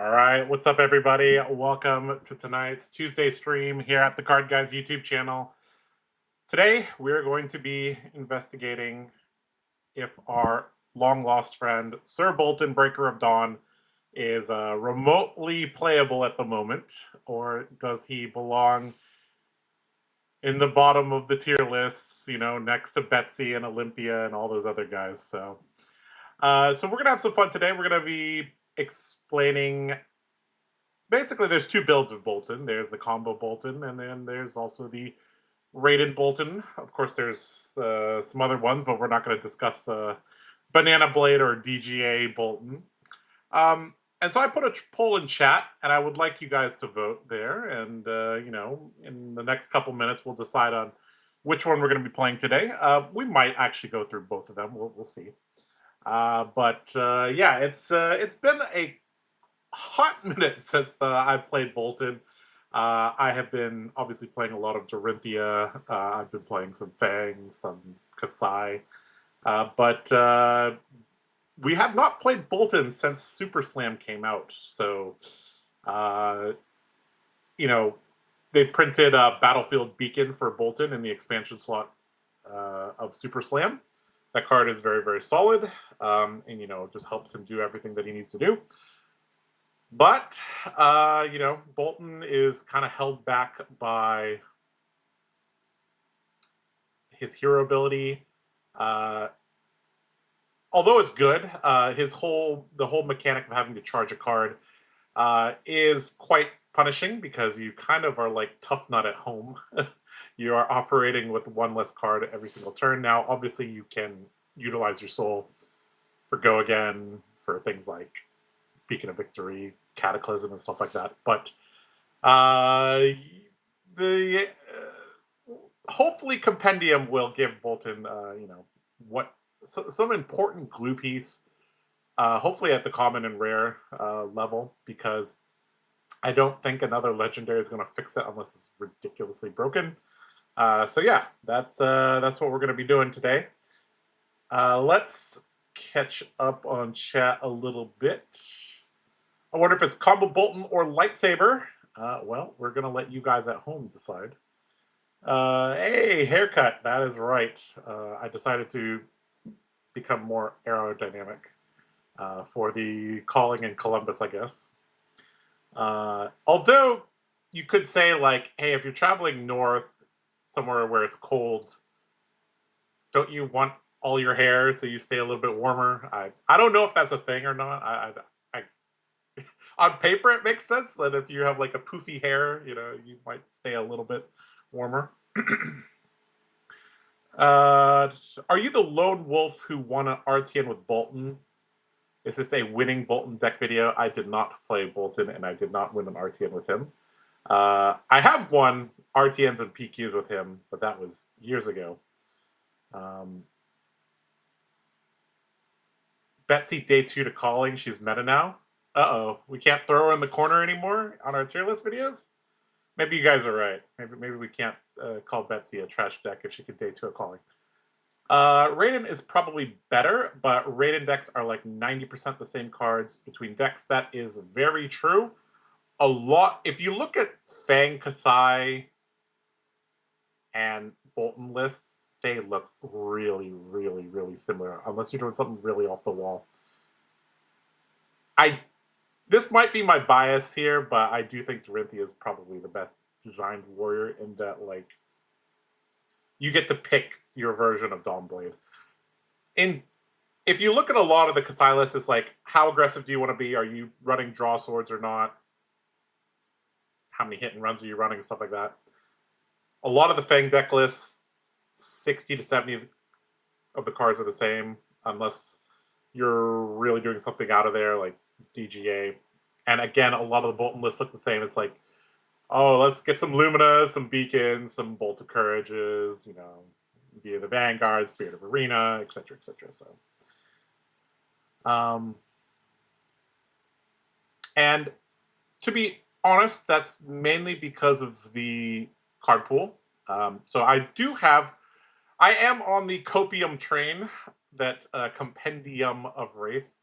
All right, what's up, everybody? Welcome to tonight's Tuesday stream here at the Card Guys YouTube channel. Today, we're going to be investigating if our long-lost friend, Sir Boltyn, Breaker of Dawn, is remotely playable at the moment, or does he belong in the bottom of the tier lists, you know, next to Betsy and Olympia and all those other guys. So we're going to have some fun today. We're going to be explaining. Basically, there's two builds of Boltyn. There's the combo Boltyn, and then there's also the rated Boltyn. Of course, there's some other ones, but we're not going to discuss Banana Blade or DGA Boltyn. And so I put a poll in chat, and I would like you guys to vote there. And, you know, in the next couple minutes, we'll decide on which one we're going to be playing today. We might actually go through both of them. We'll see. Yeah, it's been a hot minute since I've played Boltyn. I have been obviously playing a lot of Dorinthia. I've been playing some Fang, some Kasai. But we have not played Boltyn since Super Slam came out. So, you know, they printed a Battlefield Beacon for Boltyn in the expansion slot of Super Slam. That card is very, very solid. And, you know, just helps him do everything that he needs to do. But, you know, Boltyn is kind of held back by his hero ability. Although it's good, the whole mechanic of having to charge a card is quite punishing because you kind of are like Tough Nut at home. You are operating with one less card every single turn. Now, obviously, you can utilize your soul for Go Again, for things like Beacon of Victory, Cataclysm, and stuff like that. But hopefully Compendium will give Boltyn, you know, some important glue piece, hopefully at the common and rare level, because I don't think another legendary is going to fix it unless it's ridiculously broken. So yeah, that's what we're going to be doing today. Let's catch up on chat a little bit. I wonder if it's combo Boltyn or lightsaber. Well, we're going to let you guys at home decide. Hey, haircut. That is right. I decided to become more aerodynamic for the calling in Columbus, I guess. Although you could say, like, hey, if you're traveling north, somewhere where it's cold, don't you want all your hair so you stay a little bit warmer? I don't know if that's a thing or not. On paper, it makes sense that if you have like a poofy hair, you know, you might stay a little bit warmer. Are you the lone wolf who won an RTN with Boltyn? Is this a winning Boltyn deck video? I did not play Boltyn, and I did not win an RTN with him. I have won RTNs and PQs with him, but that was years ago. Betsy day 2 to calling. She's meta now. Uh-oh. We can't throw her in the corner anymore on our tier list videos? Maybe you guys are right. Maybe we can't call Betsy a trash deck if she could day 2 a calling. Raiden is probably better, but Raiden decks are like 90% the same cards between decks. That is very true. If you look at Fang, Kasai, and Boltyn lists, they look really, really, really similar, unless you're doing something really off the wall. This might be my bias here, but I do think Dorinthia is probably the best designed warrior in that, like, you get to pick your version of Dawnblade. If you look at a lot of the Kasai lists, it's like, how aggressive do you want to be? Are you running draw swords or not? How many hit and runs are you running? Stuff like that. A lot of the Fang deck lists, 60 to 70 of the cards are the same, unless you're really doing something out of there, like DGA. And again, a lot of the Boltyn lists look the same. It's like, oh, let's get some Lumina, some Beacons, some Bolt of Courages, you know, via the Vanguard, Spirit of Arena, etc., etc. So, and to be honest, that's mainly because of the card pool. So I am on the Copium train, that Compendium of Wraith.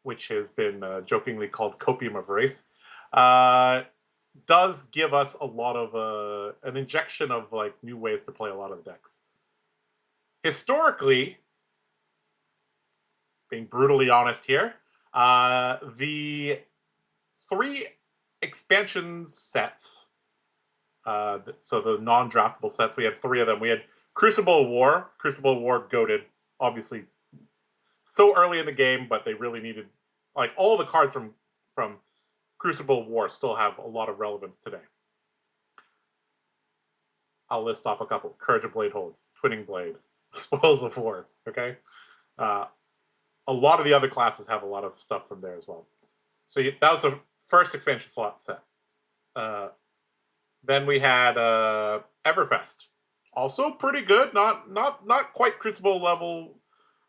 which has been jokingly called Copium of Wraith, does give us a lot of an injection of like new ways to play a lot of the decks. Historically, being brutally honest here, the 3 expansion sets, so the non-draftable sets, we had 3 of them. We had Crucible War goated, obviously so early in the game, but they really needed, like, all the cards from Crucible War still have a lot of relevance today. I'll list off a couple. Courage of Bladehold, Twinning Blade, Spoils of War, okay? A lot of the other classes have a lot of stuff from there as well. So that was the first expansion slot set. Then we had Everfest, also pretty good. Not quite Crucible level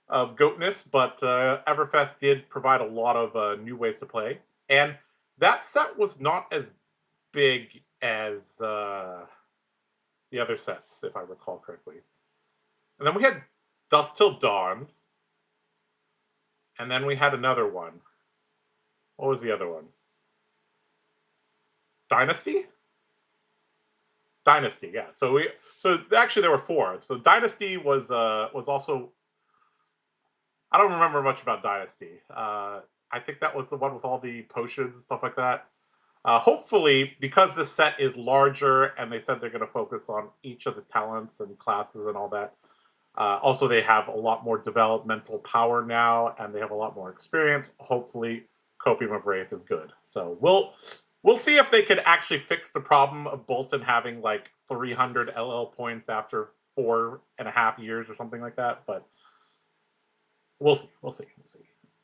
of goatness, but Everfest did provide a lot of new ways to play, and that set was not as big as the other sets, if I recall correctly. And then we had Dusk Till Dawn, and then we had another one. What was the other one? Dynasty, yeah. So actually there were 4. So Dynasty was also, I don't remember much about Dynasty. I think that was the one with all the potions and stuff like that. Hopefully, because this set is larger and they said they're going to focus on each of the talents and classes and all that. Also, they have a lot more developmental power now, and they have a lot more experience. Hopefully, Copium of Wraith is good. So we'll see if they could actually fix the problem of Boltyn having like 300 LL points after 4.5 years or something like that. But we'll see.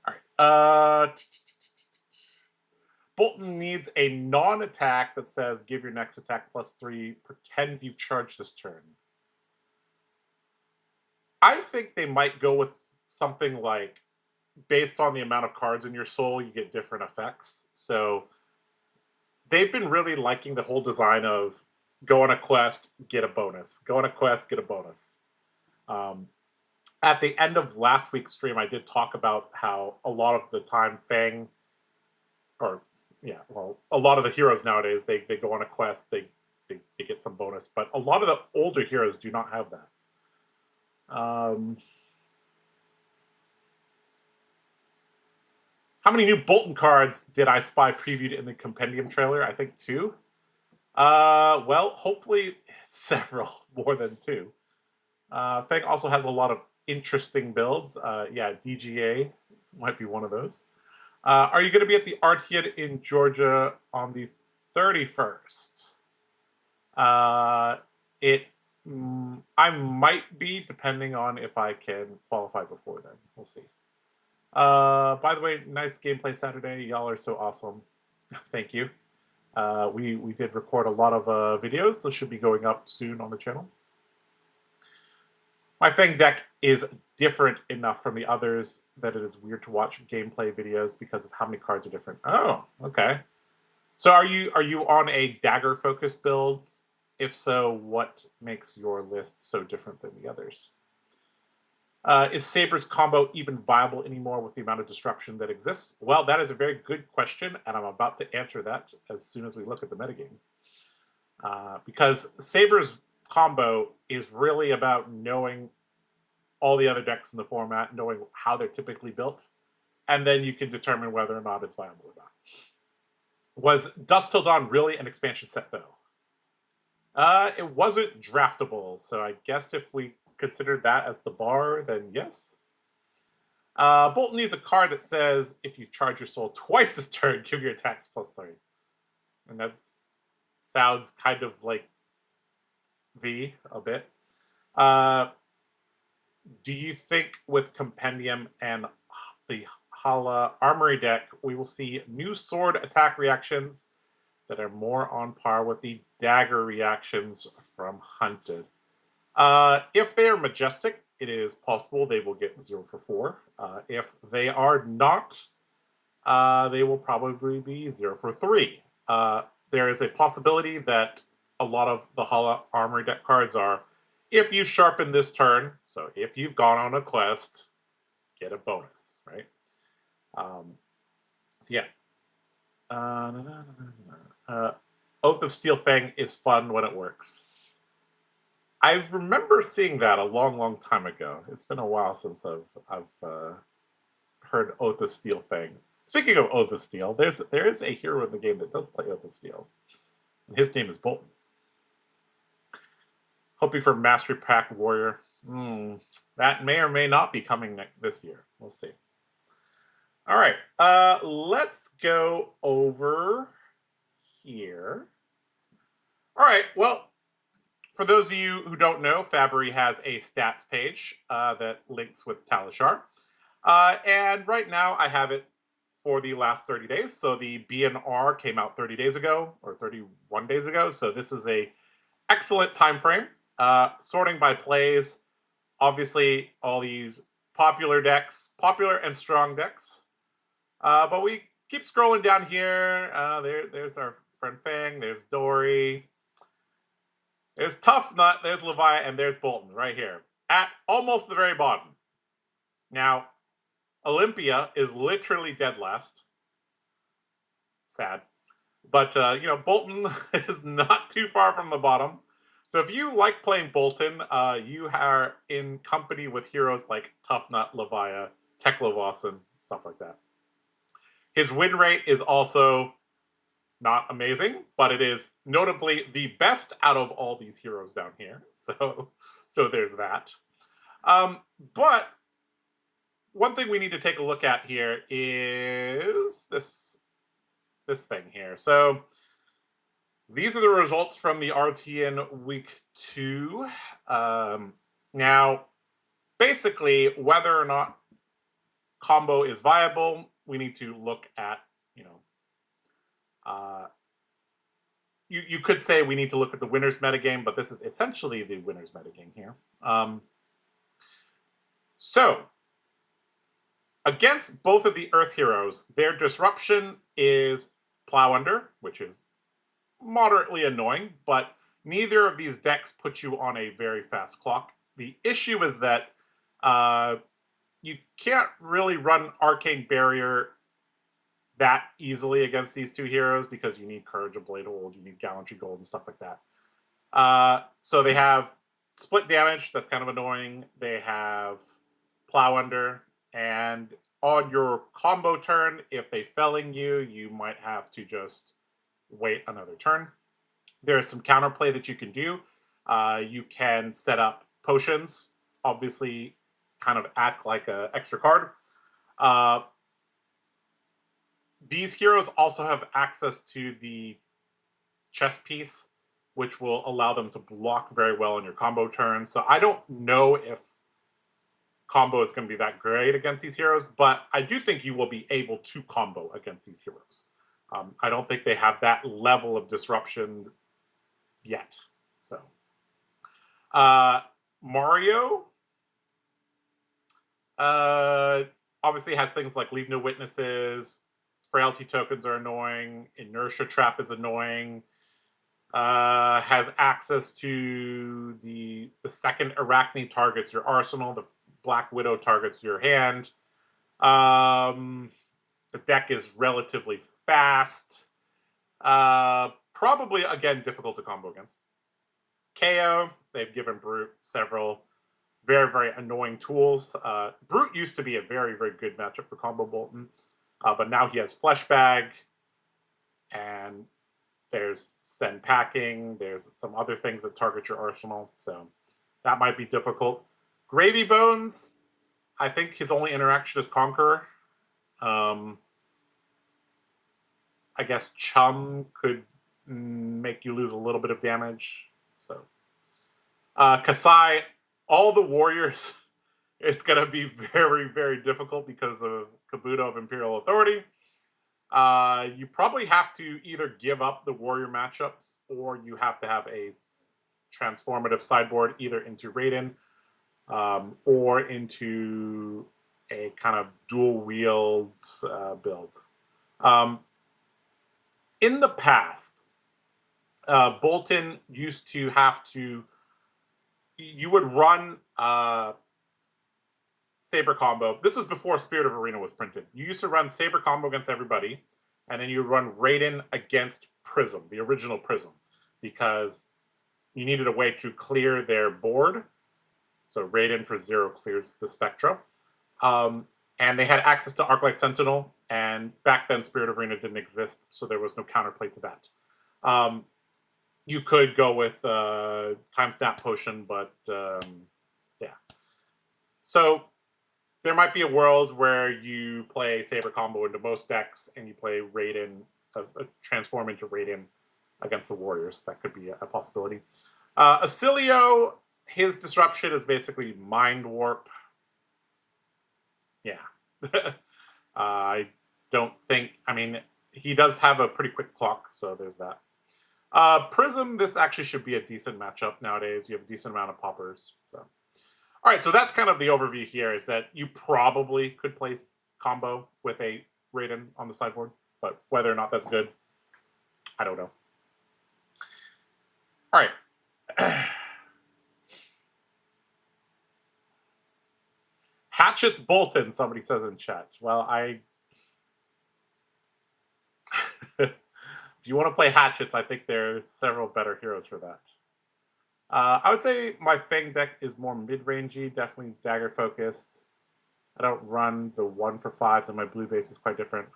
All right. Boltyn needs a non-attack that says give your next attack +3. Pretend you've charged this turn. I think they might go with something like, based on the amount of cards in your soul, you get different effects. So they've been really liking the whole design of go on a quest, get a bonus. Go on a quest, get a bonus. At the end of last week's stream, I did talk about how a lot of the time Fang, a lot of the heroes nowadays, they go on a quest, they get some bonus. But a lot of the older heroes do not have that. How many new Boltyn cards did I spy previewed in the compendium trailer? I think 2. Well, hopefully several, more than 2. Fang also has a lot of interesting builds. Yeah, DGA might be one of those. Are you going to be at the Art Hit in Georgia on the 31st? I might be, depending on if I can qualify before then. We'll see. By the way, nice gameplay Saturday. Y'all are so awesome. Thank you. We did record a lot of videos. Those should be going up soon on the channel. My Fang deck is different enough from the others that it is weird to watch gameplay videos because of how many cards are different. Oh, okay. So are you on a dagger focused build? If so, what makes your list so different than the others? Is Saber's combo even viable anymore with the amount of disruption that exists? Well, that is a very good question, and I'm about to answer that as soon as we look at the metagame. Because Saber's combo is really about knowing all the other decks in the format, knowing how they're typically built, and then you can determine whether or not it's viable or not. Was Dusk Till Dawn really an expansion set, though? It wasn't draftable, so I guess if we consider that as the bar, then yes. Boltyn needs a card that says, if you charge your soul twice this turn, give your attacks +3. And that sounds kind of like V a bit. Do you think with Compendium and the Hala Armory deck, we will see new sword attack reactions that are more on par with the dagger reactions from Hunted? If they are majestic, it is possible they will get 0 for 4. If they are not, they will probably be 0 for 3. There is a possibility that a lot of the Hala Armory deck cards are, if you sharpen this turn, so if you've gone on a quest, get a bonus, right? So yeah. Oath of Steel Fang is fun when it works. I remember seeing that a long, long time ago. It's been a while since I've heard Oath of Steel Fang. Speaking of Oath of Steel, there is a hero in the game that does play Oath of Steel, and his name is Boltyn. Hoping for Mastery Pack Warrior. That may or may not be coming this year. We'll see. All right, let's go over here. All right, well, for those of you who don't know, Fabry has a stats page that links with Talishar. And right now I have it for the last 30 days. So the BNR came out 30 days ago or 31 days ago. So this is a excellent time frame. Sorting by plays, obviously all these popular decks, popular and strong decks. But we keep scrolling down here. There's our friend Fang. There's Dory. There's Tough Nut. There's Levi, and there's Boltyn right here at almost the very bottom. Now, Olympia is literally dead last. Sad. But, you know, Boltyn is not too far from the bottom. So if you like playing Boltyn, you are in company with heroes like Tough Nut, Levi, Teklovossen, stuff like that. His win rate is also not amazing, but it is notably the best out of all these heroes down here. So there's that. But one thing we need to take a look at here is this thing here. So these are the results from the RTN week 2. Now, basically, whether or not combo is viable, we need to look at, you know, you could say we need to look at the winner's metagame, but this is essentially the winner's metagame here. So, against both of the Earth heroes, their disruption is Plow Under, which is moderately annoying, but neither of these decks put you on a very fast clock. The issue is that you can't really run Arcane Barrier that easily against these two heroes because you need Courage of Blade Hold, you need Gallantry Gold, and stuff like that. So they have split damage, that's kind of annoying. They have Plow Under, and on your combo turn, if they felling you, you might have to just wait another turn. There's some counterplay that you can do. You can set up potions, obviously kind of act like an extra card. These heroes also have access to the chess piece, which will allow them to block very well on your combo turn. So I don't know if combo is going to be that great against these heroes, but I do think you will be able to combo against these heroes. I don't think they have that level of disruption yet. So, Mario obviously has things like Leave No Witnesses, Frailty Tokens are annoying, Inertia Trap is annoying, has access to the second Arachne targets your arsenal, the Black Widow targets your hand. The deck is relatively fast. Probably, again, difficult to combo against. KO, they've given Brute several very, very annoying tools. Brute used to be a very, very good matchup for combo Boltyn, but now he has Flesh Bag, and there's Send Packing, there's some other things that target your arsenal, so that might be difficult. Gravy Bones, I think his only interaction is Conqueror. I guess Chum could make you lose a little bit of damage. So, Kasai, all the warriors, it's going to be very, very difficult because of Kabuto of Imperial Authority. You probably have to either give up the warrior matchups, or you have to have a transformative sideboard either into Raiden or into a kind of dual wield build. In the past, Boltyn used to have to, you would run Saber combo. This was before Spirit of Arena was printed. You used to run Saber combo against everybody, and then you run Raiden against Prism, the original Prism, because you needed a way to clear their board. So Raiden for 0 clears the Spectra. And they had access to Arclight Sentinel, and back then Spirit of Arena didn't exist, so there was no counterplay to that. You could go with Time Snap Potion, but yeah. So there might be a world where you play Saber combo into most decks, and you play Raiden, transform into Raiden against the Warriors. That could be a possibility. Acilio, his disruption is basically Mind Warp. Yeah. I don't think, I mean, he does have a pretty quick clock, so there's that. Prism, this actually should be a decent matchup nowadays. You have a decent amount of poppers. So, all right, so that's kind of the overview here, is that you probably could place combo with a Raiden on the sideboard, but whether or not that's good, I don't know. All right. Hatchet's Boltyn, somebody says in chat. Well, if you want to play Hatchets, I think there are several better heroes for that. I would say my Fang deck is more mid-rangey, definitely dagger focused. I don't run the 1-for-5s, and my blue base is quite different.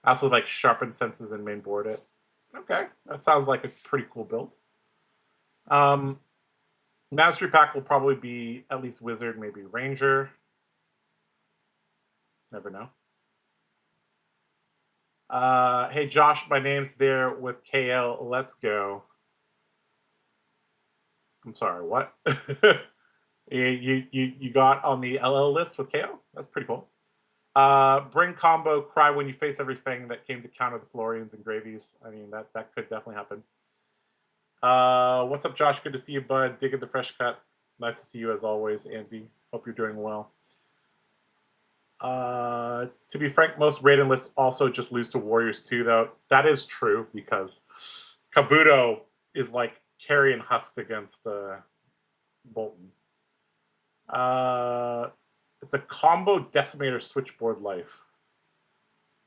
I also like Sharpened Senses and main board it. Okay, that sounds like a pretty cool build. Mastery pack will probably be at least Wizard, maybe Ranger. Never know. Hey Josh, my name's there with KL. Let's go. I'm sorry, what? you got on the LL list with KO? That's pretty cool. Bring combo, cry when you face everything that came to counter the Florians and Gravies. I mean, that could definitely happen. What's up, Josh? Good to see you, bud. Digging the fresh cut. Nice to see you as always, Andy. Hope you're doing well. To be frank, most Raiden lists also just lose to Warriors too, though. That is true, because Kabuto is like carrying Husk against Boltyn. It's a combo Decimator Switchboard Life.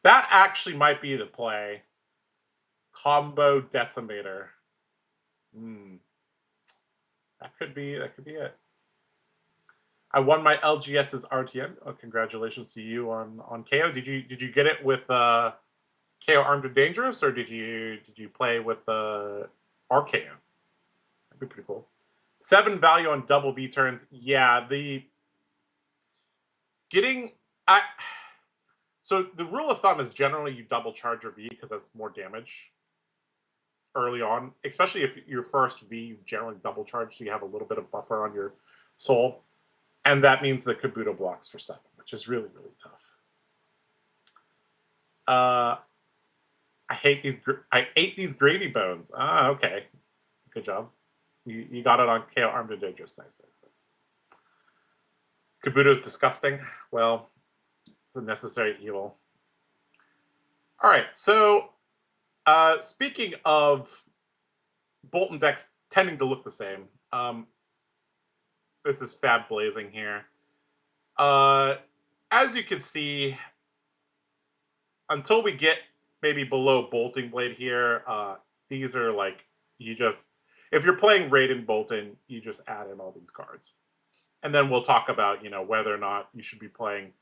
That actually might be the play. Combo Decimator. That could be it. I won my LGS's RTN. Oh, congratulations to you on KO. Did you get it with KO Armed and Dangerous, or did you play with RKO? That'd be pretty cool. 7 value on double V turns. Yeah, so the rule of thumb is generally you double charge your V because that's more damage early on, especially if your first V you generally double charge, so you have a little bit of buffer on your soul. And that means that Kabuto blocks for 7, which is really, really tough. I ate these gravy bones. Ah, okay. Good job. You got it on KO Armed and Dangerous. Nice. Kabuto's disgusting. Well, it's a necessary evil. All right, so speaking of Boltyn decks tending to look the same, this is Fab Blazing here. As you can see, until we get maybe below Bolting Blade here, these are like, if you're playing Raiden Boltyn, you just add in all these cards. And then we'll talk about, whether or not you should be playing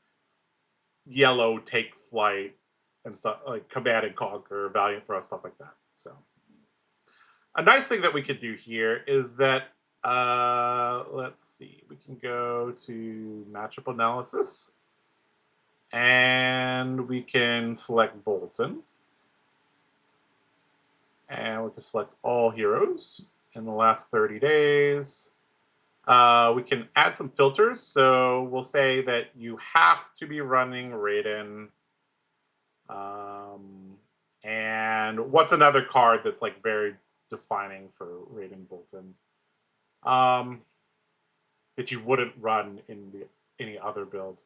Yellow, Take Flight, and stuff like Command and Conquer, Valiant Thrust, stuff like that. So a nice thing that we could do here is that, let's see, we can go to matchup analysis, and we can select Boltyn, and we can select all heroes in the last 30 days. We can add some filters, so we'll say that you have to be running Raiden. And what's another card that's like very defining for Raiden Boltyn that you wouldn't run in any other build?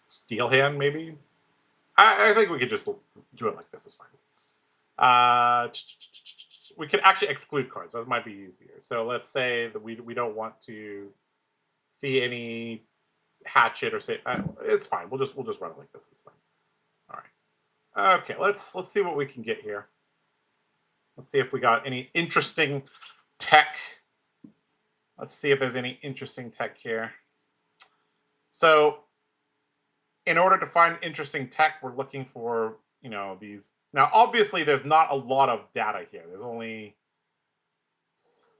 Steel Hand, maybe? I think we could just do it like this. It's fine. We could actually exclude cards. That might be easier. So let's say that we don't want to see any hatchet or say it's fine. We'll just run it like this. It's fine. All right. Okay. Let's see what we can get here. Let's see if we got any interesting tech. Let's see if there's any interesting tech here. So, in order to find interesting tech, we're looking for, these. Now, obviously, there's not a lot of data here. There's only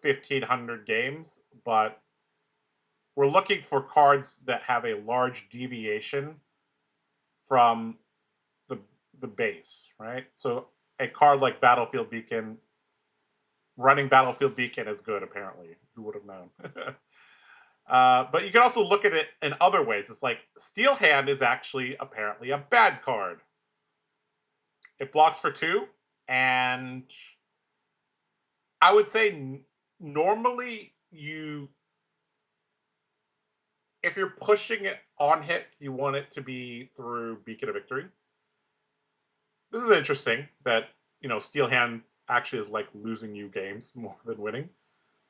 1,500 games, but we're looking for cards that have a large deviation from the base, right? So, a card like Battlefield Beacon, running Battlefield Beacon is good, apparently. Who would have known? But you can also look at it in other ways. It's like Steel Hand is actually apparently a bad card. It blocks for 2, and I would say normally if you're pushing it on hits, you want it to be through Beacon of Victory. This is interesting that, Steel Hand actually is like losing you games more than winning.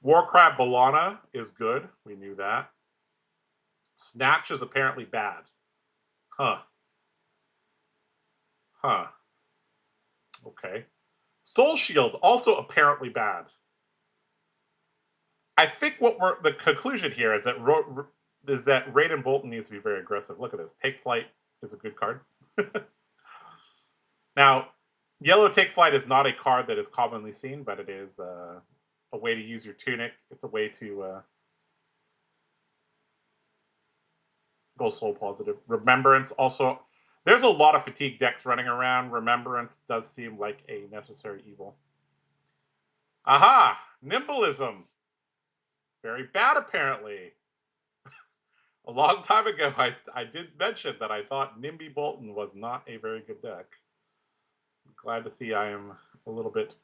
Warcrab Boltyn is good. We knew that. Snatch is apparently bad. Huh. Okay. Soul Shield, also apparently bad. I think the conclusion here is that Raiden Boltyn needs to be very aggressive. Look at this. Take Flight is a good card. Now, Yellow Take Flight is not a card that is commonly seen, but it is a way to use your tunic. It's a way to go soul positive. Remembrance also. There's a lot of fatigue decks running around. Remembrance does seem like a necessary evil. Aha! Nimblism. Very bad, apparently. A long time ago, I did mention that I thought Nimby Boltyn was not a very good deck. Glad to see I am a little bit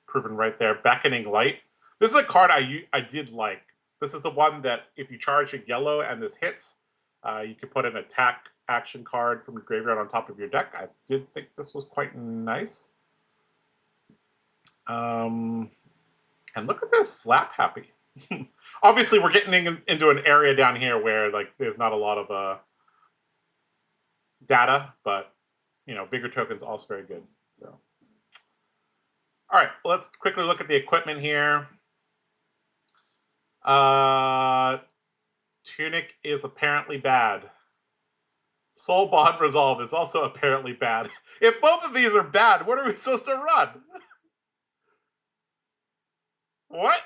proven right there. Beckoning Light. This is a card I did like. This is the one that if you charge a yellow and this hits, you can put an attack action card from your graveyard on top of your deck. I did think this was quite nice. And look at this, Slap Happy. Obviously, we're getting into an area down here where there's not a lot of data, but Vigor Token's also very good. So, all right, let's quickly look at the equipment here. Tunic is apparently bad. Soul Bond Resolve is also apparently bad. If both of these are bad, what are we supposed to run? What?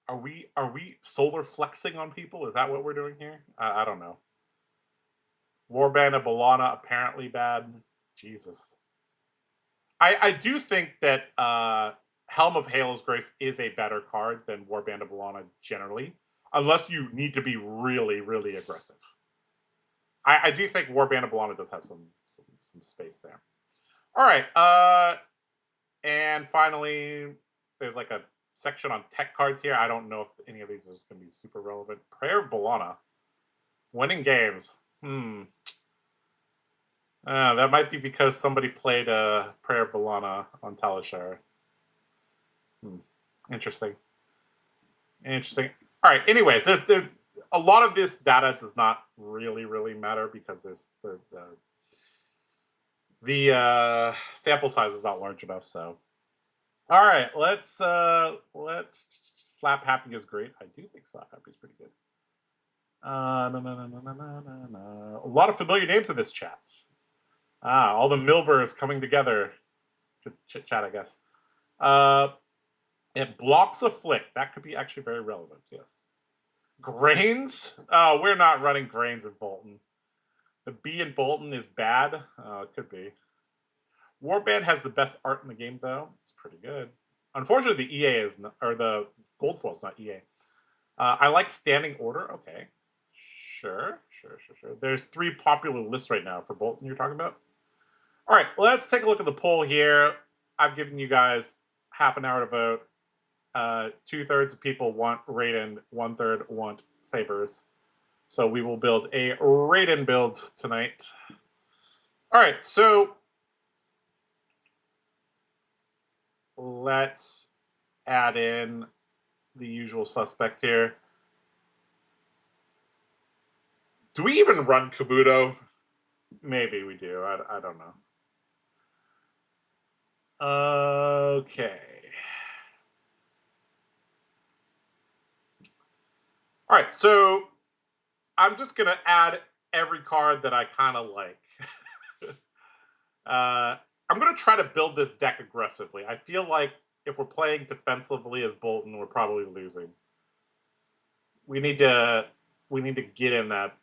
Are we solar flexing on people? Is that what we're doing here? I don't know. Warband of Boltyn apparently bad. Jesus. I do think that Helm of Halo's Grace is a better card than Warband of Boltyn generally, unless you need to be really, really aggressive. I do think Warband of Boltyn does have some space there. All right. And finally, there's like a section on tech cards here. I don't know if any of these are going to be super relevant. Prayer of Boltyn. Winning games. That might be because somebody played Prayer of Boltyn on Talishar. Interesting. All right. Anyways, there's a lot of this data does not really matter because there's the sample size is not large enough. So, all right, let's Slap Happy is great. I do think Slap Happy is pretty good. A lot of familiar names in this chat. All the Milbers coming together to chit chat, I guess. It blocks a flick. That could be actually very relevant, yes. Grains? Oh, we're not running Grains in Boltyn. The B in Boltyn is bad. It could be. Warband has the best art in the game, though. It's pretty good. Unfortunately, the EA is not, or the Gold Foil's not EA. I like Standing Order. Okay. Sure. There's 3 popular lists right now for Boltyn you're talking about. All right, let's take a look at the poll here. I've given you guys half an hour to vote. 2/3 of people want Raiden, 1/3 want Sabers. So we will build a Raiden build tonight. All right, so let's add in the usual suspects here. Do we even run Kabuto? Maybe we do. I don't know. Okay. All right, so I'm just going to add every card that I kind of like. I'm going to try to build this deck aggressively. I feel like if we're playing defensively as Boltyn, we're probably losing. We need to get in that.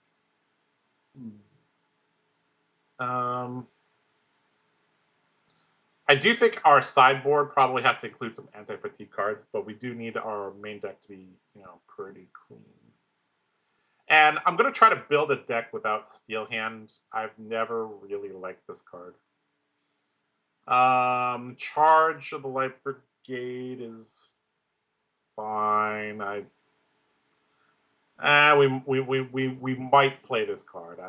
I do think our sideboard probably has to include some anti-fatigue cards, but we do need our main deck to be, pretty clean. And I'm going to try to build a deck without Steel Hand. I've never really liked this card. Charge of the Light Brigade is fine. We might play this card.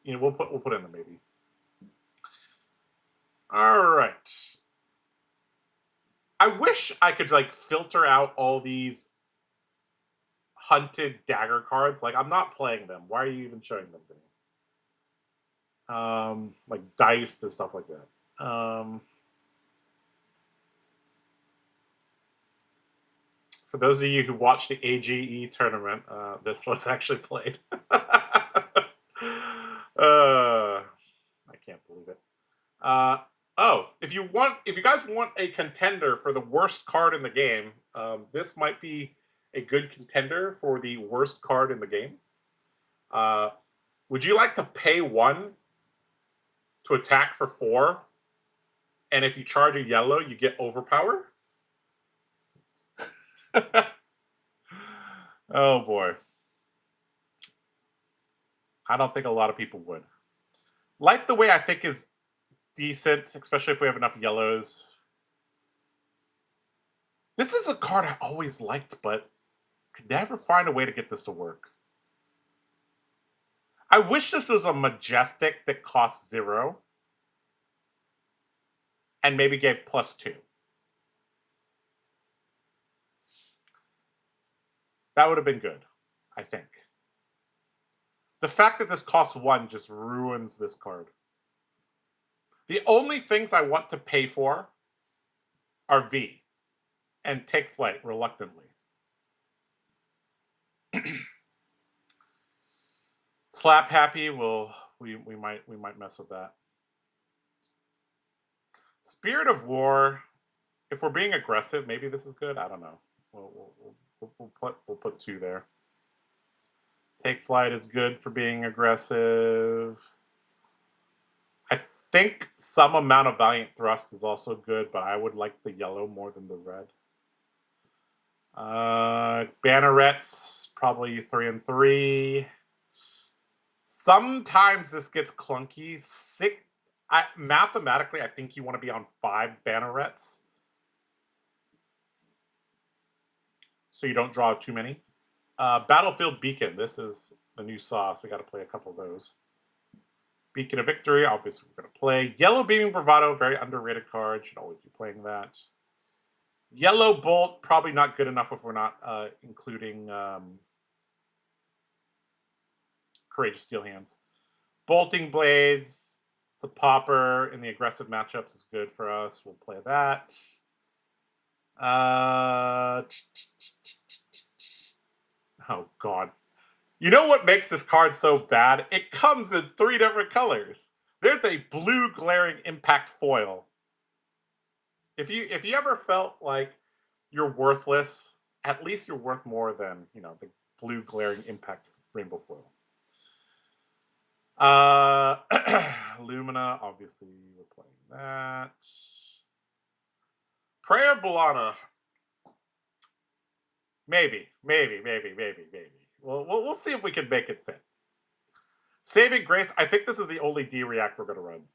We'll put in the maybe. All right. I wish I could filter out all these hunted dagger cards. Like, I'm not playing them. Why are you even showing them to me? Like Diced and stuff like that. For those of you who watched the AGE tournament, this was actually played. I can't believe it. If you guys want a contender for the worst card in the game, this might be a good contender for the worst card in the game. Would you like to pay 1 to attack for 4? And if you charge a yellow, you get overpower? Oh boy. I don't think a lot of people would. Light the Way I think is decent, especially if we have enough yellows. This is a card I always liked, but could never find a way to get this to work. I wish this was a Majestic that costs 0 and maybe gave +2. That would have been good, I think. The fact that this costs 1 just ruins this card. The only things I want to pay for are V and Take Flight reluctantly. Slap Happy we might mess with that. Spirit of War, if we're being aggressive, maybe this is good. I don't know. We'll put 2 there. Take Flight is good for being aggressive. I think some amount of Valiant Thrust is also good, but I would like the yellow more than the red. Bannerets, probably 3 and 3. Sometimes this gets clunky. Mathematically, I think you want to be on 5 Bannerets, so you don't draw too many. Battlefield Beacon. This is the new sauce. We got to play a couple of those. Beacon of Victory. Obviously, we're going to play. Yellow Beaming Bravado. Very underrated card. Should always be playing that. Yellow Bolt. Probably not good enough if we're not including Courageous Steel Hands. Bolting Blades. It's a popper in the aggressive matchups. Is good for us. We'll play that. Oh, God. You know what makes this card so bad? It comes in 3 different colors. There's a blue glaring impact foil. If you ever felt like you're worthless, at least you're worth more than, the blue glaring impact rainbow foil. Lumina, obviously we're playing that. Prayer Bolana. Maybe. We'll see if we can make it fit. Saving Grace, I think this is the only D-React we're going to run.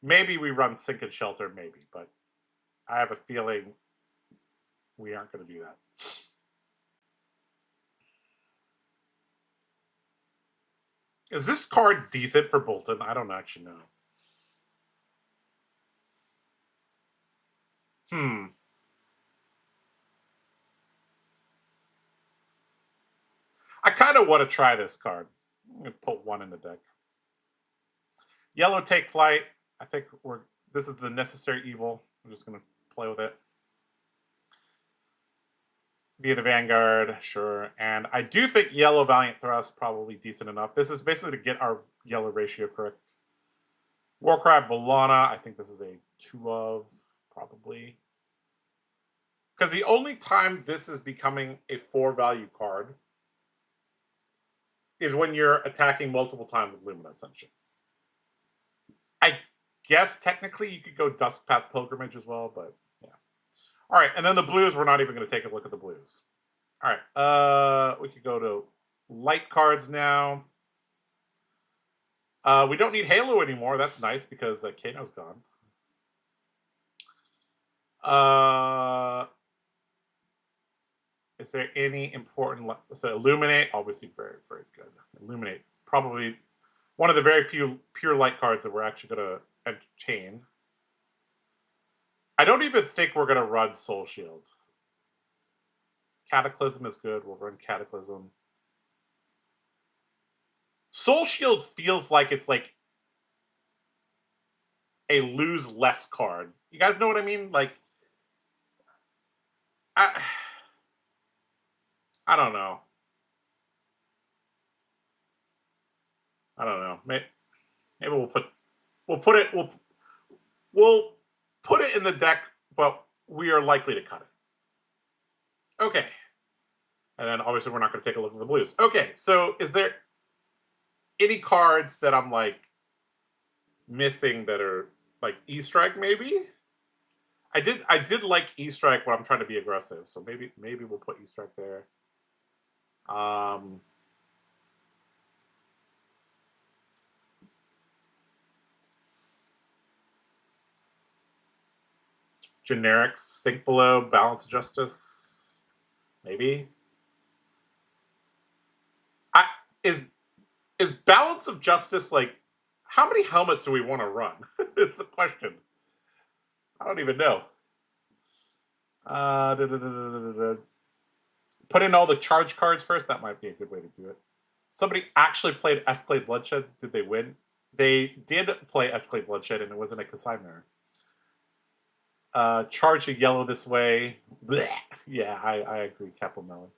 Maybe we run Sink and Shelter, maybe, but I have a feeling we aren't going to do that. I Is this card decent for Boltyn? I don't actually know. I kind of want to try this card. I'm going to put one in the deck. Yellow take flight. I think this is the necessary evil. I'm just going to play with it. Via the Vanguard, sure. And I do think yellow Valiant Thrust probably decent enough. This is basically to get our yellow ratio correct. Warcry Boltyn, I think this is a 2 of, probably. Because the only time this is becoming a 4 value card is when you're attacking multiple times with Lumina Ascension. I guess technically you could go Duskpath Pilgrimage as well, but yeah. All right, and then the blues, we're not even going to take a look at the blues. All right, we could go to light cards now. We don't need Halo anymore. That's nice because Kano's gone. Is there any important... So Illuminate, obviously very, very good. Illuminate, probably one of the very few pure light cards that we're actually going to entertain. I don't even think we're going to run Soul Shield. Cataclysm is good. We'll run Cataclysm. Soul Shield feels like it's like a lose less card. You guys know what I mean? Like, I don't know. I don't know. Maybe we'll put it in the deck, but we are likely to cut it. Okay. And then obviously we're not going to take a look at the blues. Okay, so is there any cards that I'm like missing that are like E-Strike maybe? I did like E-Strike when I'm trying to be aggressive, so maybe we'll put E-Strike there. Generic Sink Below, Balance of Justice, maybe. Is Balance of Justice like, how many helmets do we want to run? Is the question. I don't even know. Put in all the charge cards first. That might be a good way to do it. Somebody actually played Escalade Bloodshed. Did they win? They did play Escalade Bloodshed, and it wasn't a consignor. Charge a yellow this way. Blech. Yeah, I agree, Capo Melon.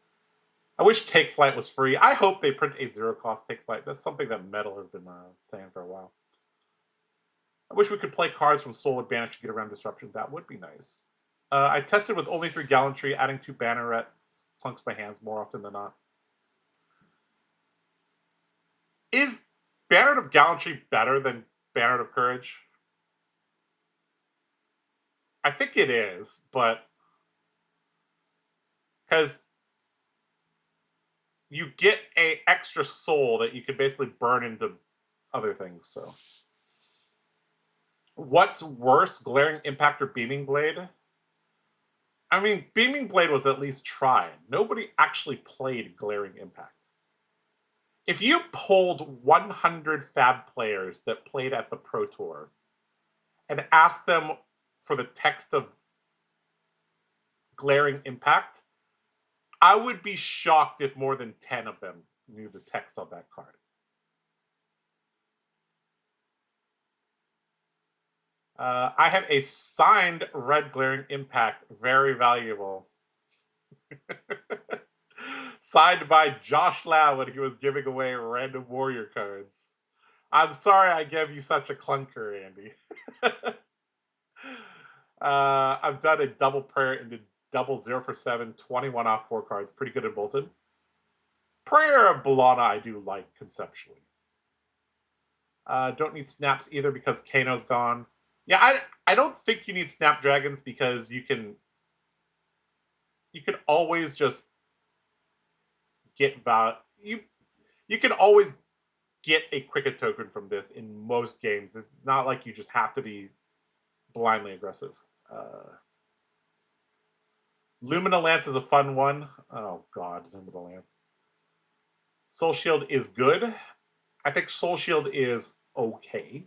I wish Take Flight was free. I hope they print a zero-cost Take Flight. That's something that Metal has been saying for a while. I wish we could play cards from Solar Banish to get around Disruption. That would be nice. I tested with only 3 Gallantry. Adding 2 Bannerets clunks my hands more often than not. Is Banneret of Gallantry better than Banneret of Courage? I think it is, but because you get a extra soul that you can basically burn into other things. So, what's worse, Glaring Impact or Beaming Blade? I mean, Beaming Blade was at least tried. Nobody actually played Glaring Impact. If you polled 100 Fab players that played at the Pro Tour and asked them for the text of Glaring Impact, I would be shocked if more than 10 of them knew the text on that card. I have a signed red Glaring Impact, very valuable. Signed by Josh Lau when he was giving away random warrior cards. I'm sorry I gave you such a clunker, Andy. I've done a double prayer into double 0 for 7, 21 off 4 cards. Pretty good in Boltyn. Prayer of Boltyn I do like conceptually. Don't need snaps either because Kano's gone. Yeah, I don't think you need Snapdragons because you can always just get you can always get a cricket token from this in most games. It's not like you just have to be blindly aggressive. Lumina Lance is a fun one. Oh god, Lumina Lance. Soul Shield is good. I think Soul Shield is okay.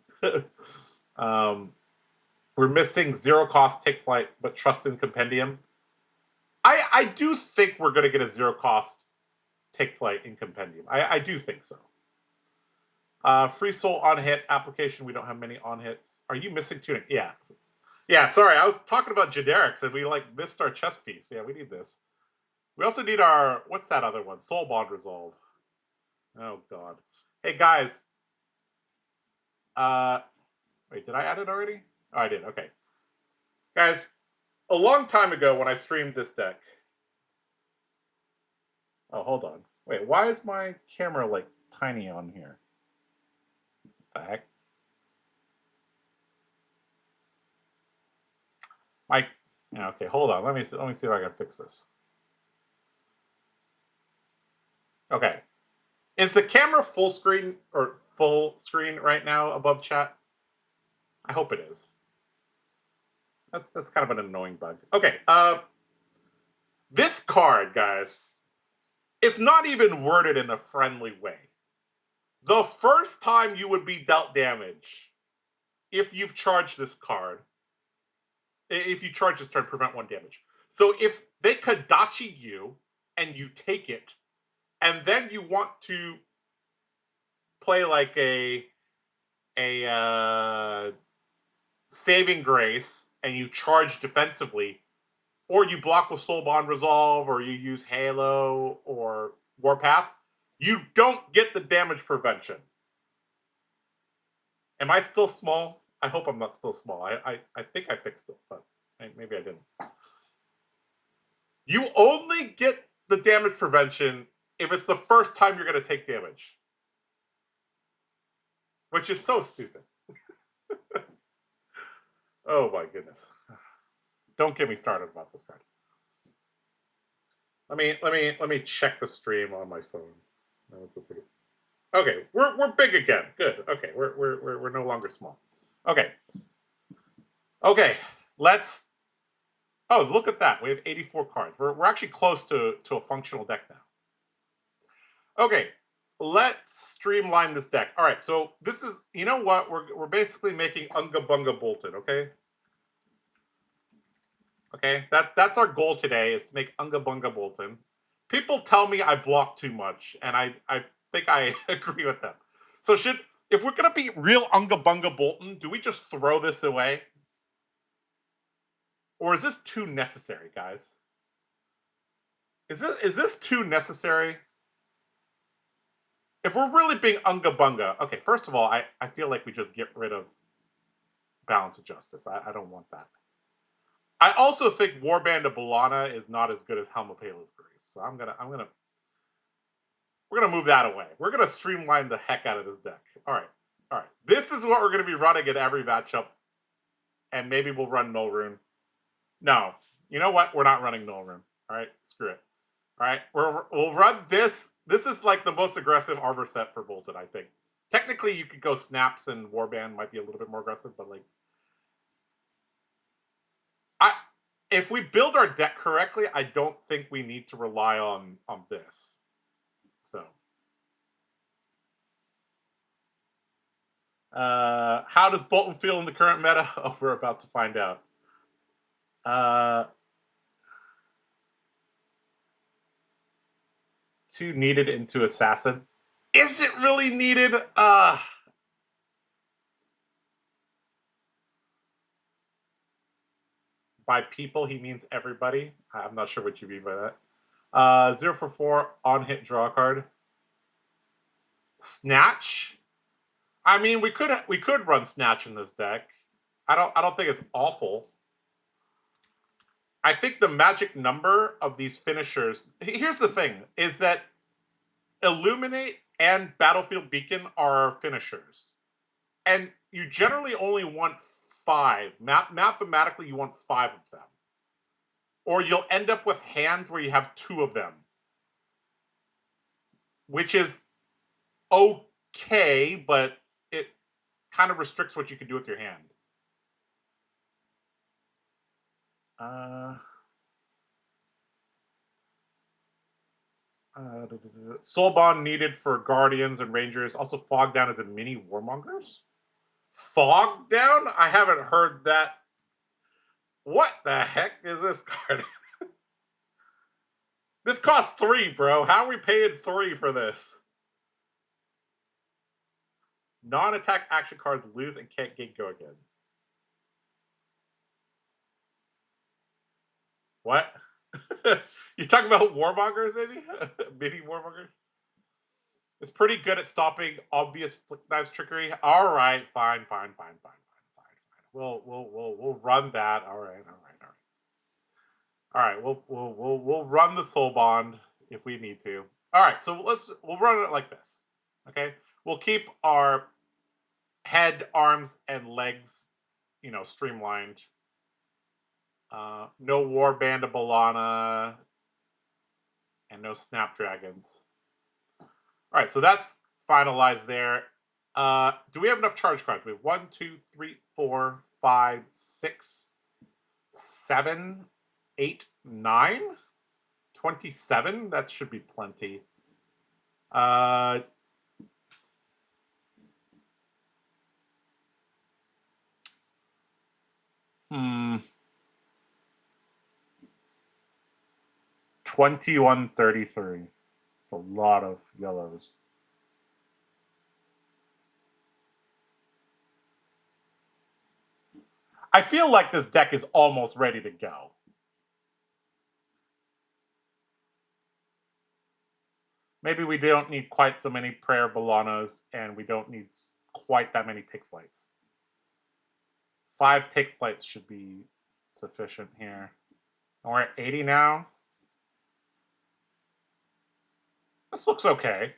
We're missing zero cost Take Flight, but Trust in Compendium. I do think we're going to get a zero cost Take Flight in Compendium. I do think so. Free Soul on hit application. We don't have many on hits. Are you missing tuning? Yeah. Yeah, sorry. I was talking about generics and we like missed our chess piece. Yeah, we need this. We also need our, what's that other one? Soul Bond Resolve. Oh, God. Hey, guys. Wait, did I add it already? Oh, I did. Okay. Guys, a long time ago when I streamed this deck. Oh, hold on. Wait, why is my camera like tiny on here? What the heck? Okay, hold on. Let me see if I can fix this. Okay. Is the camera full screen or full screen right now above chat? I hope it is. That's kind of an annoying bug. Okay, this card, guys, it's not even worded in a friendly way. The first time you would be dealt damage if you've charged this card, if you charge this turn, prevent 1 damage. So if they Kodachi you and you take it, and then you want to play like a saving grace and you charge defensively, or you block with Soul Bond Resolve, or you use Halo or Warpath, you don't get the damage prevention. Am I still small? I hope I'm not still small. I think I fixed it, but maybe I didn't. You only get the damage prevention if it's the first time you're going to take damage. Which is so stupid. Oh my goodness. Don't get me started about this card. Let me check the stream on my phone. Okay, we're big again. Good. Okay, we're no longer small. Okay. Okay, let's. Oh, look at that. We have 84 cards. We're actually close to a functional deck now. Okay, let's streamline this deck. All right, so this is, you know what? We're basically making Unga Bunga Boltyn, okay? Okay, that's our goal today, is to make Unga Bunga Boltyn. People tell me I block too much, and I think I agree with them. So if we're gonna be real Unga Bunga Boltyn, do we just throw this away? Or is this too necessary, guys? Is this too necessary? If we're really being Unga Bunga, okay, first of all, I feel like we just get rid of Balance of Justice. I don't want that. I also think Warband of Boltyn is not as good as Helm of Hala's Grace. So we're gonna move that away. We're gonna streamline the heck out of this deck. All right. This is what we're gonna be running in every matchup, and maybe we'll run Null Rune. No, you know what? We're not running Null Rune. All right, screw it. All right, we'll run this. This is like the most aggressive armor set for Boltyn, I think. Technically, you could go Snaps, and Warband might be a little bit more aggressive, but like, if we build our deck correctly, I don't think we need to rely on this. So, how does Boltyn feel in the current meta? Oh, we're about to find out. 2 needed into Assassin. Is it really needed? By people, he means everybody. I'm not sure what you mean by that. 0 for 4 on hit draw card. Snatch. I mean, we could run Snatch in this deck. I don't think it's awful. I think the magic number of these finishers. Here's the thing: is that Illuminate and Battlefield Beacon are finishers, and you generally only want 5. Mathematically, you want 5 of them, or you'll end up with hands where you have 2 of them, which is okay, but it kind of restricts what you can do with your hand. Soul Bond needed for Guardians and Rangers. Also, Fog Down is a mini Warmongers. Fog Down? I haven't heard that. What the heck is this card? This costs 3, bro. How are we paying 3 for this? Non-attack action cards lose and can't get go again. What? You talking about Warmongers, maybe? Mini Warmongers? It's pretty good at stopping obvious Flick Knives trickery. All right, fine. We'll run that. All right. All right, we'll run the Soul Bond if we need to. All right, so we'll run it like this. Okay, we'll keep our head, arms, and legs, streamlined. No Warband of Boltyn, and no Snapdragons. All right, so that's finalized there. Do we have enough charge cards? We have 1, 2, 3, 4, 5, 6, 7, 8, 9, 27. That should be plenty. 2133. It's a lot of yellows. I feel like this deck is almost ready to go. Maybe we don't need quite so many Prayer Bolanos, and we don't need quite that many Take Flights. 5 Take Flights should be sufficient here. And we're at 80 now. This looks okay.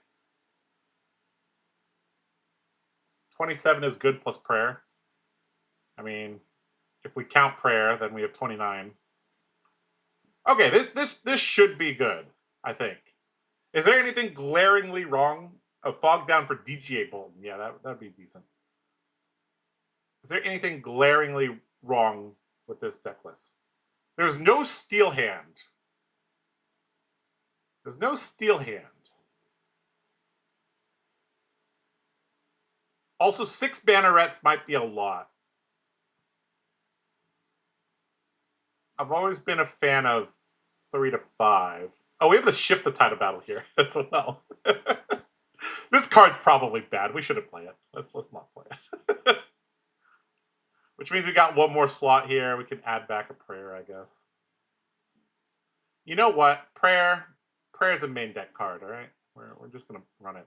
27 is good plus Prayer. I mean, if we count Prayer, then we have 29. Okay, this should be good, I think. Is there anything glaringly wrong? A Fog Down for DGA Boltyn. Yeah, that'd be decent. Is there anything glaringly wrong with this deck list? There's no Steel Hand. There's no Steel Hand. Also, 6 Bannerets might be a lot. I've always been a fan of 3 to 5. Oh, we have the Shift the Tide of Battle here as well. This card's probably bad. We shouldn't play it. Let's not play it. Which means we got one more slot here. We can add back a Prayer, I guess. You know what? Prayer's a main deck card, all right? We're just going to run it.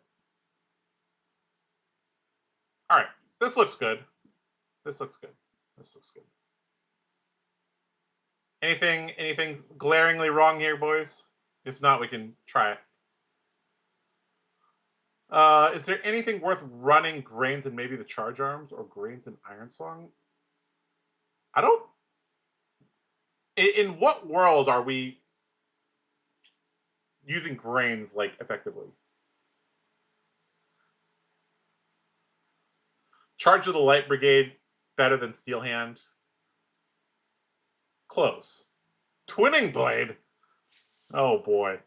All right. This looks good. This looks good. Anything glaringly wrong here, boys? If not, we can try it. Is there anything worth running Grains and maybe the Charge Arms or Grains and Iron Song? I don't... In what world are we using Grains, like, effectively? Charge of the Light Brigade, better than Steel Hand. Close. Twinning Blade? Oh, boy.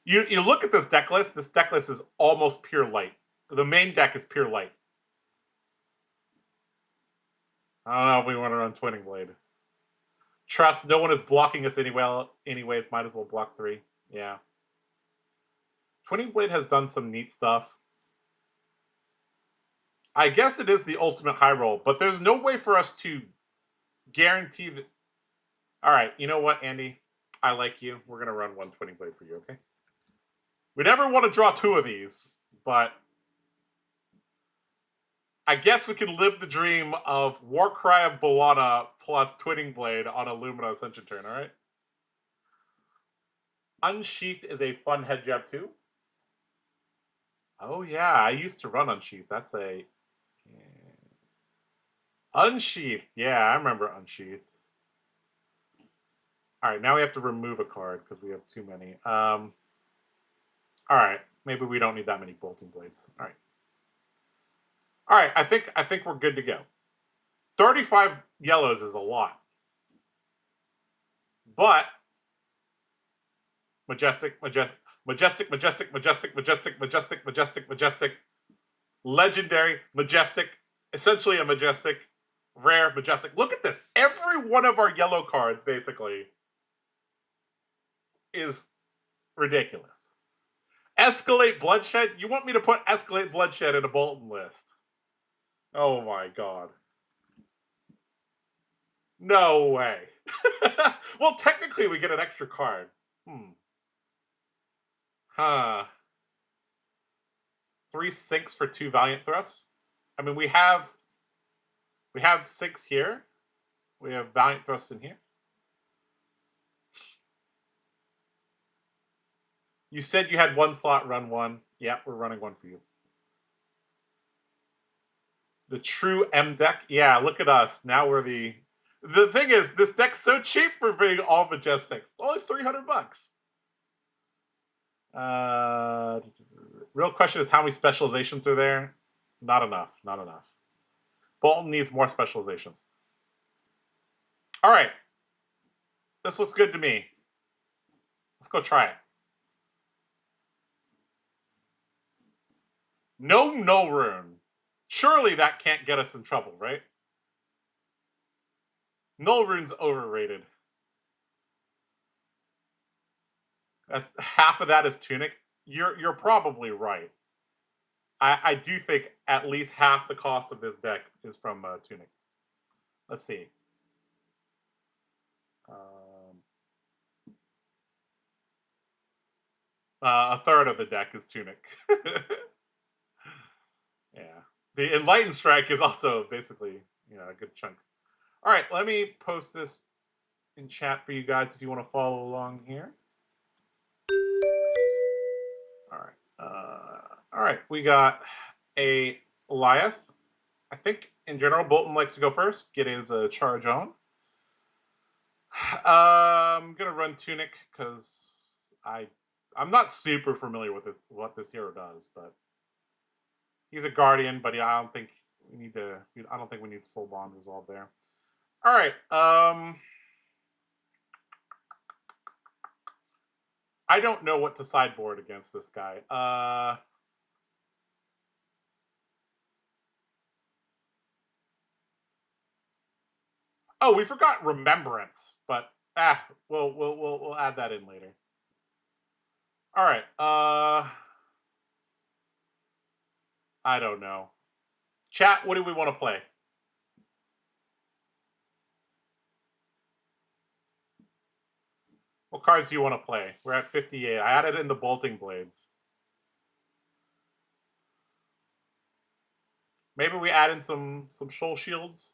You look at this deck list. This deck list is almost pure light. The main deck is pure light. I don't know if we want to run Twinning Blade. Trust, no one is blocking us anyways. Might as well block 3. Yeah. Twinning Blade has done some neat stuff. I guess it is the ultimate high roll, but there's no way for us to guarantee that... All right, you know what, Andy? I like you. We're going to run 1 Twinning Blade for you, okay? We never want to draw 2 of these, but I guess we can live the dream of Warcry of Boltyn plus Twinning Blade on a Lumina Ascension turn, all right? Unsheathed is a fun head jab too. Oh yeah, I used to run Unsheathed. That's a... Unsheathed. Yeah, I remember Unsheathed. All right, now we have to remove a card because we have too many. All right, maybe we don't need that many Bolting Blades. All right. All right, I think we're good to go. 35 yellows is a lot. But Majestic. Majestic, majestic, majestic, majestic, majestic, majestic, majestic. Legendary, majestic. Essentially a majestic. Rare, majestic. Look at this. Every one of our yellow cards, basically, is ridiculous. Escalate Bloodshed? You want me to put Escalate Bloodshed in a Boltyn list? Oh my god. No way. Well, technically we get an extra card. Huh. 3 sinks for 2 Valiant Thrusts. I mean, we have 6 here. We have Valiant Thrusts in here. You said you had 1 slot, run 1. Yeah, we're running 1 for you. The true M deck. Yeah, look at us. Now we're the thing is, this deck's so cheap for being all Majestics. It's only 300 bucks. Real question is how many specializations are there? Not enough. Not enough. Boltyn needs more specializations. All right. This looks good to me. Let's go try it. No null rune. Surely that can't get us in trouble, right? Null rune's overrated. That's half of that is Tunic. You're probably right. I do think at least half the cost of this deck is from Tunic. Let's see. A third of the deck is Tunic. Yeah. The Enlightened Strike is also basically, a good chunk. All right, let me post this in chat for you guys if you want to follow along here. All right, we got a Goliath. I think in general Boltyn likes to go first, get his charge on. I'm gonna run Tunic because I'm not super familiar with what this hero does, but he's a Guardian. But yeah, I don't think we need Soul Bond Resolve there. All right. I don't know what to sideboard against this guy. Oh, we forgot Remembrance, but we'll add that in later. All right. I don't know. Chat, what do we want to play? What cards do you want to play? We're at 58. I added in the Bolting Blades. Maybe we add in some Shoal Shields.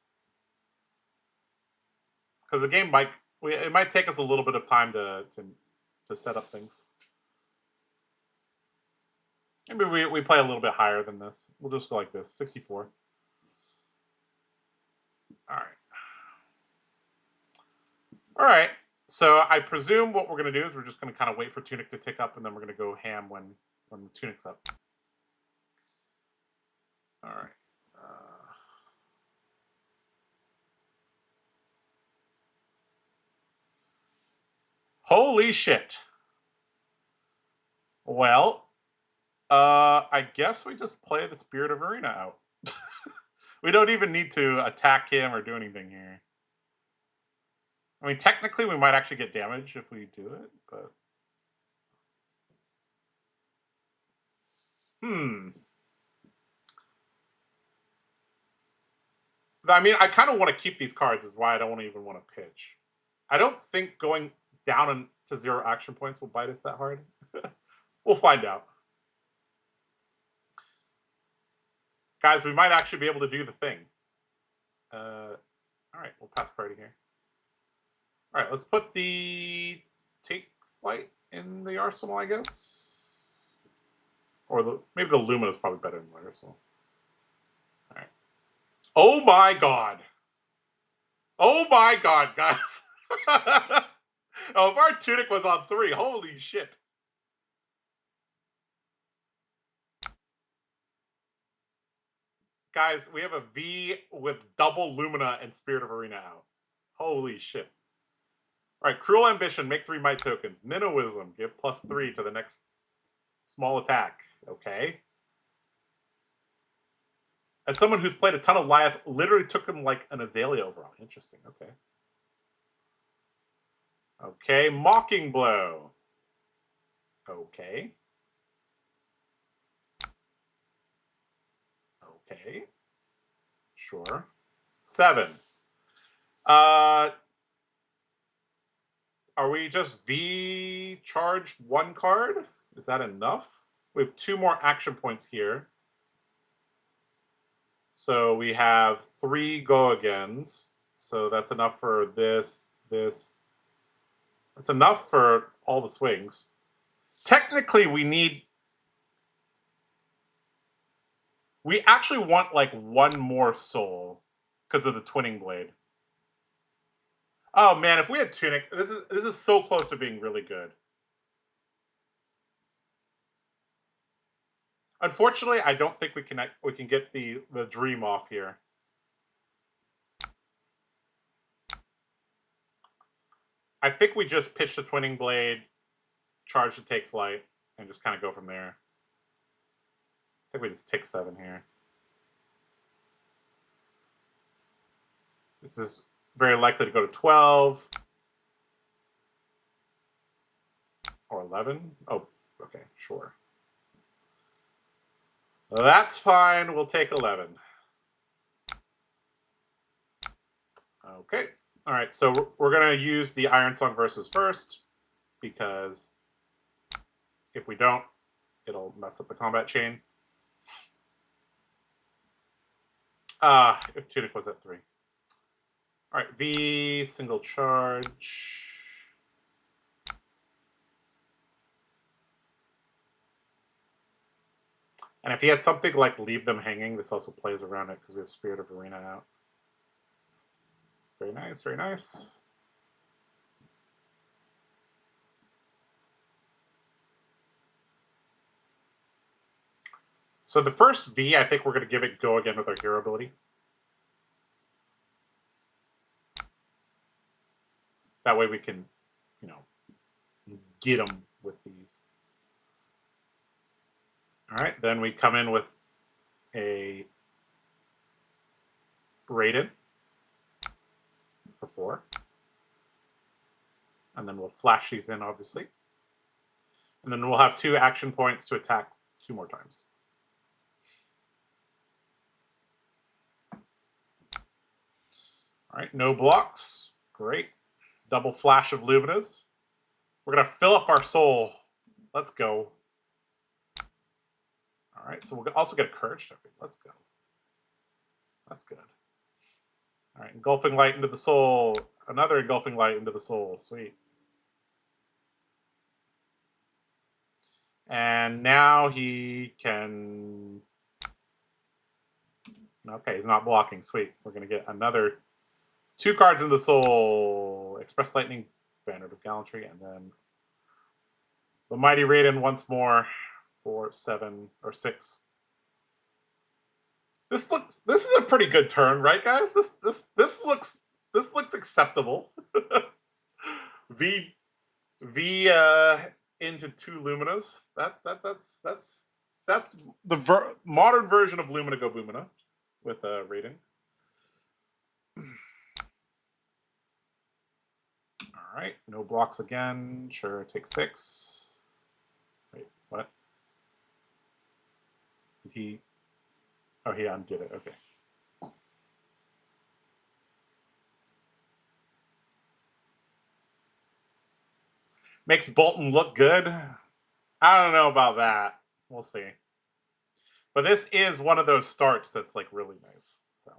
Because the game it might take us a little bit of time to set up things. Maybe we play a little bit higher than this. We'll just go like this, 64. All right. So I presume what we're going to do is we're just going to kind of wait for Tunic to tick up, and then we're going to go ham when the Tunic's up. All right. Holy shit. Well, I guess we just play the Spirit of Arena out. We don't even need to attack him or do anything here. I mean, technically, we might actually get damage if we do it, but... I mean, I kind of want to keep these cards, is why I don't even want to pitch. I don't think going down to 0 action points will bite us that hard. We'll find out. Guys, we might actually be able to do the thing. All right, we'll pass party here. All right, let's put the Take Flight in the arsenal, I guess. Or maybe the Lumina is probably better than the arsenal. All right. Oh my god. Oh my god, guys. Oh, if our Tunic was on 3, holy shit. Guys, we have a V with double Lumina and Spirit of Arena out. Holy shit. All right, Cruel Ambition, make 3 Might tokens. Minnowism, give +3 to the next Small attack. Okay. As someone who's played a ton of Lyeth, literally took him like an Azalea overall. Interesting. Okay. Okay. Mocking Blow. Okay. Okay. Sure. 7. Are we just V charged 1 card? Is that enough? We have 2 more action points here. So we have 3 go-agains. So that's enough for this. That's enough for all the swings. Technically, we actually want like 1 more soul because of the Twinning Blade. Oh man, if we had Tunic, this is so close to being really good. Unfortunately, I don't think we can get the dream off here. I think we just pitch the Twinning Blade, charge to take flight, and just kind of go from there. I think we just take 7 here. This is very likely to go to 12. Or 11. Oh, okay, sure. That's fine. We'll take 11. Okay. All right, so we're going to use the Iron Song versus first, because if we don't, it'll mess up the combat chain. If Tunic was at 3. All right, V, single charge. And if he has something like Leave Them Hanging, this also plays around it because we have Spirit of Arena out. Very nice, very nice. So the first V, I think we're going to give it go again with our hero ability. That way we can, you know, get them with these. All right, then we come in with a Raiden for 4. And then we'll flash these in, obviously. And then we'll have 2 action points to attack 2 more times. All right, no blocks. Great. Double flash of Luminas. We're going to fill up our soul. Let's go. All right, so we'll also get a Courage token. Let's go. That's good. All right, Engulfing Light into the soul. Another Engulfing Light into the soul. Sweet. And now he can... Okay, he's not blocking. Sweet. We're going to get another 2 cards in the soul. Express Lightning, Banner of Gallantry, and then the Mighty Raiden once more for 7 or 6. This is a pretty good turn, right, guys? This looks acceptable. V into 2 Luminas. That's the modern version of Lumina Go Boomina with Raiden. All right, no blocks again. Sure, take 6. Wait, what? Did he? Oh, he undid it. Okay. Makes Boltyn look good. I don't know about that. We'll see. But this is one of those starts that's like really nice. So.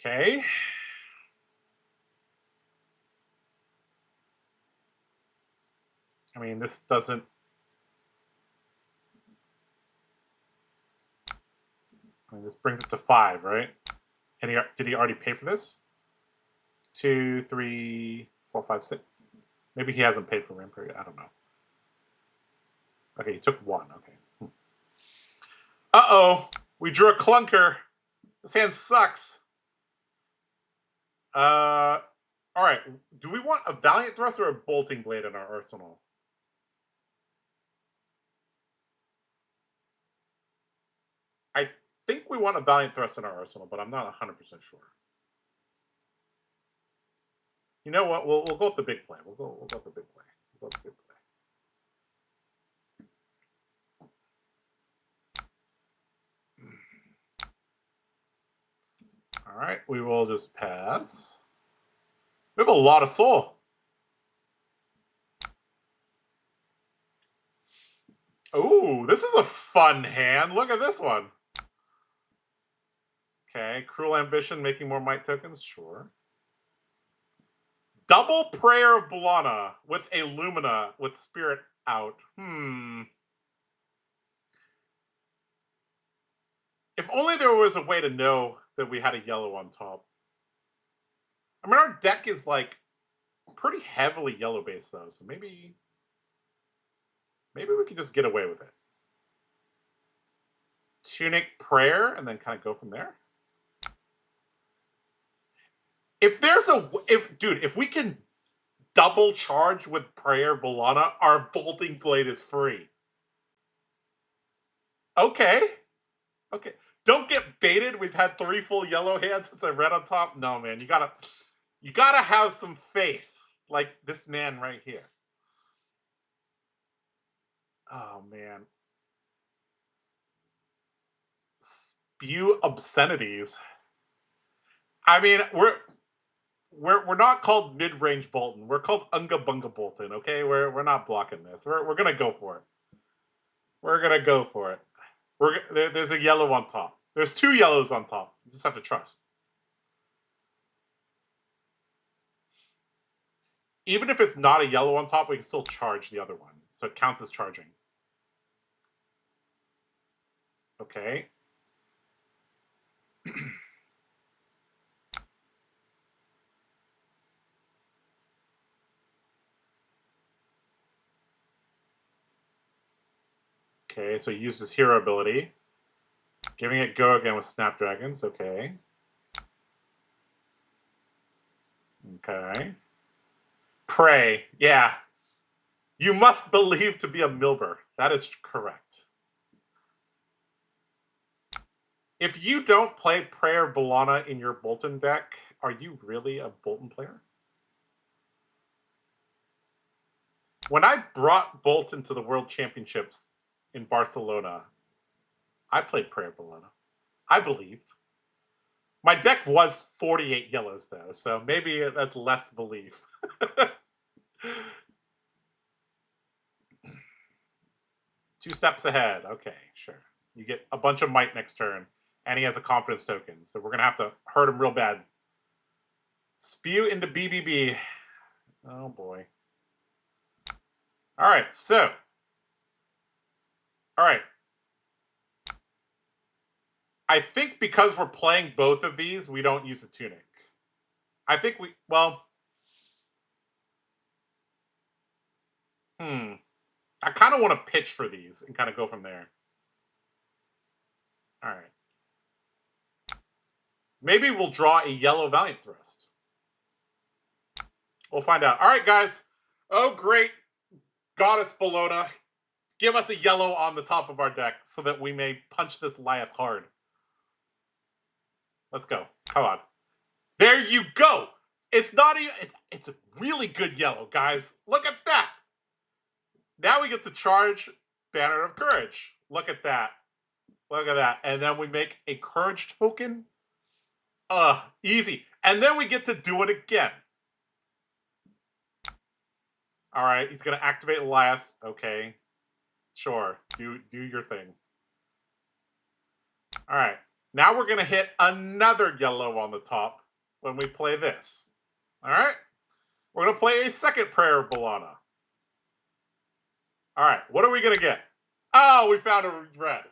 Okay. I mean, this doesn't... I mean, this brings it to 5, right? And did he already pay for this? 2, 3, 4, 5, 6. Maybe he hasn't paid for Rampart. I don't know. Okay, you took one. Okay. Uh-oh. We drew a clunker. This hand sucks. All right. Do we want a Valiant Thrust or a Bolting Blade in our arsenal? I think we want a Valiant Thrust in our arsenal, but I'm not 100% sure. You know what? We'll go with the big play. We'll go with the big play. We'll go with the big play. All right, we will just pass. We have a lot of soul. Ooh, this is a fun hand. Look at this one. Okay, Cruel Ambition, making more might tokens, sure. Double Prayer of Boltyn with a Lumina with Spirit out. If only there was a way to know that we had a yellow on top. I mean, our deck is like pretty heavily yellow based though, so maybe we could just get away with it. Tunic Prayer and then kind of go from there. If we can double charge with Prayer Boltyn, our Bolting Blade is free. Okay. Don't get baited. We've had 3 full yellow hands with a red on top. No, man, you gotta have some faith, like this man right here. Oh man. Spew obscenities. I mean, we're not called mid-range Boltyn. We're called Unga Bunga Boltyn. Okay, we're not blocking this. We're gonna go for it. We're gonna go for it. There's a yellow on top. There's 2 yellows on top. You just have to trust. Even if it's not a yellow on top, we can still charge the other one, so it counts as charging. Okay. Okay, so he used his hero ability. Giving it go again with Snapdragons, okay. Okay. Pray, yeah. You must believe to be a Milber. That is correct. If you don't play Prayer Boltyn in your Boltyn deck, are you really a Boltyn player? When I brought Boltyn to the World Championships in Barcelona, I played Prayer Boltyn. I believed. My deck was 48 yellows, though, so maybe that's less belief. 2 steps ahead. Okay, sure. You get a bunch of might next turn, and he has a confidence token, so we're going to have to hurt him real bad. Spew into BBB. Oh, boy. All right, so. All right. I think because we're playing both of these, we don't use a Tunic. I think well. I kind of want to pitch for these and kind of go from there. All right. Maybe we'll draw a yellow Valiant Thrust. We'll find out. All right, guys. Oh, great. Goddess Boltyn. Give us a yellow on the top of our deck so that we may punch this Lyeth hard. Let's go. Come on. There you go. It's not even... It's a really good yellow, guys. Look at that. Now we get to charge Banner of Courage. Look at that. Look at that. And then we make a Courage token. Easy. And then we get to do it again. All right. He's going to activate Lyeth. Okay. Sure. Do your thing. All right. Now we're going to hit another yellow on the top when we play this. All right. We're going to play a second Prayer of Boltyn. All right. What are we going to get? Oh, we found a red.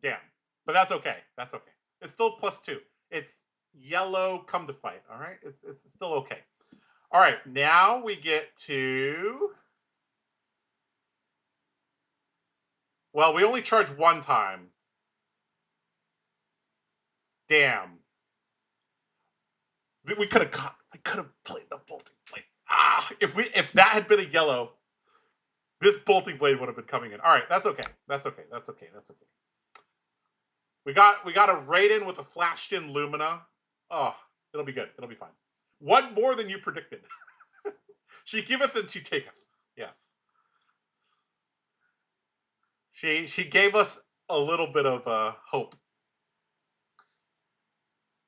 Damn. But that's okay. That's okay. It's still +2. It's yellow come to fight. All right. It's still okay. All right. Now we get to... Well, we only charge one time. Damn. We could have played the bolting blade. If that had been a yellow, this bolting blade would have been coming in. All right, that's okay. That's okay. That's okay. That's okay. We got a Raiden with a flashed in Lumina. Oh, it'll be good. It'll be fine. One more than you predicted. She giveth and she taketh. Yes. She gave us a little bit of hope.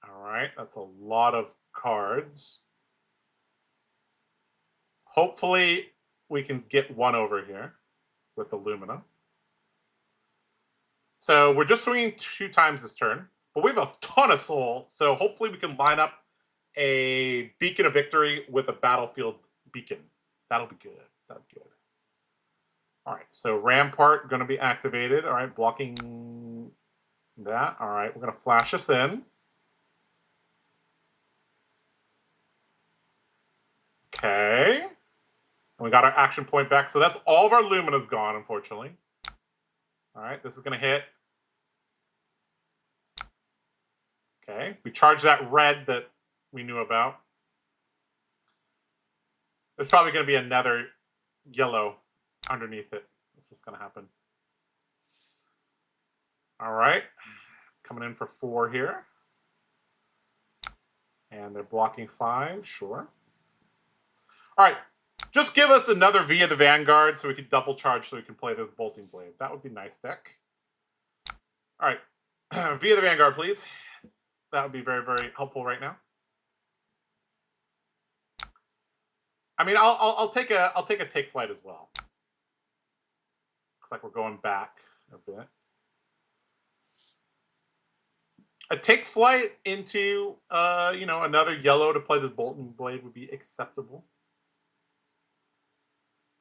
All right, that's a lot of cards. Hopefully, we can get one over here with the Lumina. So we're just swinging 2 times this turn, but we have a ton of soul, so hopefully we can line up a Beacon of Victory with a Battlefield Beacon. That'll be good. That'll be good. All right, so Rampart going to be activated. All right, blocking that. All right, we're going to flash us in. Okay. And we got our action point back. So that's all of our Lumina's gone, unfortunately. All right, this is going to hit. Okay, we charge that red that we knew about. There's probably going to be another yellow underneath it. That's what's going to happen. All right, coming in for 4 here. And they're blocking 5, sure. All right, just give us another Via the Vanguard so we can double charge so we can play this Bolting Blade. That would be nice, deck. All right, Via the Vanguard, please. That would be very, very helpful right now. I mean, I'll take a take flight as well. Looks like we're going back a bit. A take flight into you know, another yellow to play this Bolting Blade would be acceptable.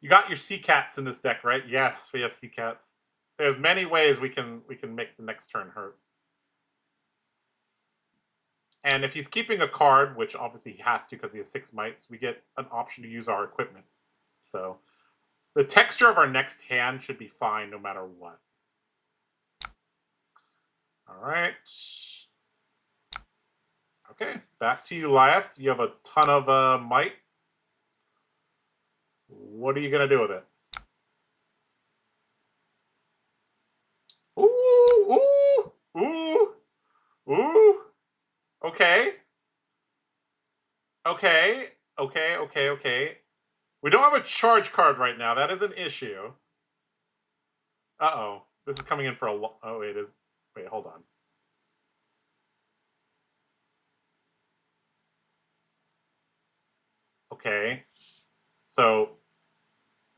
You got your Sea Cats in this deck, right? Yes, we have Sea Cats. There's many ways we can make the next turn hurt. And if he's keeping a card, which obviously he has to because he has 6 mites, we get an option to use our equipment. So the texture of our next hand should be fine no matter what. All right. Okay, back to you, Lyeth. You have a ton of might. What are you going to do with it? Ooh, ooh, ooh, ooh. Okay. Okay. Okay, okay, okay. We don't have a charge card right now. That is an issue. Uh-oh. This is coming in for a lot. Oh, wait, it is. Wait, hold on. Okay. So,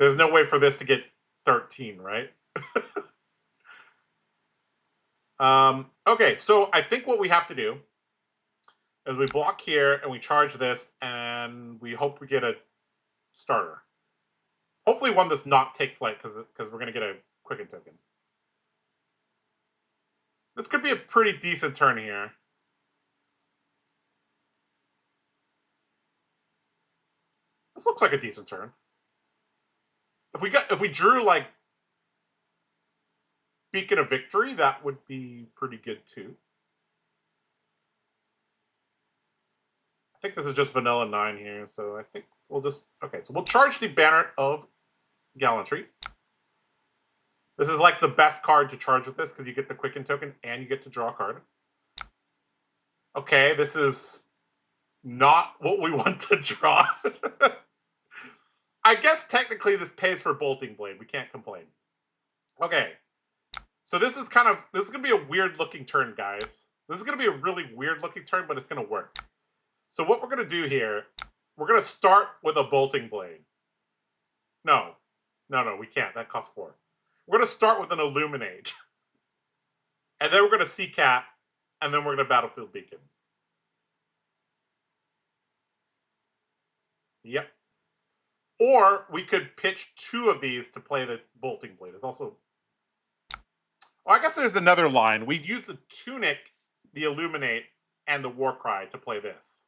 there's no way for this to get 13, right? Okay, so I think what we have to do is we block here and we charge this and we hope we get a starter. Hopefully one does not take flight because we're going to get a quicken token. This could be a pretty decent turn here. This looks like a decent turn. If we drew like Beacon of Victory, that would be pretty good too. I think this is just vanilla 9 here, so I think we'll just... Okay, so we'll charge the Banner of Gallantry. This is like the best card to charge with this because you get the Quicken token and you get to draw a card. Okay, this is not what we want to draw. I guess technically this pays for Bolting Blade. We can't complain. Okay. So this is going to be a weird looking turn, guys. This is going to be a really weird looking turn, but it's going to work. So what we're going to do here, we're going to start with a Bolting Blade. No, we can't. That costs 4. We're going to start with an Illuminate. And then we're going to Sea Cat, and then we're going to Battlefield Beacon. Yep. Or we could pitch 2 of these to play the Bolting Blade. It's also... Well, I guess there's another line. We'd use the Tunic, the Illuminate, and the Warcry to play this.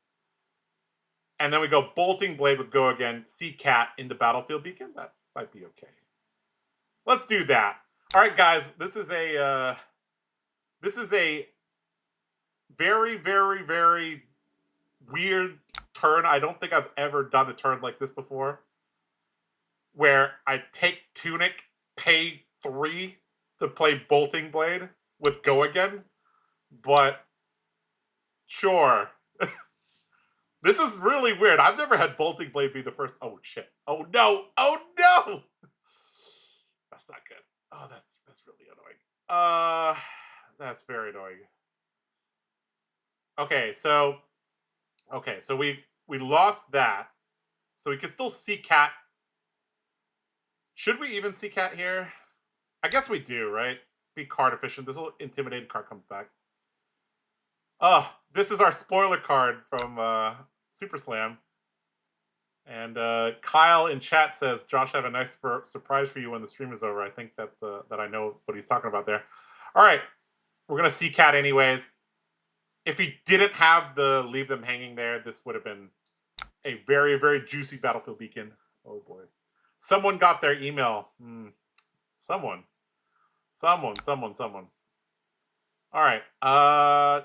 And then we go Bolting Blade with Go Again, Sea Cat into Battlefield Beacon. That might be okay. Let's do that. All right, guys, this is a very, very, very weird turn. I don't think I've ever done a turn like this before, where I take Tunic, pay 3 to play Bolting Blade with Go Again, but sure. This is really weird. I've never had Bolting Blade be the first. Oh shit! Oh no! Oh no! That's not good. Oh, that's really annoying. That's very annoying. Okay, so we lost that, so we can still see cat. Should we even see cat here? I guess we do, right? Be card efficient. This will intimidate card comes back. Oh, this is our spoiler card from Super Slam. And Kyle in chat says, Josh, I have a nice surprise for you when the stream is over. I think that's that I know what he's talking about there. All right, we're going to see cat anyways. If he didn't have the leave them hanging there, this would have been a very, very juicy Battlefield Beacon. Oh, boy. Someone got their email. Someone. All right. Are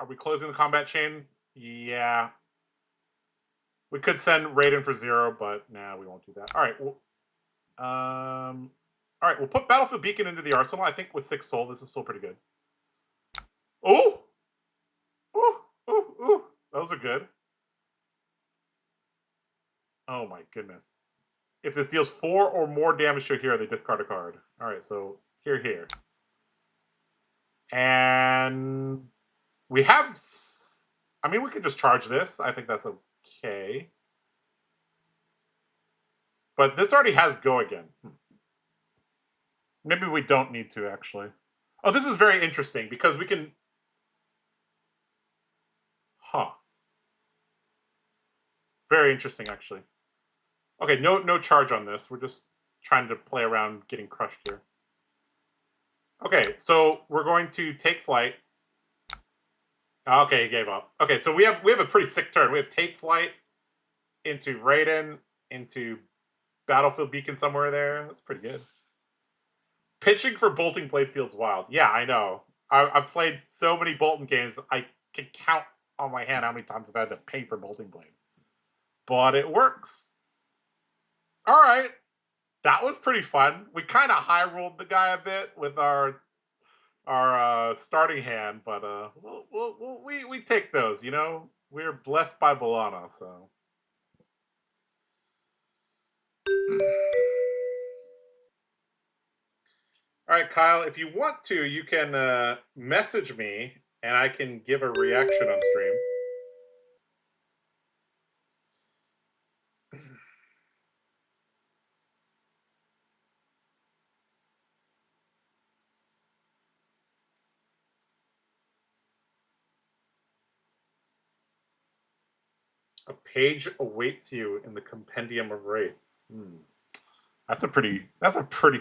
we closing the combat chain? Yeah. We could send Raiden for 0, but nah, we won't do that. All right. Well, all right, we'll put Battlefield Beacon into the arsenal. I think with 6 soul, this is still pretty good. Oh! Ooh. Those are good. Oh my goodness. If this deals 4 or more damage to a hero, they discard a card. All right, so here. And we have... I mean, we could just charge this. I think that's okay. But this already has Go Again. Maybe we don't need to, actually. Oh, this is very interesting, because we can... Huh. Very interesting, actually. Okay, no charge on this. We're just trying to play around getting crushed here. Okay, so we're going to take flight. Okay, he gave up. Okay, so we have a pretty sick turn. We have take flight into Raiden, into Battlefield Beacon somewhere there. That's pretty good. Pitching for Bolting Blade feels wild. Yeah, I know. I've played so many Boltyn games, I can count on my hand how many times I've had to pay for Bolting Blade. But it works. All right. That was pretty fun. We kind of high rolled the guy a bit with our starting hand, but we take those. You know, we're blessed by Bolana, so. All right, Kyle. If you want to, you can message me, and I can give a reaction on stream. A page awaits you in the Compendium of Wraith. That's a pretty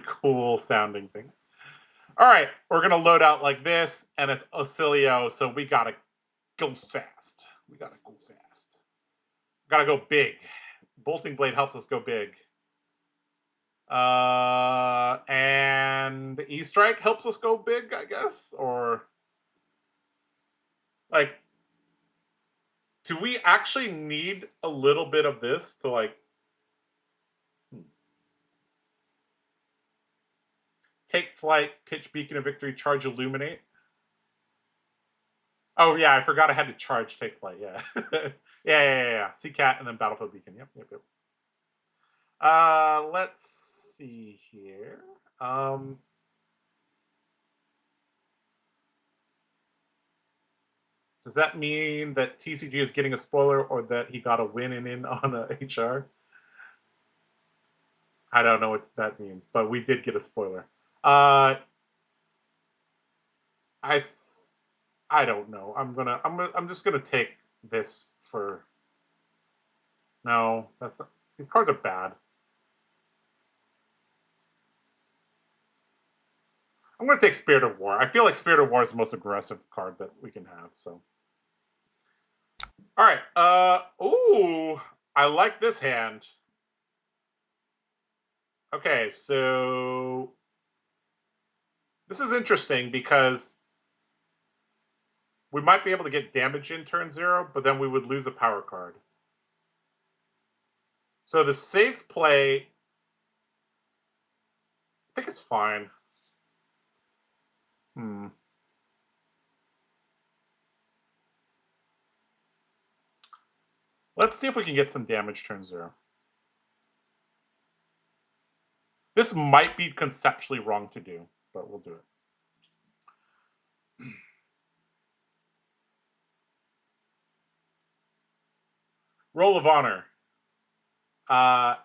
cool sounding thing. All right, we're gonna load out like this, and it's Ocilio, so we gotta go fast. We gotta go big. Bolting Blade helps us go big. And E-Strike helps us go big, I guess, or like, do we actually need a little bit of this to like take flight, pitch Beacon of Victory, charge Illuminate? Oh yeah, I forgot I had to charge take flight. Yeah, yeah. See cat and then Battlefield Beacon. Yep. Let's see here. Does that mean that TCG is getting a spoiler, or that he got a win in on a HR? I don't know what that means, but we did get a spoiler. I don't know. I'm just gonna take this for. No, that's not, these cards are bad. I'm gonna take Spirit of War. I feel like Spirit of War is the most aggressive card that we can have. So, all right. Ooh, I like this hand. Okay, so This is interesting because we might be able to get damage in turn 0, but then we would lose a power card. So the safe play, I think it's fine. Let's see if we can get some damage turn 0. This might be conceptually wrong to do, but we'll do it. Roll of Honor. I'm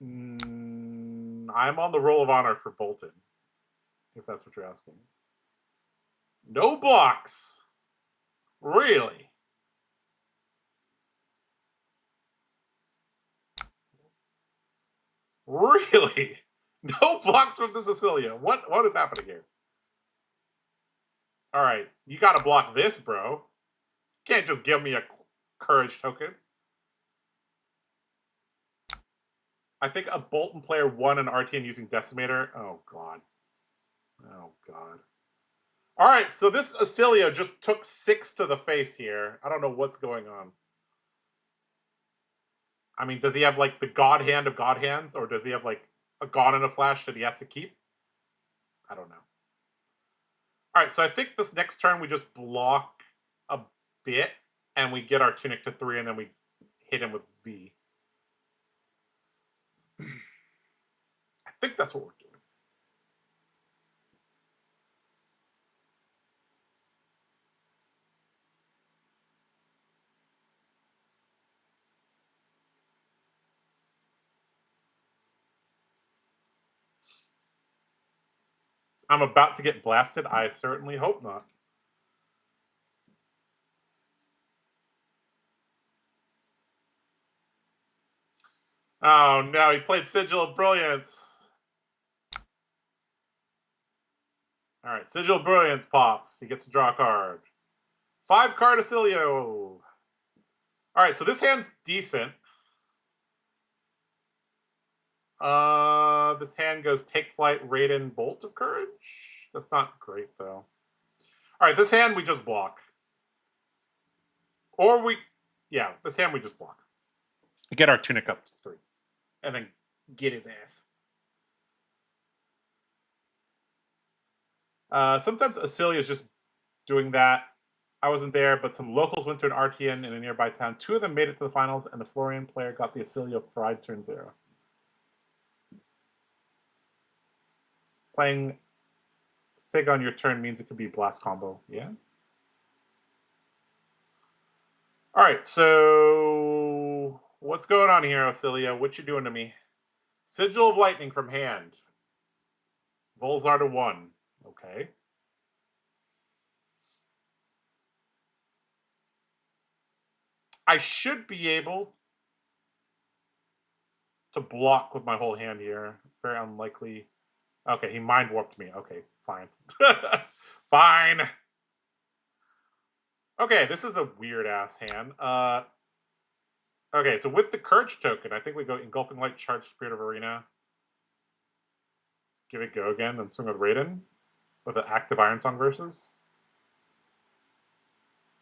on the Roll of Honor for Boltyn, if that's what you're asking. No blocks. Really? Really? No blocks from the Cecilia. What is happening here? All right, you got to block this, bro. You can't just give me a courage token. I think a Boltyn player won an RTN using Decimator. Oh, God. Oh, God. All right, so this Acilio just took 6 to the face here. I don't know what's going on. I mean, does he have, like, the God Hand of God Hands? Or does he have, like, a God and a Flash that he has to keep? I don't know. All right, so I think this next turn we just block a bit, and we get our Tunic to 3, and then we hit him with V. I think that's what we're doing. I'm about to get blasted. I certainly hope not. Oh, no, he played Sigil of Brilliance. All right, Sigil of Brilliance pops. He gets to draw a card. 5-card Acilio. All right, so this hand's decent. This hand goes Take Flight, Raiden, Bolt of Courage. That's not great, though. All right, this hand we just block. Or yeah, this hand we just block. Get our Tunic up to 3. And then get his ass. Sometimes Acilio is just doing that. I wasn't there, but some locals went to an RTN in a nearby town. 2 of them made it to the finals, and the Florian player got the Acilio fried turn 0. Playing Sig on your turn means it could be blast combo. Yeah. All right, so what's going on here, Acilio? What you doing to me? Sigil of Lightning from hand. Volzar to 1. Okay. I should be able to block with my whole hand here. Very unlikely. Okay, he mind warped me. Okay, fine. Fine. Okay, this is a weird ass hand. Okay, so with the Courage token, I think we go Engulfing Light, Charge Spirit of Arena. Give it go again, then swing with Raiden. With an active Iron Song versus.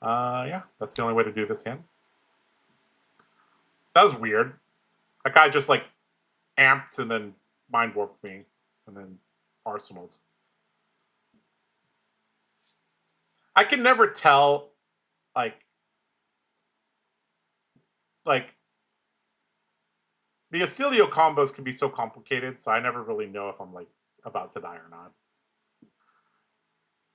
Yeah, that's the only way to do this hand. That was weird. That guy just like amped and then mind warped me and then arsenaled. I can never tell like the Acilio combos can be so complicated, so I never really know if I'm like about to die or not.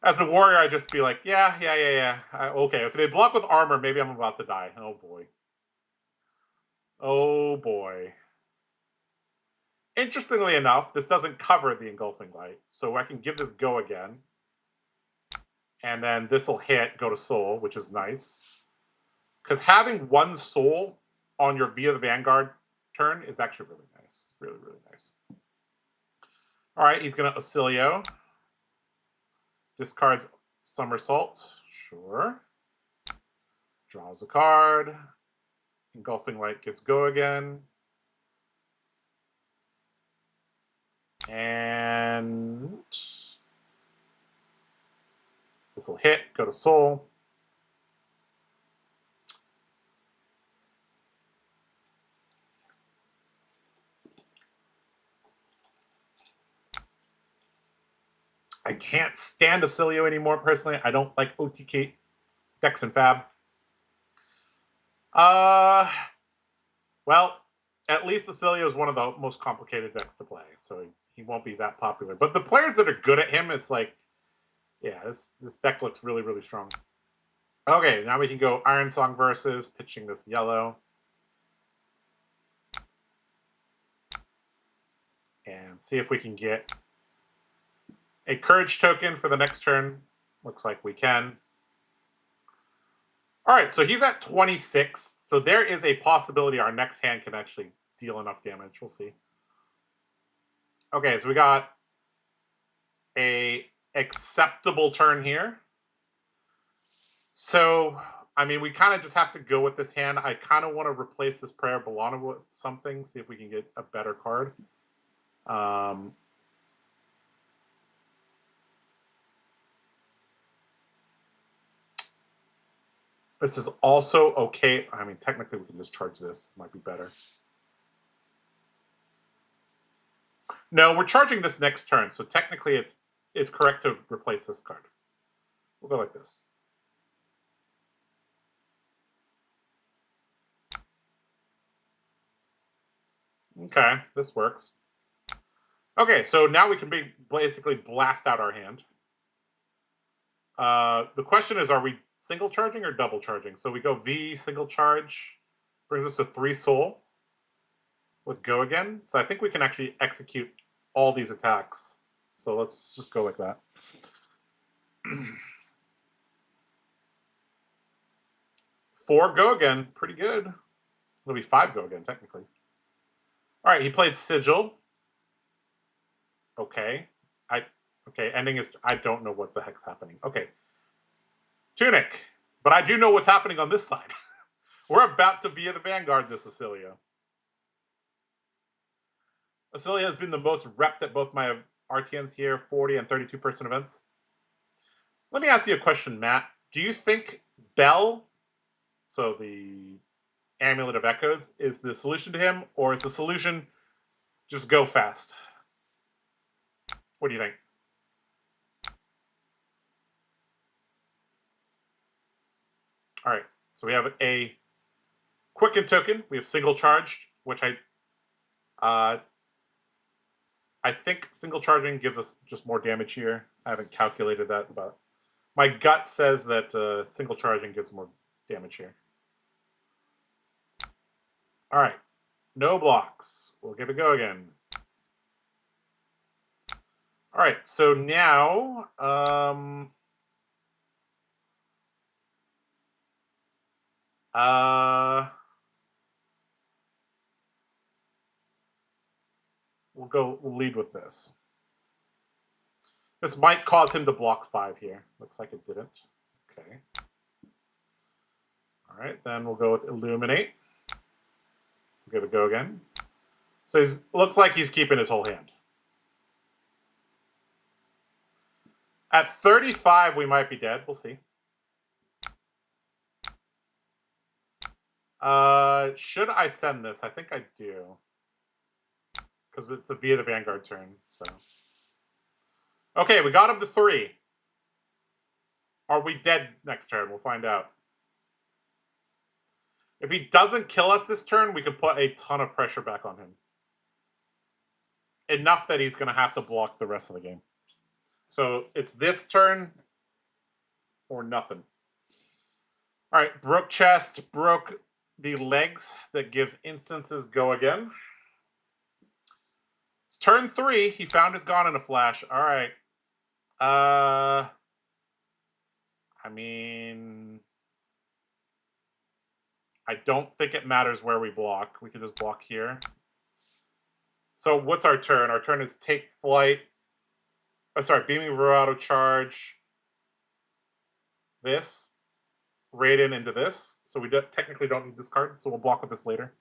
As a warrior, I just be like, yeah. Okay, if they block with armor, maybe I'm about to die. Oh boy. Oh boy. Interestingly enough, this doesn't cover the Engulfing Light, so I can give this go again. And then this will hit, go to soul, which is nice. Because having 1 soul on your Via the Vanguard turn is actually really nice. Really, really nice. All right, he's going to Acilio. Discards Somersault. Sure. Draws a card. Engulfing Light gets go again. And this will hit, go to soul. I can't stand Acilio anymore, personally. I don't like OTK decks and Fab. Well, at least Acilio is one of the most complicated decks to play, so he won't be that popular. But the players that are good at him, it's like, yeah, this deck looks really, really strong. Okay, now we can go Iron Song versus, pitching this yellow. And see if we can get a Courage token for the next turn. Looks like we can. All right, so he's at 26. So there is a possibility our next hand can actually deal enough damage. We'll see. Okay, so we got a acceptable turn here. So, I mean, we kind of just have to go with this hand. I kind of want to replace this Prayer Boltyn with something, see if we can get a better card. This is also okay. I mean, technically we can just charge this. Might be better. No, we're charging this next turn, so technically it's correct to replace this card. We'll go like this. Okay, this works. Okay, so now we can basically blast out our hand. The question is, are we single charging or double charging? So we go V, single charge, brings us to 3 soul with go again. So I think we can actually execute all these attacks. So let's just go like that. 4 go again, pretty good. It'll be 5 go again, technically. All right, he played Sigil. Okay. Okay, ending is, I don't know what the heck's happening. Okay. Tunic. But I do know what's happening on this side. We're about to be in the Vanguard this Acilio. Acilio has been the most repped at both my RTNs here, 40 and 32-person events. Let me ask you a question, Matt. Do you think Bell, so the Amulet of Echoes, is the solution to him, or is the solution just go fast? What do you think? All right, so we have a Quicken token. We have single charged, which I think single charging gives us just more damage here. I haven't calculated that, but my gut says that single charging gives more damage here. All right, no blocks. We'll give it a go again. All right, so now we'll lead with this. This might cause him to block 5 here. Looks like it didn't. Okay. All right, then we'll go with Illuminate. We'll give it a go again. So looks like he's keeping his whole hand. At 35, we might be dead. We'll see. Should I send this? I think I do. Because it's via the Vanguard turn, so. Okay, we got him to 3. Are we dead next turn? We'll find out. If he doesn't kill us this turn, we can put a ton of pressure back on him. Enough that he's going to have to block the rest of the game. So it's this turn or nothing. All right, broke chest, broke the legs that gives instances go again. It's turn 3. He found his Gone in a flash. All right. I mean, I don't think it matters where we block. We can just block here. So what's our turn? Our turn is take flight. Oh, sorry, beaming Rorado charge. This. Raiden into this. So we technically don't need this card, so we'll block with this later.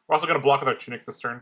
We're also going to block with our Tunic this turn.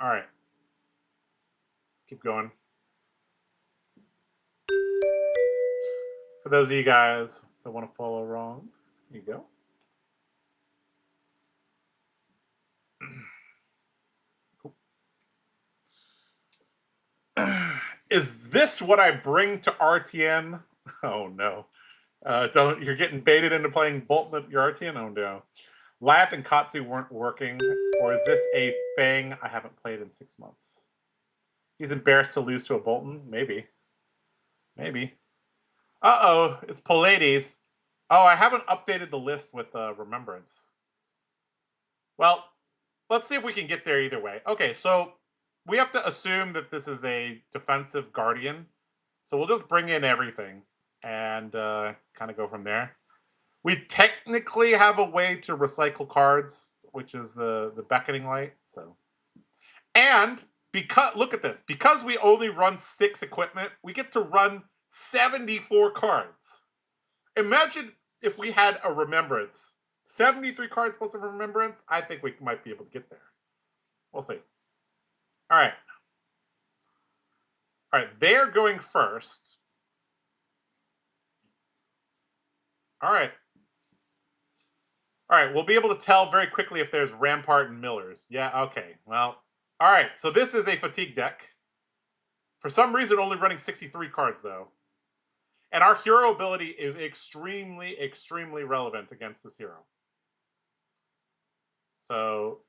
All right. Let's keep going. For those of you guys that want to follow along, here you go. Cool. Is this what I bring to RTN? Oh no. Don't you're getting baited into playing Boltyn at your RTN? Oh no. Lap and Katsu weren't working, or is this a Fang I haven't played in 6 months? He's embarrassed to lose to a Boltyn? Maybe. Maybe. Uh-oh, it's Pallades. Oh, I haven't updated the list with Remembrance. Well, let's see if we can get there either way. Okay, so we have to assume that this is a defensive Guardian. So we'll just bring in everything and kind of go from there. We technically have a way to recycle cards, which is the Beckoning Light. So, and because look at this, because we only run 6 equipment, we get to run 74 cards. Imagine if we had a Remembrance, 73 cards plus a Remembrance. I think we might be able to get there. We'll see. All right. All right, they're going first. All right. All right, we'll be able to tell very quickly if there's Rampart and Millers. Yeah, okay. Well, all right. So this is a fatigue deck. For some reason, only running 63 cards, though. And our hero ability is extremely, extremely relevant against this hero. So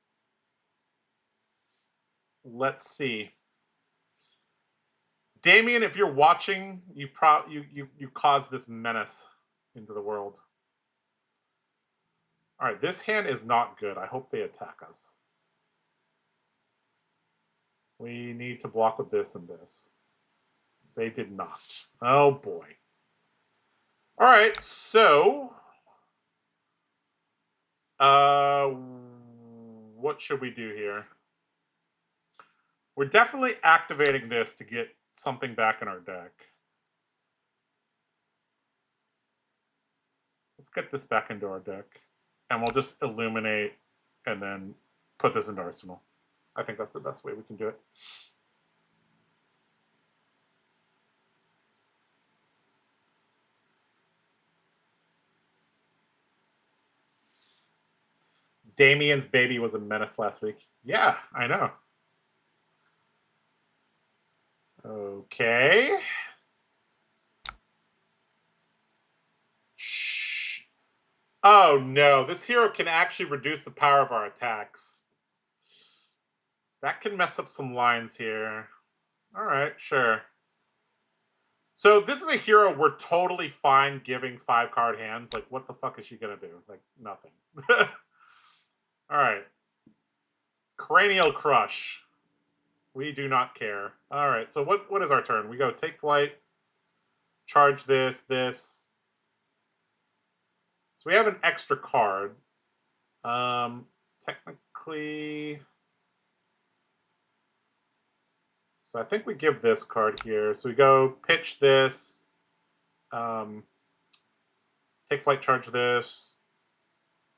let's see. Damien, if you're watching, you caused this menace into the world. All right, this hand is not good. I hope they attack us. We need to block with this and this. They did not. Oh, boy. All right, so... what should we do here? We're definitely activating this to get something back in our deck. Let's get this back into our deck. And we'll just illuminate and then put this into Arsenal. I think that's the best way we can do it. Damien's baby was a menace last week. Yeah, I know. Okay. Shh. Oh no, this hero can actually reduce the power of our attacks. That can mess up some lines here. All right, sure. So this is a hero we're totally fine giving 5-card hands. Like, what the fuck is she gonna do? Like, nothing. All right. Cranial Crush. We do not care. All right, so what is our turn? We go take flight, charge this. So we have an extra card. Technically... So I think we give this card here. So we go pitch this, take flight, charge this,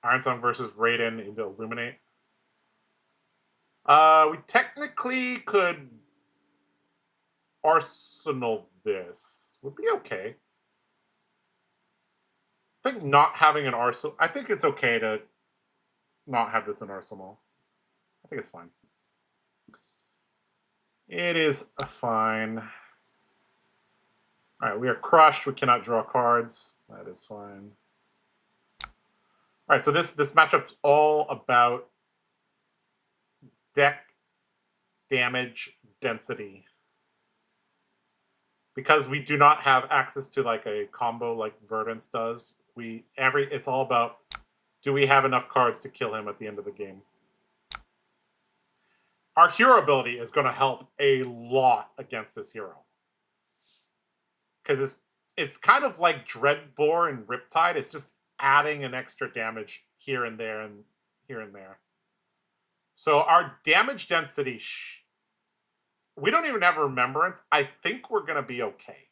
Iron Song versus Raiden into Illuminate. We technically could Arsenal this. Would be okay. I think not having an Arsenal... I think it's okay to not have this in Arsenal. I think it's fine. It is fine. All right, we are crushed. We cannot draw cards. That is fine. All right, so this matchup's all about deck damage density. Because we do not have access to like a combo like Verdance does, it's all about, do we have enough cards to kill him at the end of the game? Our hero ability is going to help a lot against this hero. Because it's kind of like Dreadbore and Riptide. It's just adding an extra damage here and there and here and there. So our damage density, we don't even have Remembrance. I think we're going to be okay.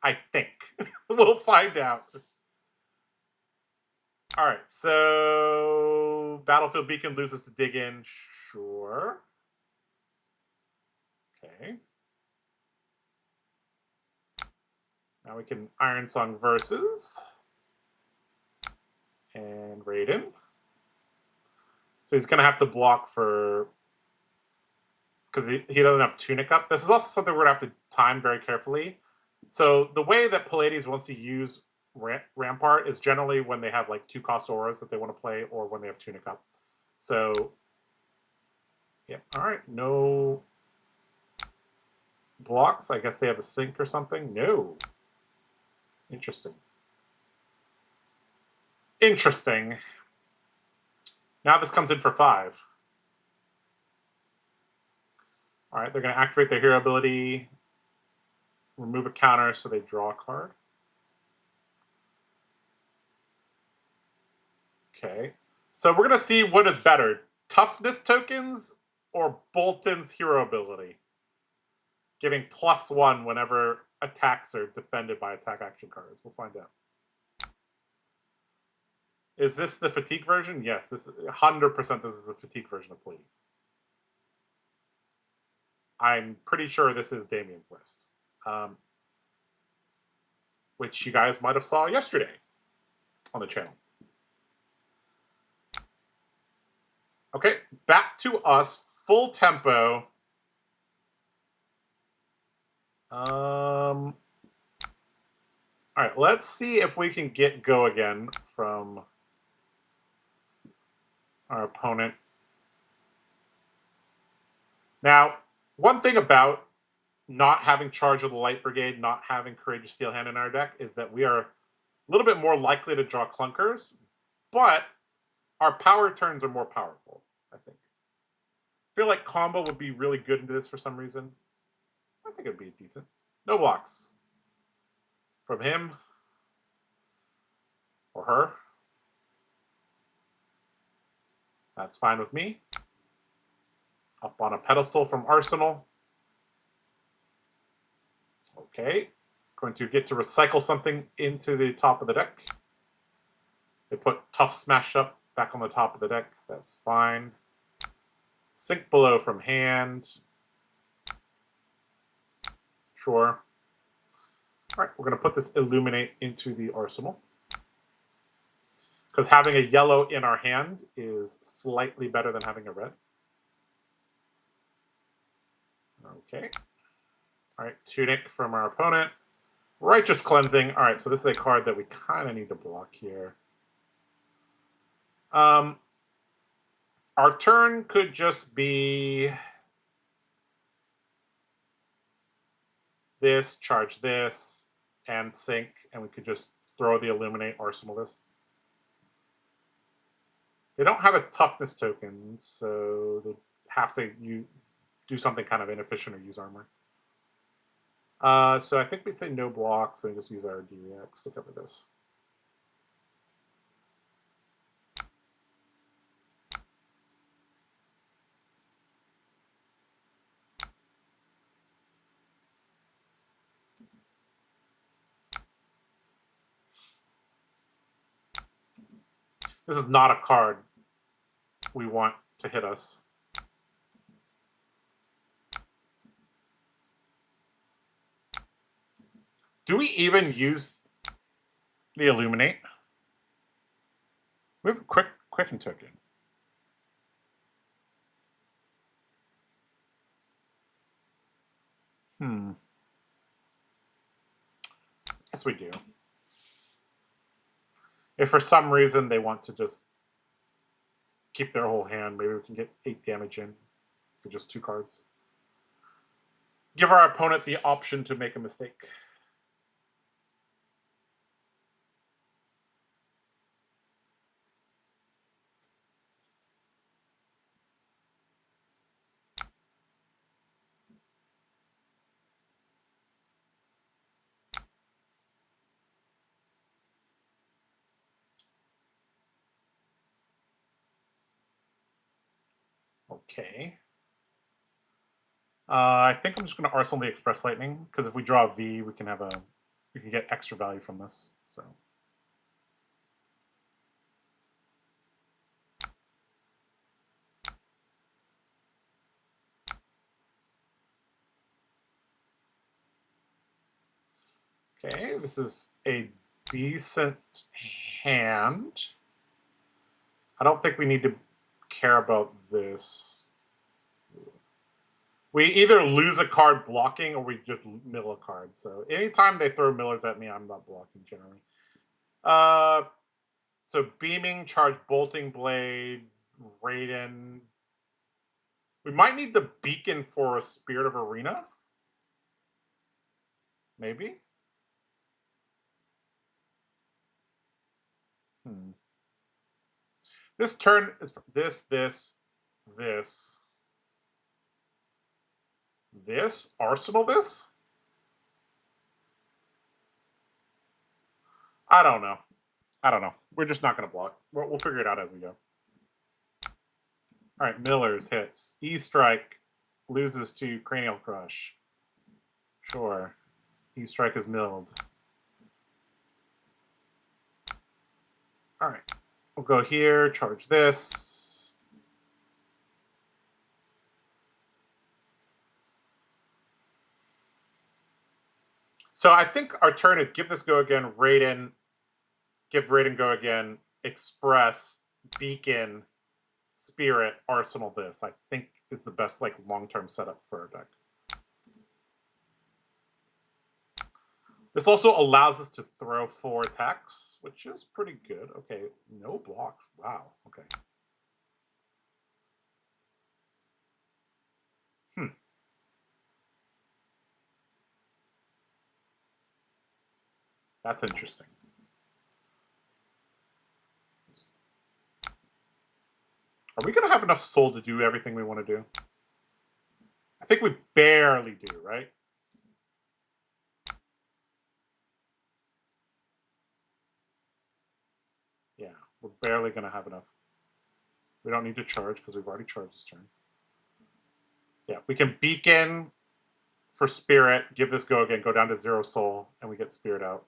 I think. We'll find out. All right, so battlefield beacon loses to dig in. Sure. Okay. Now we can Iron Song versus and Raiden. So he's going to have to block for, because he doesn't have Tunic up. This is also something we're going to have to time very carefully. So the way that Pallades wants to use Rampart is generally when they have like 2-cost auras that they want to play, or when they have Tunic up. So, yeah, all right, no blocks. I guess they have a sync or something. No. Interesting. Interesting. Now this comes in for 5. All right, they're going to activate their hero ability, remove a counter, so they draw a card. Okay, so we're going to see what is better, toughness tokens or Boltyn's hero ability, giving +1 whenever attacks are defended by attack action cards. We'll find out. Is this the fatigue version? Yes, this 100% this is a fatigue version of Please. I'm pretty sure this is Damien's list, which you guys might have saw yesterday on the channel. Okay, back to us, full tempo. All right, let's see if we can get go again from our opponent. Now, one thing about not having Charge of the Light Brigade, not having Courageous Steel Hand in our deck, is that we are a little bit more likely to draw clunkers, but our power turns are more powerful, I think. I feel like combo would be really good into this for some reason. I think it would be decent. No blocks from him or her. That's fine with me. Up on a pedestal from Arsenal. Okay. Going to get to recycle something into the top of the deck. They put Tough Smash Up back on the top of the deck. That's fine. Sink Below from hand. Sure. All right, we're going to put this Illuminate into the arsenal, because having a yellow in our hand is slightly better than having a red. Okay. All right, Tunic from our opponent. Righteous Cleansing. All right, so this is a card that we kind of need to block here. Our turn could just be this, charge this, and sink, and we could just throw the Illuminate Arsenal this. They don't have a toughness token, so they have to do something kind of inefficient or use armor. So I think we say no blocks and just use our DX to cover this. This is not a card we want to hit us. Do we even use the Illuminate? We have a Quicken token. Yes, we do. If for some reason they want to just keep their whole hand, maybe we can get 8 damage in. So just 2 cards. Give our opponent the option to make a mistake. Okay. I think I'm just going to Arsenal the Express Lightning, because if we draw a V, we can get extra value from this. So Okay, this is a decent hand. I don't think we need to care about this. We either lose a card blocking or we just mill a card. So anytime they throw millers at me, I'm not blocking generally. So beaming, charge, bolting blade, Raiden. We might need the beacon for a Spirit of Arena. Maybe. This turn is this, arsenal this? I don't know. We're just not going to block. We'll figure it out as we go. All right, Miller's hits. E-Strike loses to Cranial Crush. Sure. E-Strike is milled. All right. We'll go here, charge this. So I think our turn is give this go again, Raiden, give Raiden go again, Express, Beacon, Spirit, Arsenal this. I think is the best like long-term setup for our deck. This also allows us to throw 4 attacks, which is pretty good. Okay, no blocks. Wow, okay. That's interesting. Are we going to have enough soul to do everything we want to do? I think we barely do, right? Yeah, we're barely going to have enough. We don't need to charge because we've already charged this turn. Yeah, we can beacon for Spirit, give this go again, go down to 0 soul, and we get Spirit out.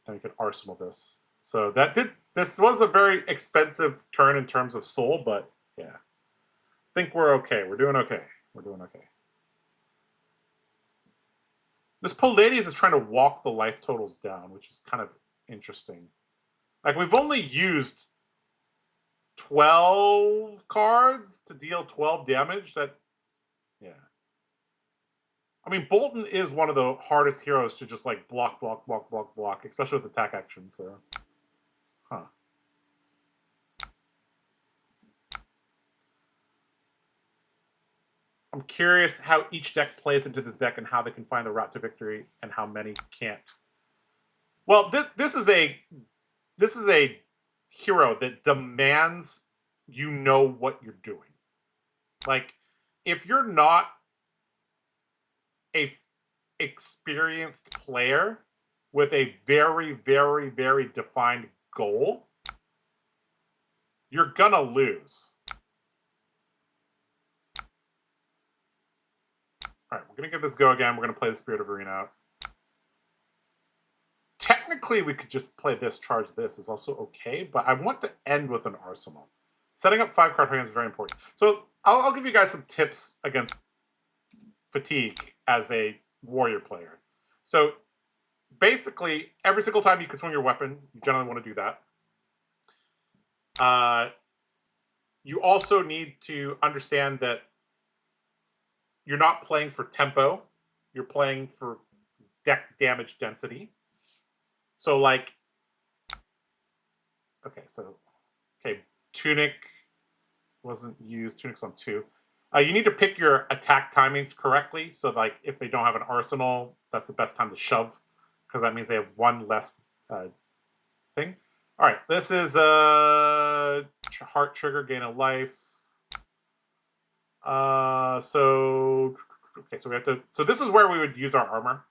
And we can Arsenal this. So this was a very expensive turn in terms of soul, but yeah. I think we're okay. We're doing okay. We're doing okay. This Palladius is trying to walk the life totals down, which is kind of interesting. Like, we've only used 12 cards to deal 12 damage. That, yeah. I mean, Boltyn is one of the hardest heroes to just, like, block, especially with attack action, so. Huh. I'm curious how each deck plays into this deck and how they can find the route to victory and how many can't. Well, this is a hero that demands you know what you're doing. Like, if you're not a experienced player with a very, very, very defined goal, you're gonna lose. All right, we're gonna give this go again. We're gonna play the Spirit of Arena out. Technically, we could just play this, charge this is also okay, but I want to end with an arsenal. Setting up 5-card hands is very important. So I'll give you guys some tips against fatigue as a warrior player. So basically, every single time you can swing your weapon, you generally want to do that. You also need to understand that you're not playing for tempo. You're playing for deck damage density. So, like, okay, Tunic wasn't used. Tunic's on 2. You need to pick your attack timings correctly. So, like, if they don't have an arsenal, that's the best time to shove, because that means they have 1 less thing. All right, this is a heart trigger, gain a life. So we have to. So this is where we would use our armor.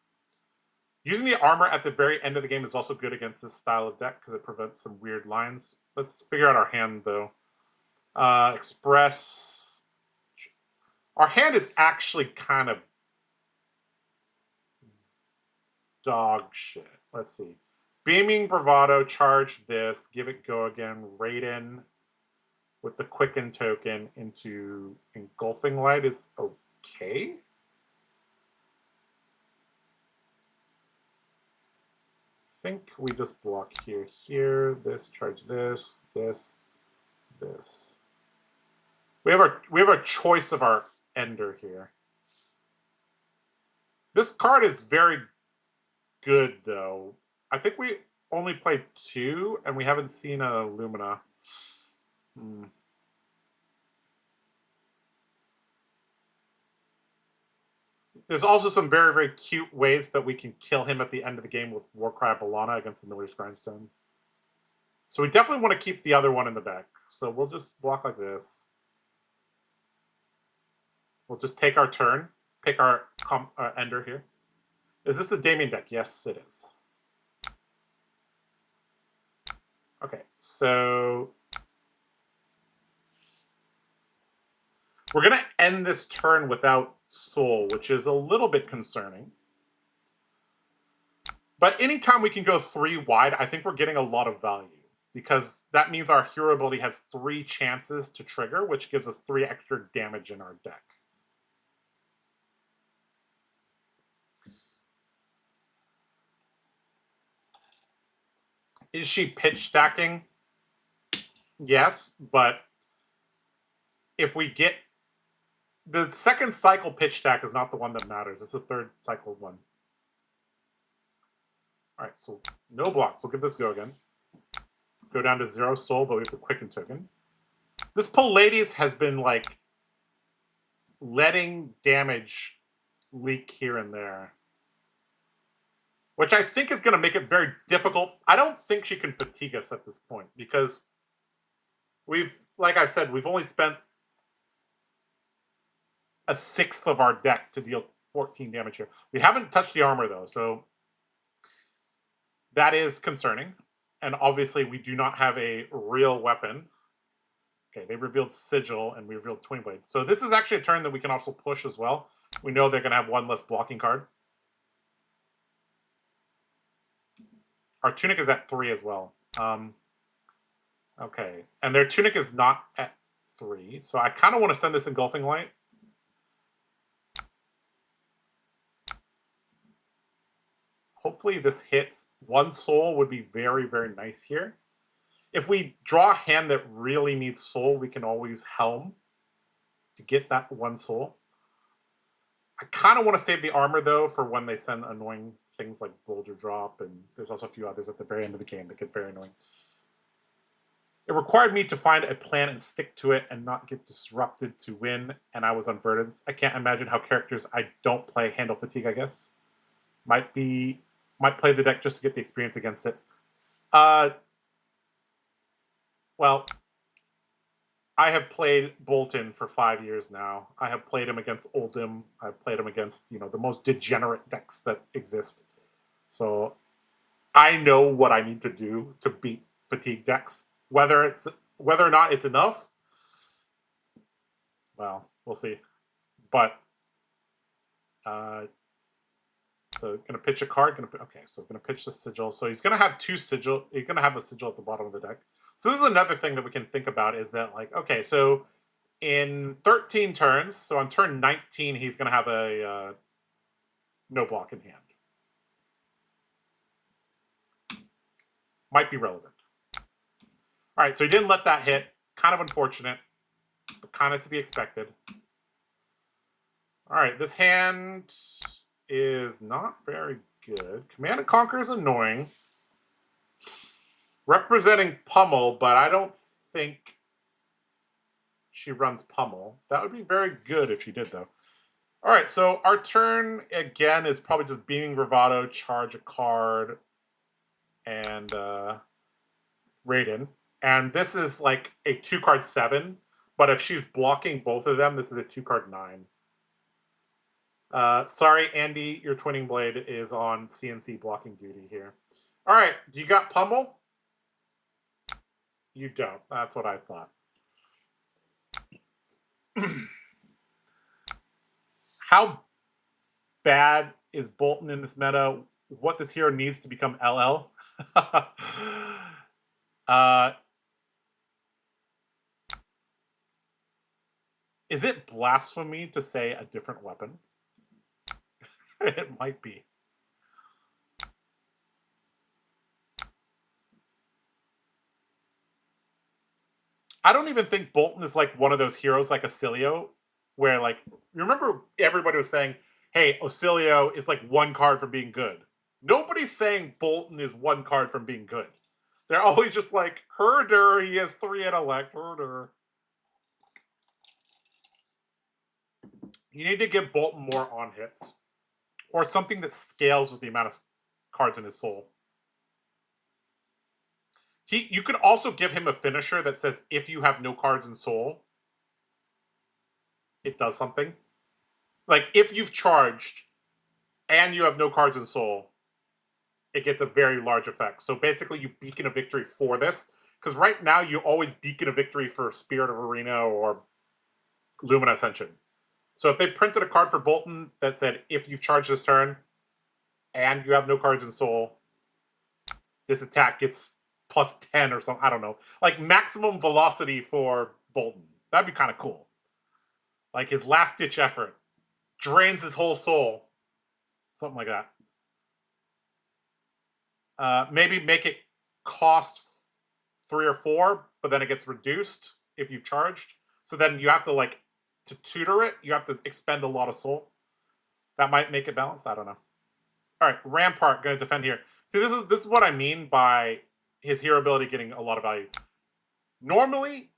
Using the armor at the very end of the game is also good against this style of deck because it prevents some weird lines. Let's figure out our hand, though. Express. Our hand is actually kind of dog shit. Let's see. Beaming Bravado, charge this, give it go again, Raiden with the Quicken token into Engulfing Light is okay. I think we just block here, here, this, charge this, this, this. We have a choice of our ender here. This card is very good though. I think we only played 2 and we haven't seen a Lumina. There's also some very, very cute ways that we can kill him at the end of the game with Warcry Balana against the Miller's Grindstone. So we definitely want to keep the other one in the deck. So we'll just block like this. We'll just take our turn, pick our ender here. Is this the Damien deck? Yes, it is. Okay, so we're going to end this turn without Soul, which is a little bit concerning. But anytime we can go 3 wide, I think we're getting a lot of value. Because that means our hero ability has 3 chances to trigger, which gives us 3 extra damage in our deck. Is she pitch stacking? Yes, but if we get... The second cycle pitch stack is not the one that matters. It's the third cycle one. Alright, so no blocks. We'll give this a go again. Go down to 0 soul, but we have to quicken token. This Pallades has been, like, letting damage leak here and there. Which I think is going to make it very difficult. I don't think she can fatigue us at this point, because we've, like I said, we've only spent a 1/6 of our deck to deal 14 damage here. We haven't touched the armor, though, so that is concerning. And obviously, we do not have a real weapon. Okay, they revealed Sigil, and we revealed Twin Blade. So this is actually a turn that we can also push as well. We know they're going to have 1 less blocking card. Our Tunic is at 3 as well. Okay, and their Tunic is not at 3. So I kind of want to send this Engulfing Light. Hopefully this hits. 1 soul would be very, very nice here. If we draw a hand that really needs soul, we can always Helm to get that 1 soul. I kind of want to save the armor, though, for when they send annoying things like Boulder Drop, and there's also a few others at the very end of the game that get very annoying. It required me to find a plan and stick to it and not get disrupted to win, and I was on Verdance. I can't imagine how characters I don't play handle fatigue, I guess. Might play the deck just to get the experience against it. Well, I have played Boltyn for 5 years now. I have played him against Oldhim. I've played him against, the most degenerate decks that exist. So I know what I need to do to beat fatigue decks. Whether or not it's enough, well, we'll see. But so gonna pitch a card. So gonna pitch the Sigil. So he's gonna have 2 Sigil. He's gonna have a Sigil at the bottom of the deck. So this is another thing that we can think about, is that, like, okay, so in 13 turns, so on turn 19, he's gonna have a no block in hand. Might be relevant. All right, so he didn't let that hit. Kind of unfortunate, but kind of to be expected. All right, this hand is not very good. Command and Conquer is annoying. Representing Pummel, but I don't think she runs Pummel. That would be very good if she did, though. All right, so our turn, again, is probably just Beaming Bravado, charge a card, and Raiden. And this is like a 2-card 7, but if she's blocking both of them, this is a 2-card 9. Sorry, Andy, your Twinning Blade is on CNC blocking duty here. All right, do you got Pummel? You don't. That's what I thought. How bad is Boltyn in this meta? What this hero needs to become LL? Is it blasphemy to say a different weapon? It might be. I don't even think Boltyn is like one of those heroes like Auxilio, where like, you remember everybody was saying, hey, Auxilio is like one card from being good. Nobody's saying Boltyn is one card from being good. They're always just like, Herder, he has 3 intellect, Herder. You need to give Boltyn more on hits. Or something that scales with the amount of cards in his soul. You could also give him a finisher that says if you have no cards in soul, it does something. Like if you've charged and you have no cards in soul, it gets a very large effect. So basically you beacon a victory for this. Because right now you always beacon a victory for Spirit of Arena or Lumina Ascension. So if they printed a card for Boltyn that said if you've charged this turn and you have no cards in soul, this attack gets plus 10 or something. I don't know. Like maximum velocity for Boltyn. That'd be kind of cool. Like his last ditch effort. Drains his whole soul. Something like that. Maybe make it cost 3 or 4, but then it gets reduced if you've charged. So then you have to like, to tutor it, you have to expend a lot of soul. That might make it balance. I don't know. All right, Rampart going to defend here. See, this is what I mean by his hero ability getting a lot of value. Normally,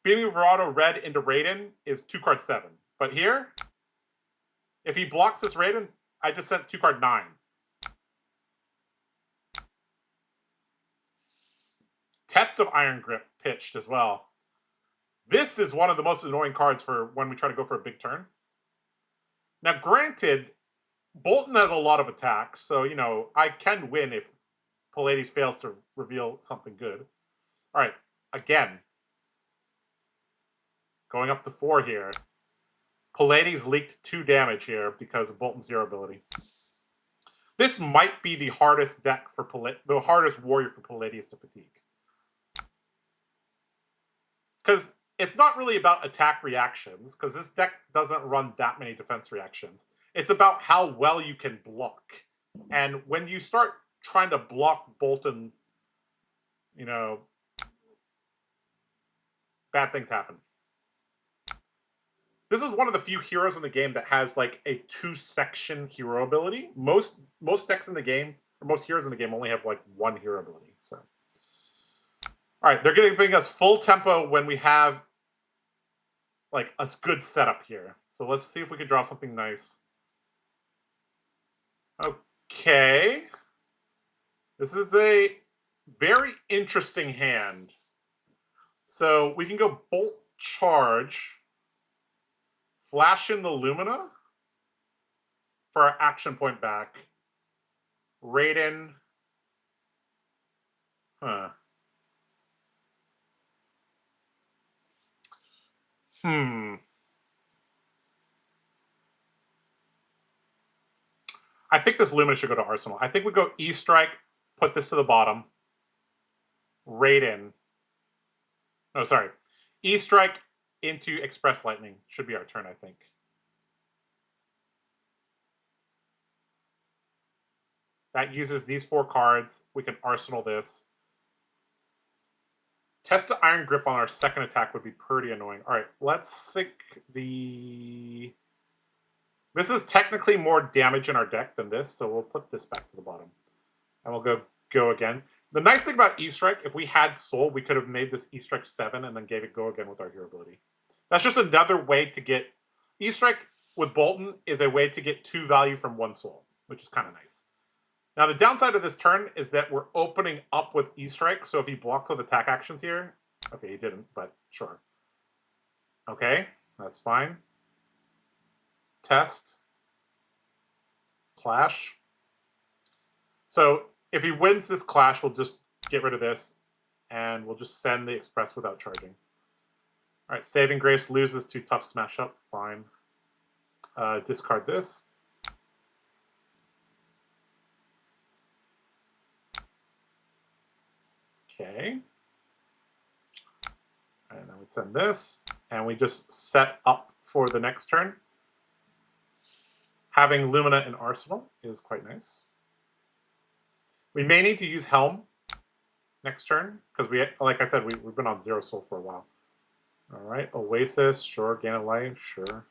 Beaming Verado red into Raiden is 2-card 7. But here, if he blocks this Raiden, I just sent 2-card 9. Test of Iron Grip pitched as well. This is one of the most annoying cards for when we try to go for a big turn. Now, granted, Boltyn has a lot of attacks, so, you know, I can win if Pallades fails to reveal something good. All right, again. Going up to 4 here. Pallades leaked 2 damage here because of Boltyn's hero ability. This might be the hardest deck for the hardest warrior for Pallades to fatigue. Because it's not really about attack reactions, because this deck doesn't run that many defense reactions. It's about how well you can block. And when you start trying to block Boltyn, you know, bad things happen. This is one of the few heroes in the game that has like a 2-section hero ability. Most decks in the game, or most heroes in the game, only have like 1 hero ability. So, all right, they're giving us full tempo when we have like a good setup here. So let's see if we can draw something nice. Okay, this is a very interesting hand. So we can go Bolt Charge. Flash in the Lumina for our action point back. Raiden. Huh. I think this Lumina should go to Arsenal. I think we go E-Strike, put this to the bottom. Raiden. Oh, sorry. E-Strike into Express Lightning. Should be our turn, I think. That uses these 4 cards. We can Arsenal this. Test the Iron Grip on our second attack would be pretty annoying. All right, let's sync the... This is technically more damage in our deck than this, so we'll put this back to the bottom. And we'll go again. The nice thing about E-Strike, if we had Soul, we could have made this E-Strike 7 and then gave it go again with our hero ability. That's just another way to get... E-Strike with Boltyn is a way to get 2 value from 1 Soul, which is kind of nice. Now, the downside of this turn is that we're opening up with E-Strike, so if he blocks with attack actions here... Okay, he didn't, but sure. Okay, that's fine. Test. Clash. So if he wins this clash, we'll just get rid of this, and we'll just send the Express without charging. All right, Saving Grace loses to Tough Smash Up. Fine. Discard this. Okay. And then we send this. And we just set up for the next turn. Having Lumina in Arsenal is quite nice. We may need to use Helm next turn, because we, like I said, we've been on 0 soul for a while. All right, Oasis, sure. Gain of Life, sure.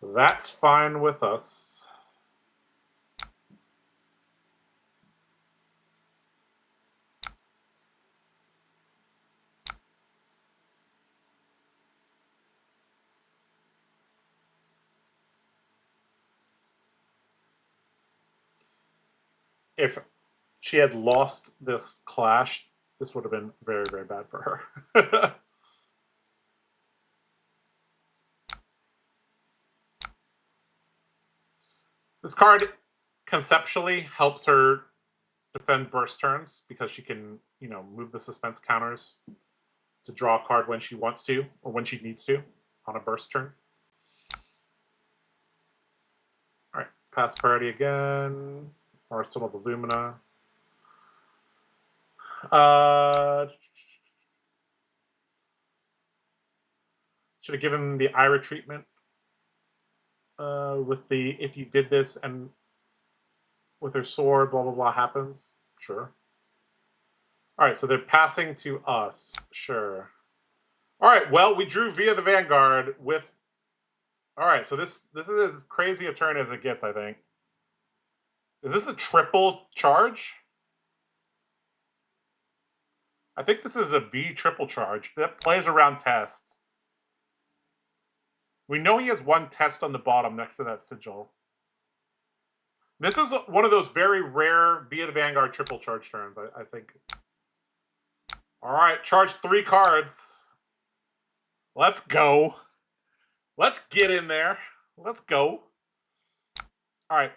That's fine with us. If she had lost this clash, this would have been very, very bad for her. This card conceptually helps her defend burst turns because she can, you know, move the suspense counters to draw a card when she wants to or when she needs to on a burst turn. All right, pass parity again. Arsenal of Illumina. Should have given the Ira treatment with the if you did this and with her sword, blah, blah, blah happens. Sure. All right, so they're passing to us. Sure. All right, well, we drew via the Vanguard with... All right, so this is as crazy a turn as it gets, I think. Is this a triple charge? I think this is a V triple charge that plays around tests. We know he has one test on the bottom next to that sigil. This is one of those very rare via the Vanguard triple charge turns, I think. All right, charge 3 cards. Let's go. Let's get in there. Let's go. All right.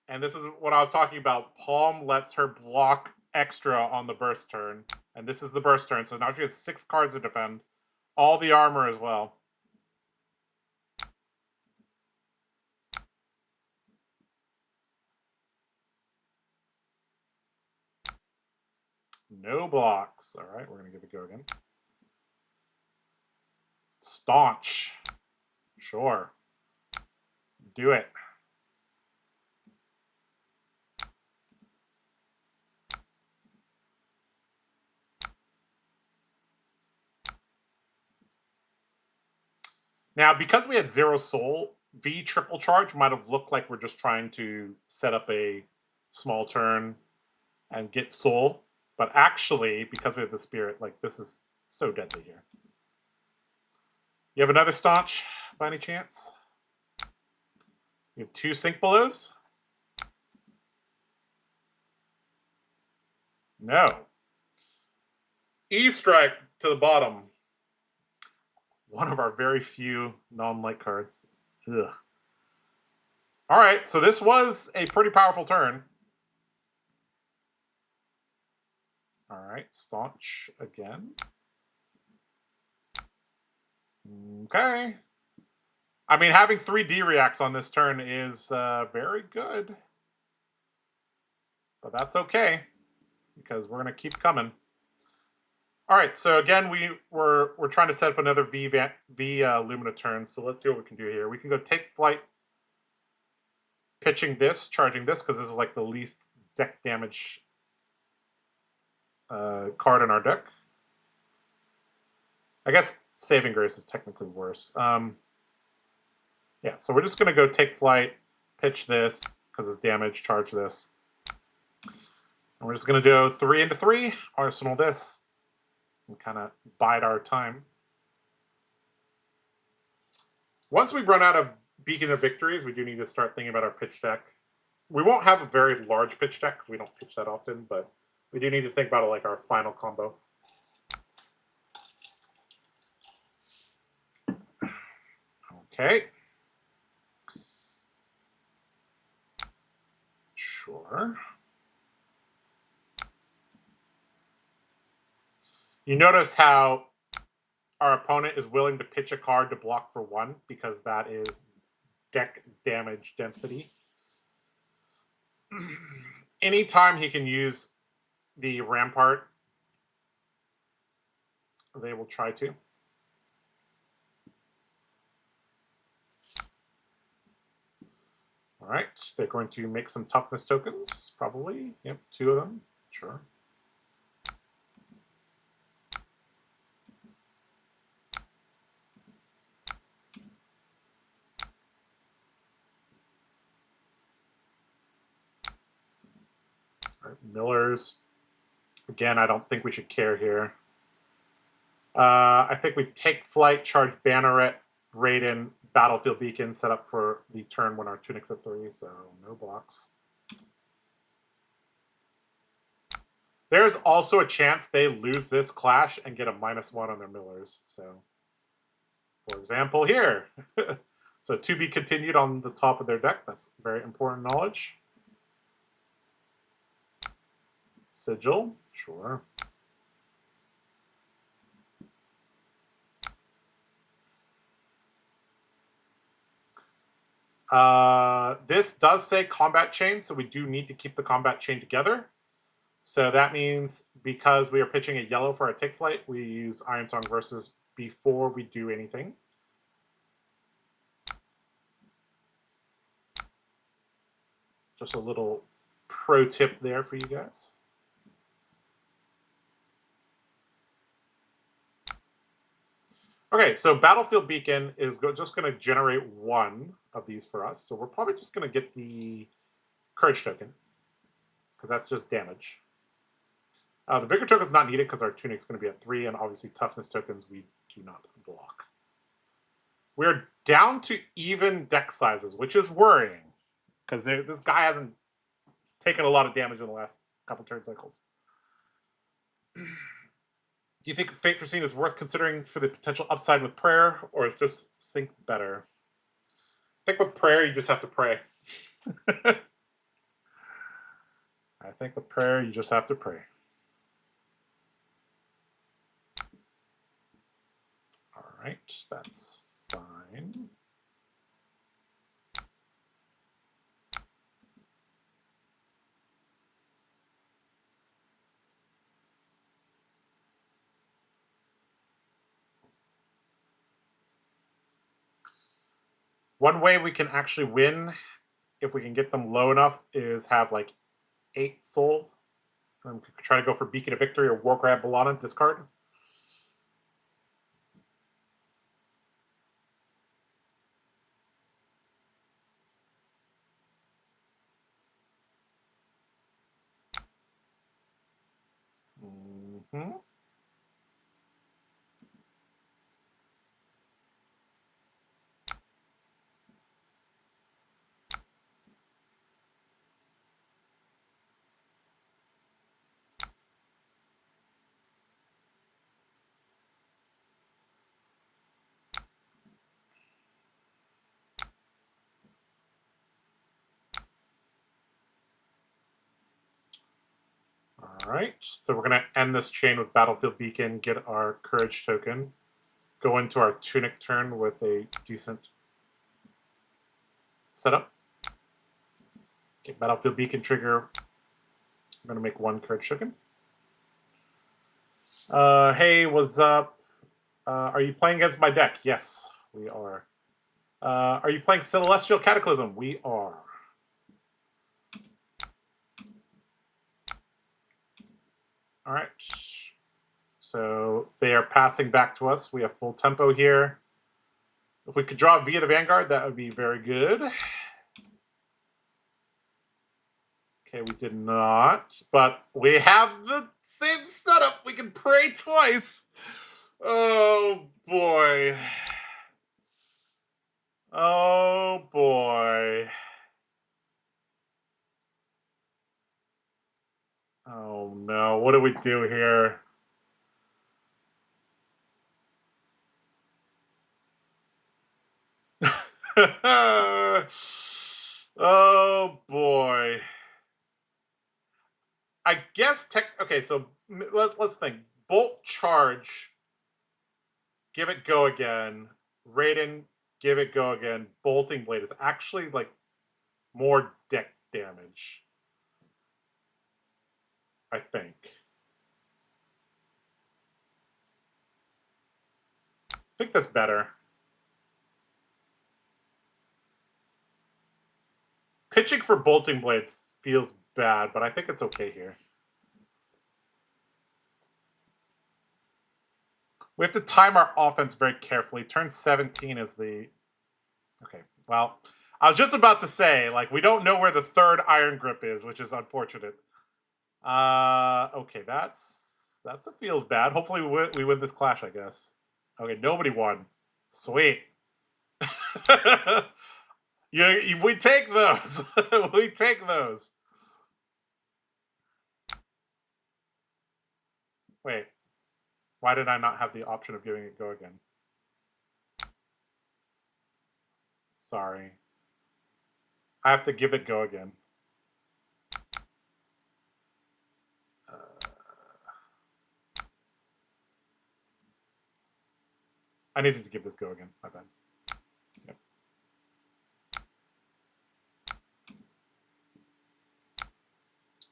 And this is what I was talking about. Palm lets her block extra on the burst turn. And this is the burst turn. So now she has 6 cards to defend. All the armor as well. No blocks. All right, we're going to give it a go again. Staunch. Sure. Do it. Now, because we had 0 soul, V triple charge might have looked like we're just trying to set up a small turn and get soul. But actually, because we have the spirit, like, this is so deadly here. You have another staunch, by any chance? You have 2 sink belows? No. E-strike to the bottom. One of our very few non-light cards. Ugh. All right, so this was a pretty powerful turn. All right, staunch again. Okay. I mean, having 3 D-reacts on this turn is very good. But that's okay, because we're going to keep coming. All right, so again, we're trying to set up another V Lumina turn, so let's see what we can do here. We can go take flight, pitching this, charging this, because this is like the least deck damage card in our deck. I guess Saving Grace is technically worse. Yeah, so we're just going to go take flight, pitch this, because it's damage, charge this. And we're just going to do 3 into 3, Arsenal this, and kind of bide our time. Once we run out of Beacon of Victories, we do need to start thinking about our pitch deck. We won't have a very large pitch deck, because we don't pitch that often, but we do need to think about it like our final combo. Okay. Sure. You notice how our opponent is willing to pitch a card to block for 1 because that is deck damage density. Anytime he can use the Rampart, they will try to. All right, they're going to make some toughness tokens, probably. Yep, 2 of them, sure. All right, Millers. Again, I don't think we should care here. I think we take flight, charge Banneret, Raiden, Battlefield Beacon, set up for the turn when our Tunic's at 3, so no blocks. There's also a chance they lose this clash and get a -1 on their Millers. So, for example, here. So to be continued on the top of their deck. That's very important knowledge. Sigil, sure. This does say combat chain, so we do need to keep the combat chain together. So that means because we are pitching a yellow for our take flight, we use Iron Song versus before we do anything. Just a little pro tip there for you guys. Okay, so Battlefield Beacon is just going to generate 1 of these for us. So we're probably just going to get the Courage token, because that's just damage. The Vigor token is not needed because our Tunic's going to be at 3, and obviously Toughness tokens we do not block. We're down to even deck sizes, which is worrying, because this guy hasn't taken a lot of damage in the last couple turn cycles. Do you think Fate Foreseen is worth considering for the potential upside with Prayer, or is just Sync better? I think with Prayer, you just have to pray. I think with Prayer, you just have to pray. All right, that's fine. One way we can actually win, if we can get them low enough, is have like 8 soul. Try to go for Beacon of Victory or War Grab Boltyn, discard. Mm-hmm. All right, so we're going to end this chain with Battlefield Beacon, get our Courage token, go into our Tunic turn with a decent setup. Okay, Battlefield Beacon trigger. I'm going to make 1 Courage token. Hey, what's up? Are you playing against my deck? Yes, we are. Are you playing Celestial Cataclysm? We are. All right. So they are passing back to us. We have full tempo here. If we could draw via the Vanguard, that would be very good. Okay, we did not, but we have the same setup. We can pray twice. Oh, boy. Oh, boy. Oh, no. What do we do here? Oh, boy. I guess okay, so let's think. Bolt charge, give it go again. Raiden, give it go again. Bolting blade is actually like more deck damage, I think. I think that's better. Pitching for Boltyn Blades feels bad, but I think it's okay here. We have to time our offense very carefully. Turn 17 is the... Okay, well, I was just about to say, like, we don't know where the third Iron Grip is, which is unfortunate. Okay, that's a feels bad. Hopefully we win this clash, I guess. Okay, nobody won. Sweet. We take those. We take those. Wait. Why did I not have the option of giving it go again? Sorry. I have to give it go again. I needed to give this go again. My bad. Yep.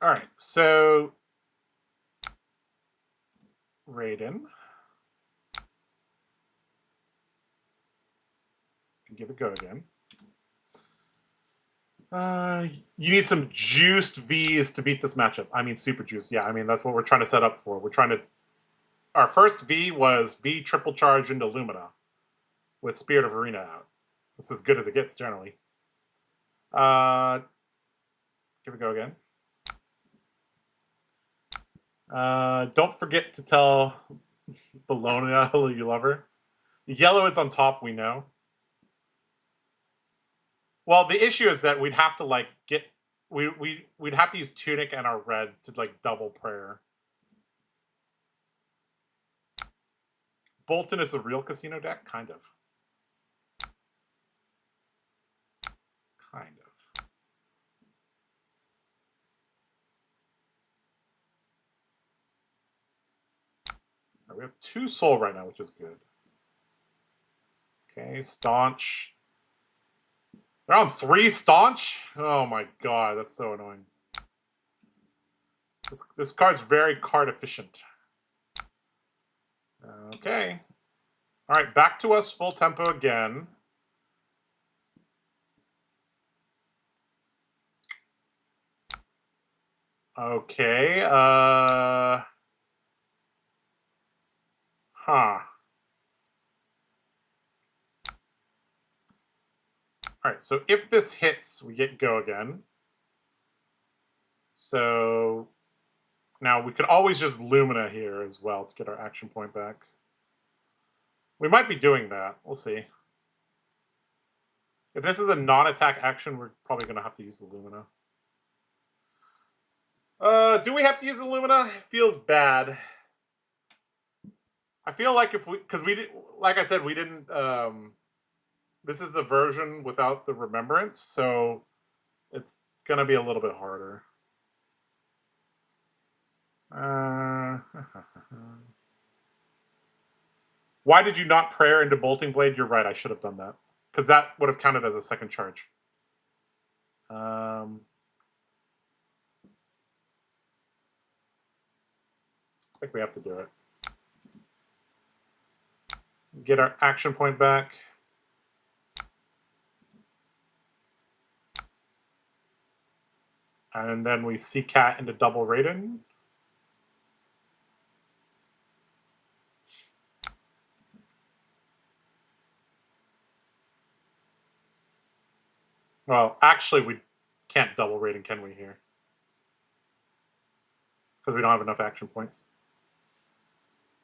All right. So Raiden. Give it go again. You need some juiced Vs to beat this matchup. I mean, super juice. Yeah, I mean, that's what we're trying to set up for. We're trying to... Our first V was V triple charge into Lumina with Spirit of Arena out. That's as good as it gets, generally. Give it go again. Don't forget to tell Bologna you love her. Yellow is on top, we know. Well, the issue is that we'd have to, like, get... We'd have to use Tunic and our red to, like, double prayer. Boltyn is the real casino deck? Kind of. Kind of. Right, we have 2 soul right now, which is good. Okay, Staunch. They're on 3 Staunch? Oh my god, that's so annoying. This card's very card efficient. Okay. Alright, back to us, full tempo again. Okay, Huh. Alright, so if this hits, we get go again. So now we could always just Lumina here as well to get our action point back. We might be doing that. We'll see. If this is a non-attack action, we're probably going to have to use the Lumina. Do we have to use the Lumina? It feels bad. I feel like if we... Because we did... Like I said, we didn't... this is the version without the remembrance, so it's going to be a little bit harder. Why did you not prayer into Bolting Blade? You're right, I should have done that. Because that would have counted as a second charge. I think we have to do it. Get our action point back. And then we see Cat into double Raiden. Well, actually, we can't double Raiden, can we, here? Because we don't have enough action points.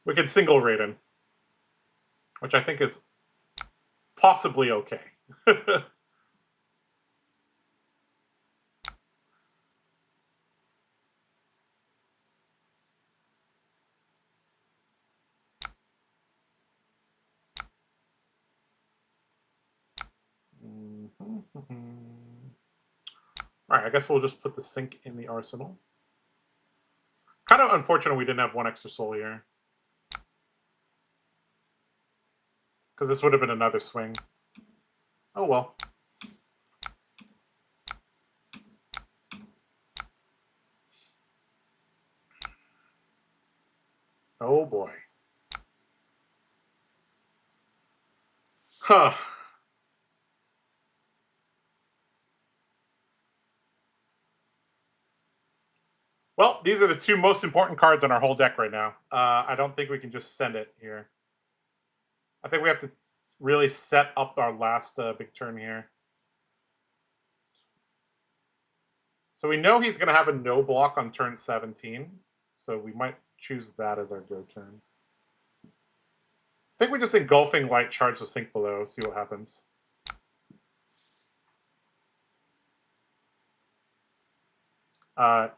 We can single Raiden, which I think is possibly okay. Alright, I guess we'll just put the sync in the arsenal. Kind of unfortunate we didn't have 1 extra soul here. Because this would have been another swing. Oh well. Oh boy. Huh. Well, these are the two most important cards on our whole deck right now. I don't think we can just send it here. I think we have to really set up our last big turn here. So we know he's going to have a no block on turn 17. So we might choose that as our go turn. I think we just Engulfing Light, charge the sink below, see what happens.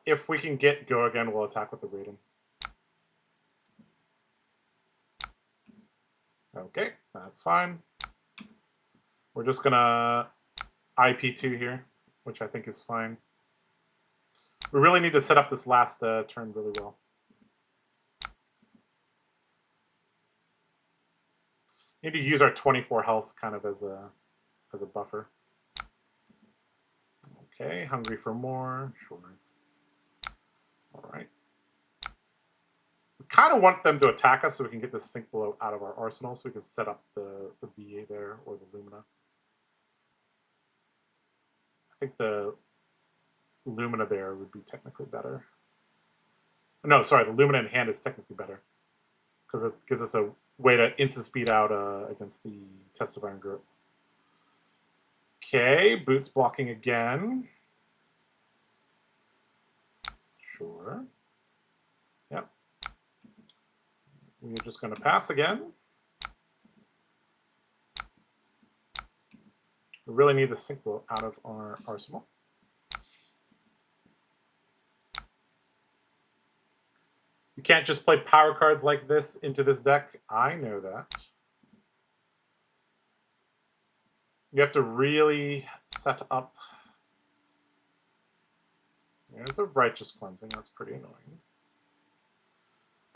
If we can get go again, we'll attack with the Raiden. Okay, that's fine. We're just gonna IP2 here, which I think is fine. We really need to set up this last turn really well. Need to use our 24 health kind of as a buffer. Okay, hungry for more, sure. All right. We kind of want them to attack us so we can get this sink below out of our arsenal, so we can set up the VA there or the Lumina. I think the Lumina there would be technically better. No, sorry, the Lumina in hand is technically better because it gives us a way to instant speed out against the Test of Iron group. Okay, Boots blocking again. Sure. Yep. We're just going to pass again. We really need the sink blow out of our arsenal. You can't just play power cards like this into this deck. I know that. You have to really set up. There's a Righteous Cleansing. That's pretty annoying.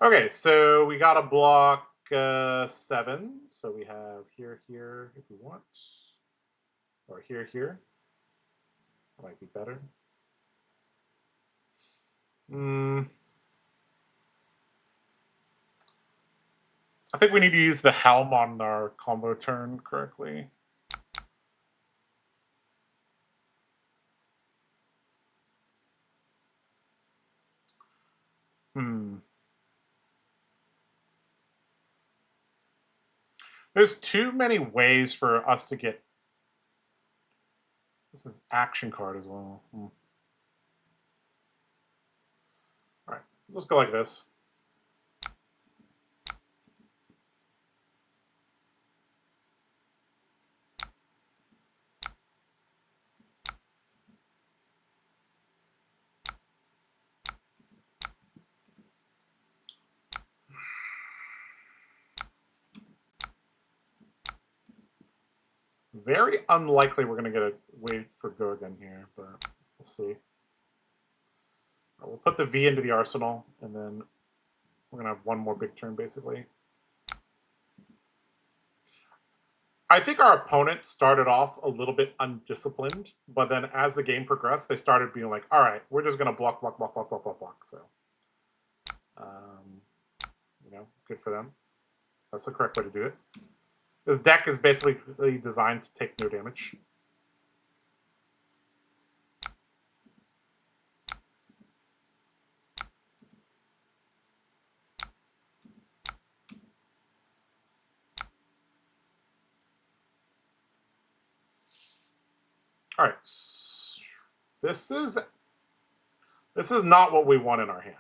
Okay, so we got a block 7. So we have here, here, if we want. Or here, here. That might be better. I think we need to use the Helm on our combo turn correctly. There's too many ways for us to get... This is action card as well. All right, let's go like this. Very unlikely we're going to get a wait for go again here, but we'll see. We'll put the V into the arsenal, and then we're going to have one more big turn, basically. I think our opponent started off a little bit undisciplined, but then as the game progressed, they started being like, all right, we're just going to block, block, block, block, block, block, block. So, you know, good for them. That's the correct way to do it. This deck is basically designed to take no damage. All right, this is not what we want in our hand.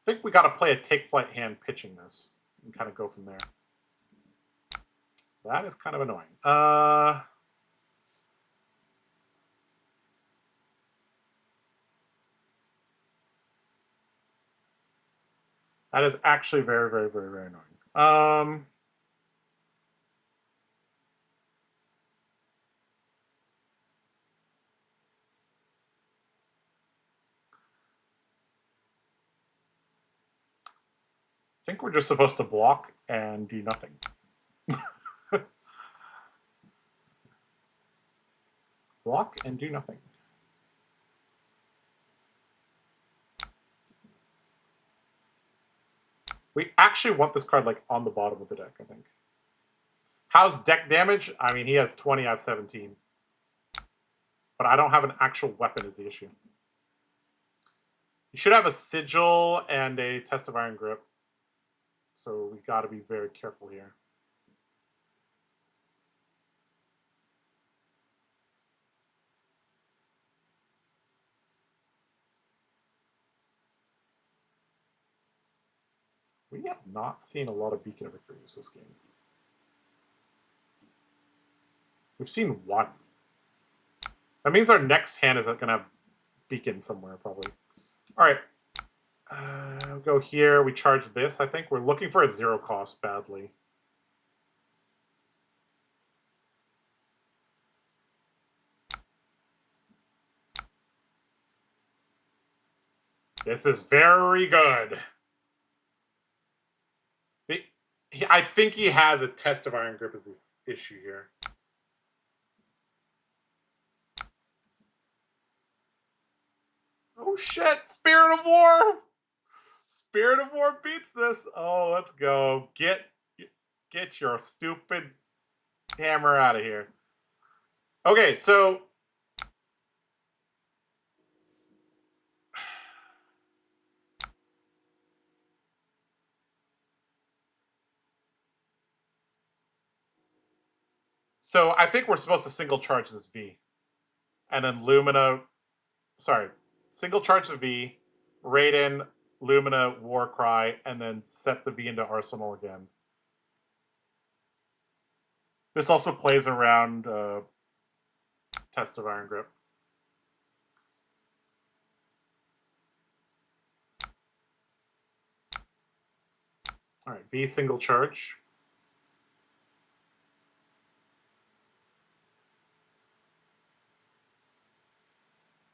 I think we got to play a take flight hand pitching this and kind of go from there. That is kind of annoying. That is actually very, very, very, very annoying. I think we're just supposed to block and do nothing. Block and do nothing. We actually want this card like on the bottom of the deck, I think. How's deck damage? I mean, he has 20, I have 17. But I don't have an actual weapon is the issue. You should have a sigil and a test of iron grip. So we got to be very careful here. We have not seen a lot of Beacon of Victories this game. We've seen one. That means our next hand is going to have Beacon somewhere, probably. All right. We'll go here. We charge this, I think. We're looking for a 0 cost badly. This is very good. I think he has a test of iron grip as the issue here. Oh shit! Spirit of War! Spirit of War beats this. Oh, let's go. Get your stupid hammer out of here. Okay, so I think we're supposed to single charge this V. And then Lumina, sorry, single charge the V, Raiden, Lumina, Warcry, and then set the V into Arsenal again. This also plays around Test of Iron Grip. All right, V single charge.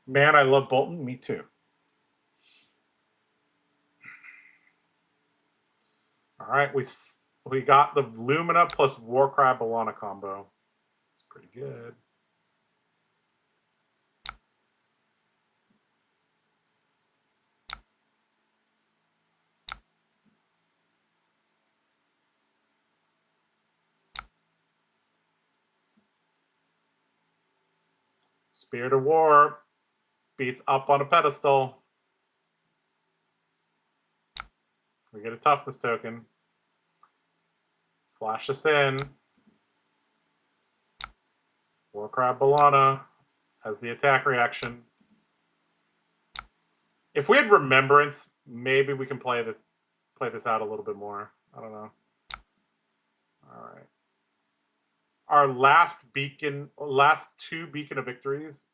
Man, I love Boltyn. Me too. All right, we got the Lumina plus Warcry Bellana combo. It's pretty good. Spirit of War beats up on a pedestal. We get a toughness token. Flash this in. Warcry Bellana as the attack reaction. If we had Remembrance, maybe we can play this out a little bit more. I don't know. All right. Our last two Beacon of Victories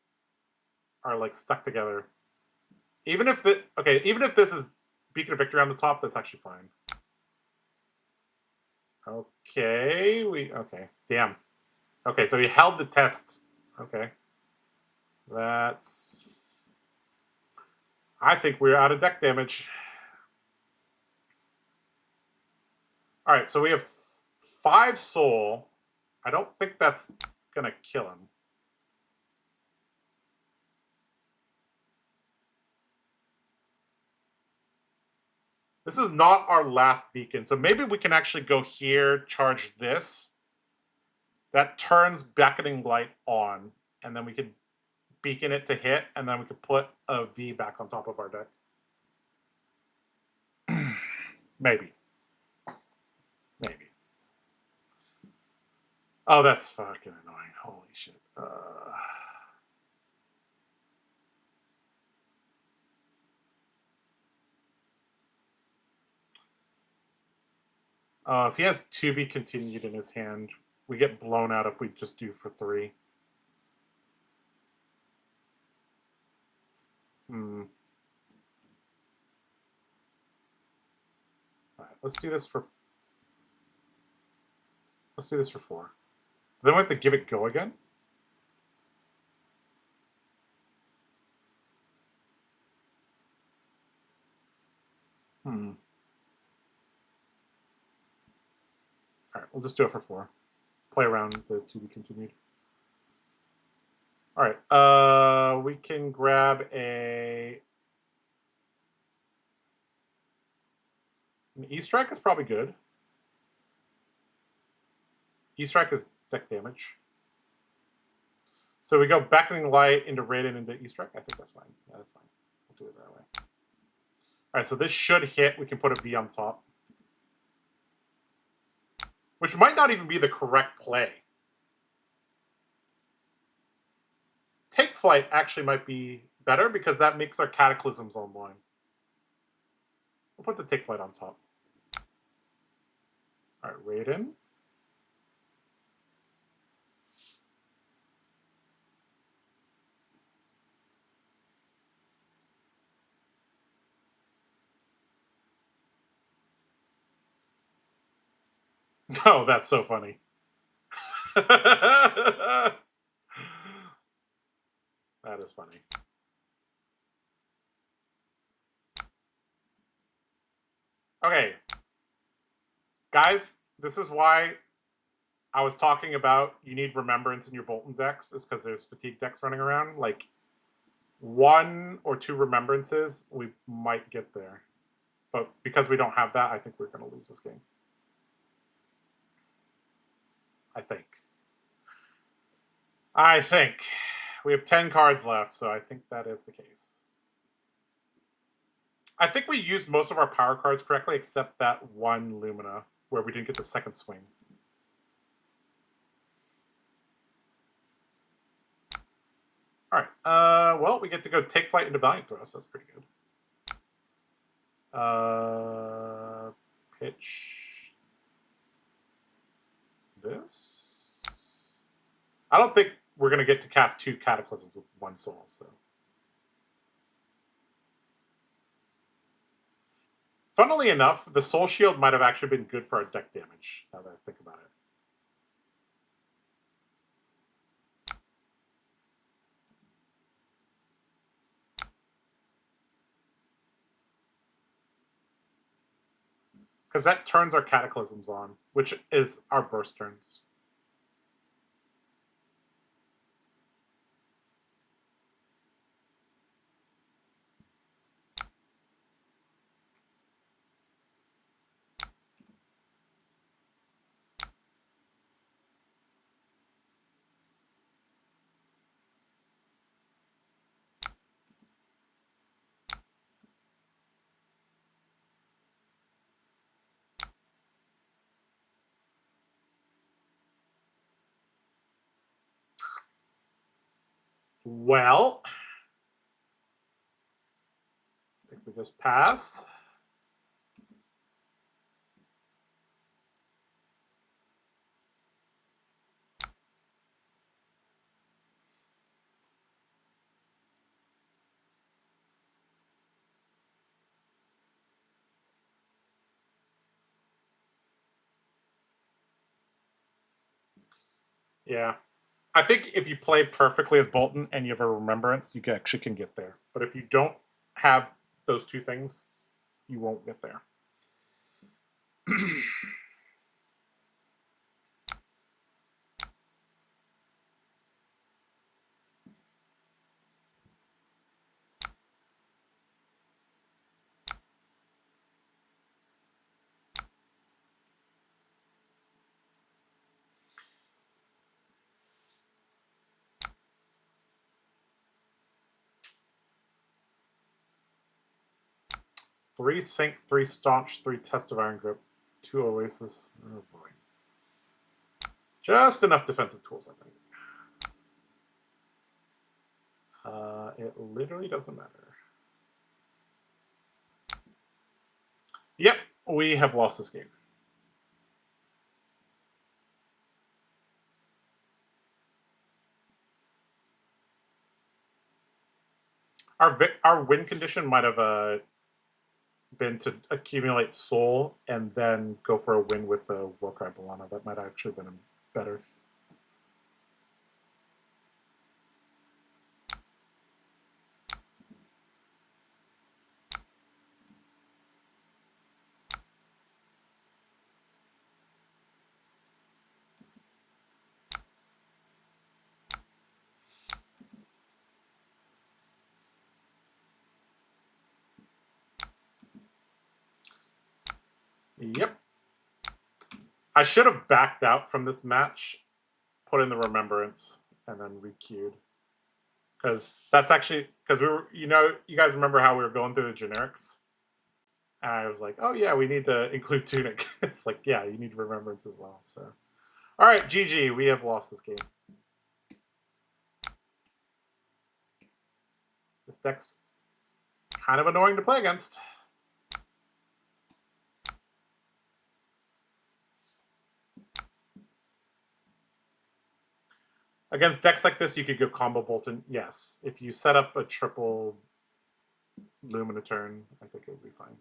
are like stuck together. Even if this is Beacon of Victory on the top, that's actually fine. Okay, damn. Okay, so he held the test. Okay. I think we're out of deck damage. All right, so we have 5 soul. I don't think that's gonna kill him. This is not our last beacon, so maybe we can actually go here, charge this. That turns Beckoning Light on, and then we could beacon it to hit, and then we could put a V back on top of our deck. Maybe. Oh, that's fucking annoying. Holy shit. If he has to be continued in his hand, we get blown out if we just do for 3. All right, let's do this for 4. Then we have to give it go again? All right, we'll just do it for 4. Play around the to be continued. All right, we can grab an E-Strike is probably good. E-Strike is deck damage. So we go Beckoning Light into Raiden into Easter Egg. I think that's fine. Yeah, that's fine. We'll do it that way. All right, so this should hit. We can put a V on top. Which might not even be the correct play. Take Flight actually might be better because that makes our Cataclysms online. We'll put the Take Flight on top. All right, Raiden. Oh, that's so funny. That is funny. Okay. Guys, this is why I was talking about you need Remembrance in your Boltyn decks, is because there's Fatigue decks running around. Like, 1 or 2 Remembrances, we might get there. But because we don't have that, I think we're going to lose this game. I think. We have 10 cards left, so I think that is the case. I think we used most of our power cards correctly, except that one Lumina, where we didn't get the second swing. All right. Well, we get to go Take Flight into Valiant Throw, so that's pretty good. Pitch this. I don't think we're going to get to cast 2 Cataclysms with 1 soul, so. Funnily enough, the Soul Shield might have actually been good for our deck damage, now that I think about it. Because that turns our Cataclysms on, which is our burst turns. Well, I think we just pass. Yeah. I think if you play perfectly as Boltyn and you have a Remembrance, you actually can get there. But if you don't have those 2 things, you won't get there. 3 Sink, 3 Staunch, 3 Test of Iron Grip, 2 Oasis. Oh boy. Just enough defensive tools, I think. It literally doesn't matter. Yep, we have lost this game. Our win condition might have been to accumulate soul and then go for a win with a Warcry Balana. That might actually have been better. Yep. I should have backed out from this match, put in the Remembrance, and then requeued. Because that's actually, because we were, you guys remember how we were going through the generics? And I was like, oh yeah, we need to include Tunic. It's like, yeah, you need Remembrance as well. So, all right, GG, we have lost this game. This deck's kind of annoying to play against. Against decks like this, you could go combo Boltyn. Yes, if you set up a triple Lumina turn, I think it would be fine.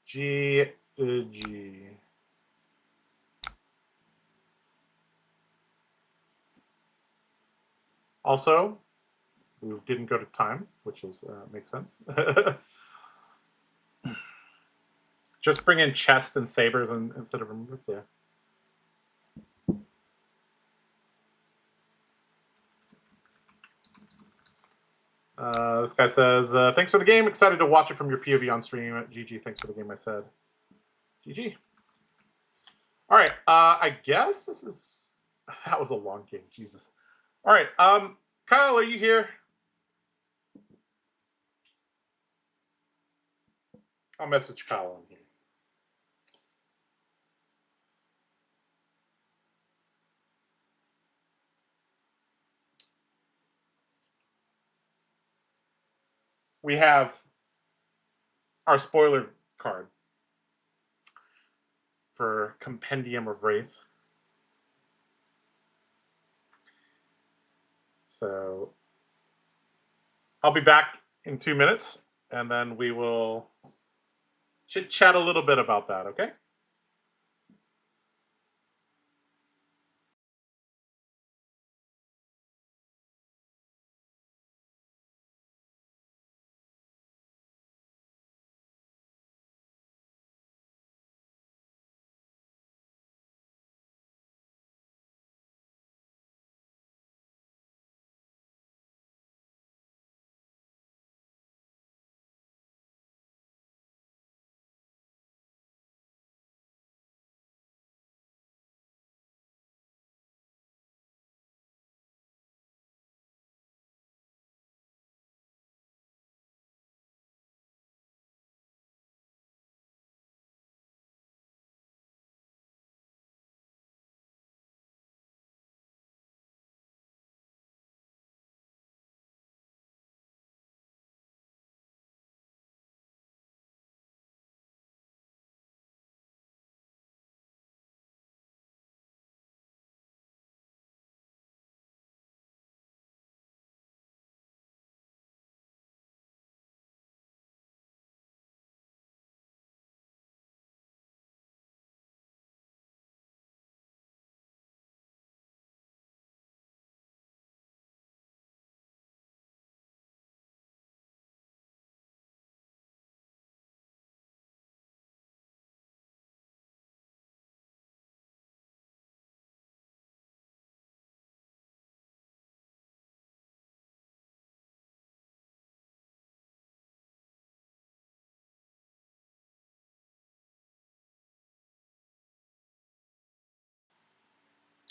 GG. Also, we didn't go to time, which is makes sense. Just bring in chest and sabers instead of remembrance, yeah. This guy says, thanks for the game. Excited to watch it from your POV on stream. GG, thanks for the game, I said. GG. All right, I guess this is... That was a long game, Jesus. All right, Kyle, are you here? I'll message Kyle on here. We have our spoiler card for Compendium of Wraith. So I'll be back in 2 minutes, and then we will chit-chat a little bit about that, okay?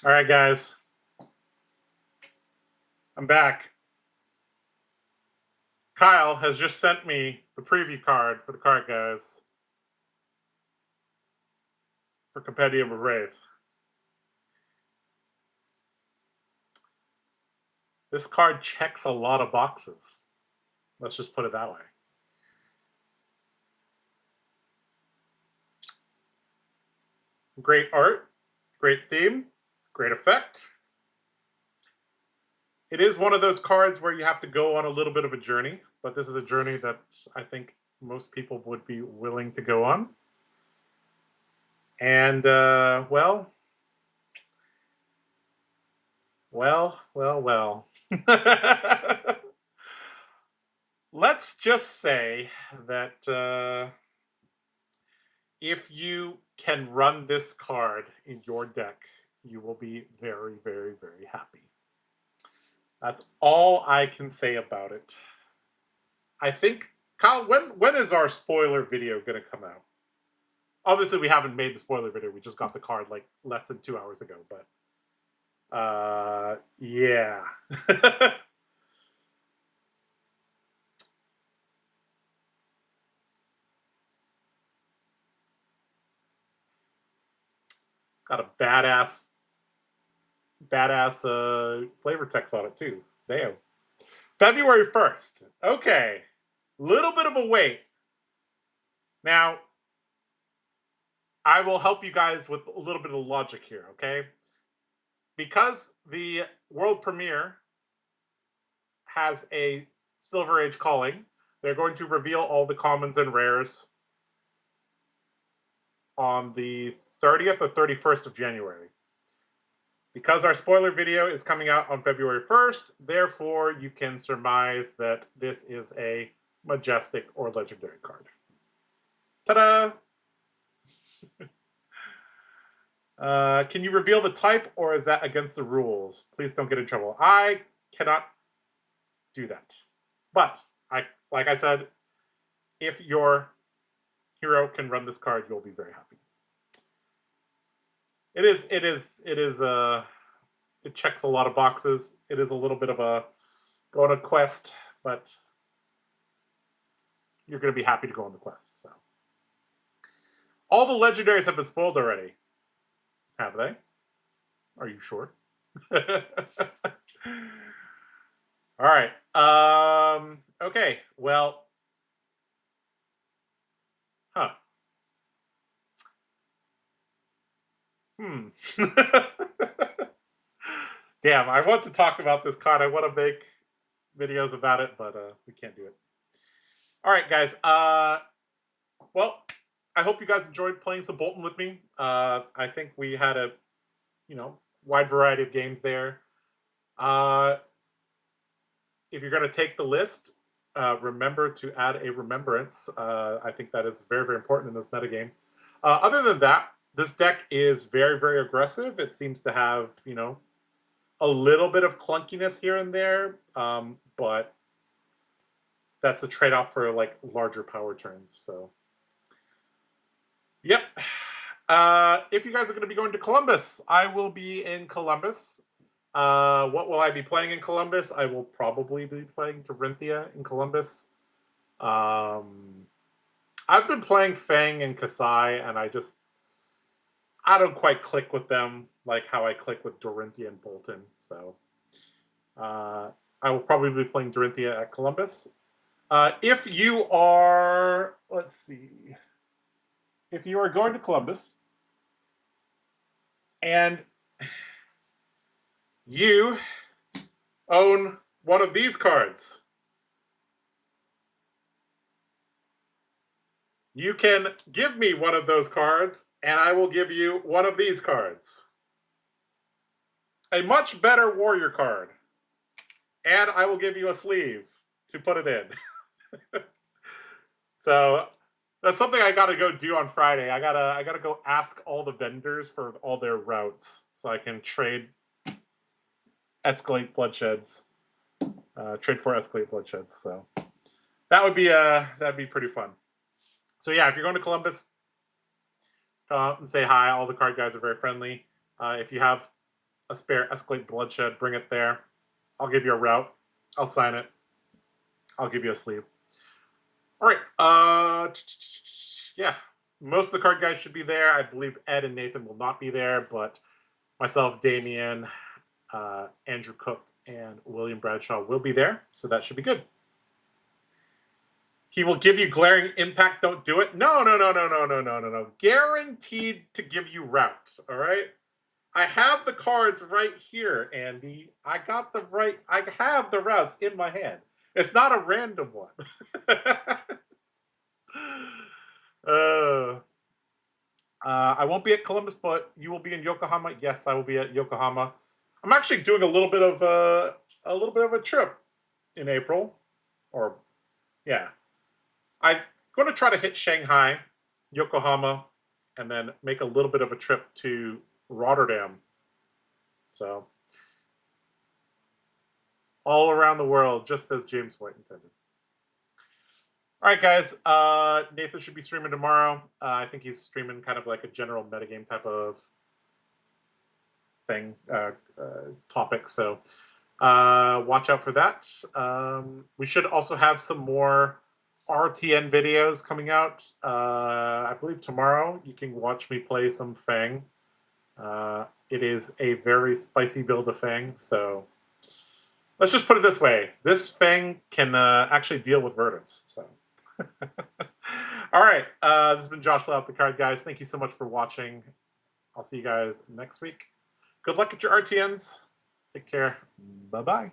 All right, guys. I'm back. Kyle has just sent me the preview card for the card guys for Compendium of Wraith. This card checks a lot of boxes. Let's just put it that way. Great art, great theme, great effect. It is one of those cards where you have to go on a little bit of a journey, but this is a journey that I think most people would be willing to go on. And, well. Let's just say that if you can run this card in your deck, you will be very, very, very happy. That's all I can say about it. I think, Kyle, when is our spoiler video going to come out? Obviously, we haven't made the spoiler video. We just got the card like less than 2 hours ago, but yeah. Got a badass flavor text on it too. Damn. February 1st. Okay. Little bit of a wait. Now, I will help you guys with a little bit of logic here, okay? Because the world premiere has a Silver Age calling, they're going to reveal all the commons and rares on the 30th or 31st of January. Because our spoiler video is coming out on February 1st, therefore you can surmise that this is a majestic or legendary card. Ta-da! Can you reveal the type, or is that against the rules? Please don't get in trouble. I cannot do that. But, like I said, if your hero can run this card, you'll be very happy. It checks a lot of boxes. It is a little bit of a go on a quest, but you're going to be happy to go on the quest. So, all the legendaries have been spoiled already. Have they? Are you sure? All right. Okay. Well. Huh. Damn, I want to talk about this card. I want to make videos about it, but we can't do it. All right, guys. Well, I hope you guys enjoyed playing some Boltyn with me. I think we had a, wide variety of games there. If you're going to take the list, remember to add a remembrance. I think that is very, very important in this metagame. Other than that, this deck is very, very aggressive. It seems to have, a little bit of clunkiness here and there, but that's the trade-off for like larger power turns. So, yep. If you guys are going to be going to Columbus, I will be in Columbus. What will I be playing in Columbus? I will probably be playing Dorinthia in Columbus. I've been playing Fang and Kasai, and I don't quite click with them like how I click with Dorinthia and Boltyn. So I will probably be playing Dorinthia at Columbus. If you are, let's see, if you are going to Columbus and you own one of these cards, you can give me one of those cards, and I will give you one of these cards. A much better warrior card. And I will give you a sleeve to put it in. So that's something I gotta go do on Friday. I gotta go ask all the vendors for all their routes so I can trade escalate bloodsheds. Trade for escalate bloodsheds. So that'd be pretty fun. So yeah, if you're going to Columbus, come out and say hi. All the card guys are very friendly. If you have a spare escalate bloodshed, bring it there. I'll give you a route. I'll sign it. I'll give you a sleeve. All right. Yeah. Most of the card guys should be there. I believe Ed and Nathan will not be there, but myself, Damien, Andrew Cook, and William Bradshaw will be there, so that should be good. He will give you glaring impact. Don't do it. No. Guaranteed to give you route. All right. I have the cards right here, Andy. I have the routes in my hand. It's not a random one. I won't be at Columbus, but you will be in Yokohama. Yes, I will be at Yokohama. I'm actually doing a little bit of a trip in April, or yeah. I'm going to try to hit Shanghai, Yokohama, and then make a little bit of a trip to Rotterdam. So, all around the world, just as James White intended. All right, guys. Nathan should be streaming tomorrow. I think he's streaming kind of like a general metagame type of thing, topic. So watch out for that. We should also have some more RTN videos coming out. I believe tomorrow you can watch me play some Fang. It is a very spicy build of Fang, so let's just put it this way. This Fang can actually deal with Verdants, so. All right, this has been Josh Lau, TheCardGuyz. Thank you so much for watching. I'll see you guys next week. Good luck at your RTNs. Take care. Bye-bye.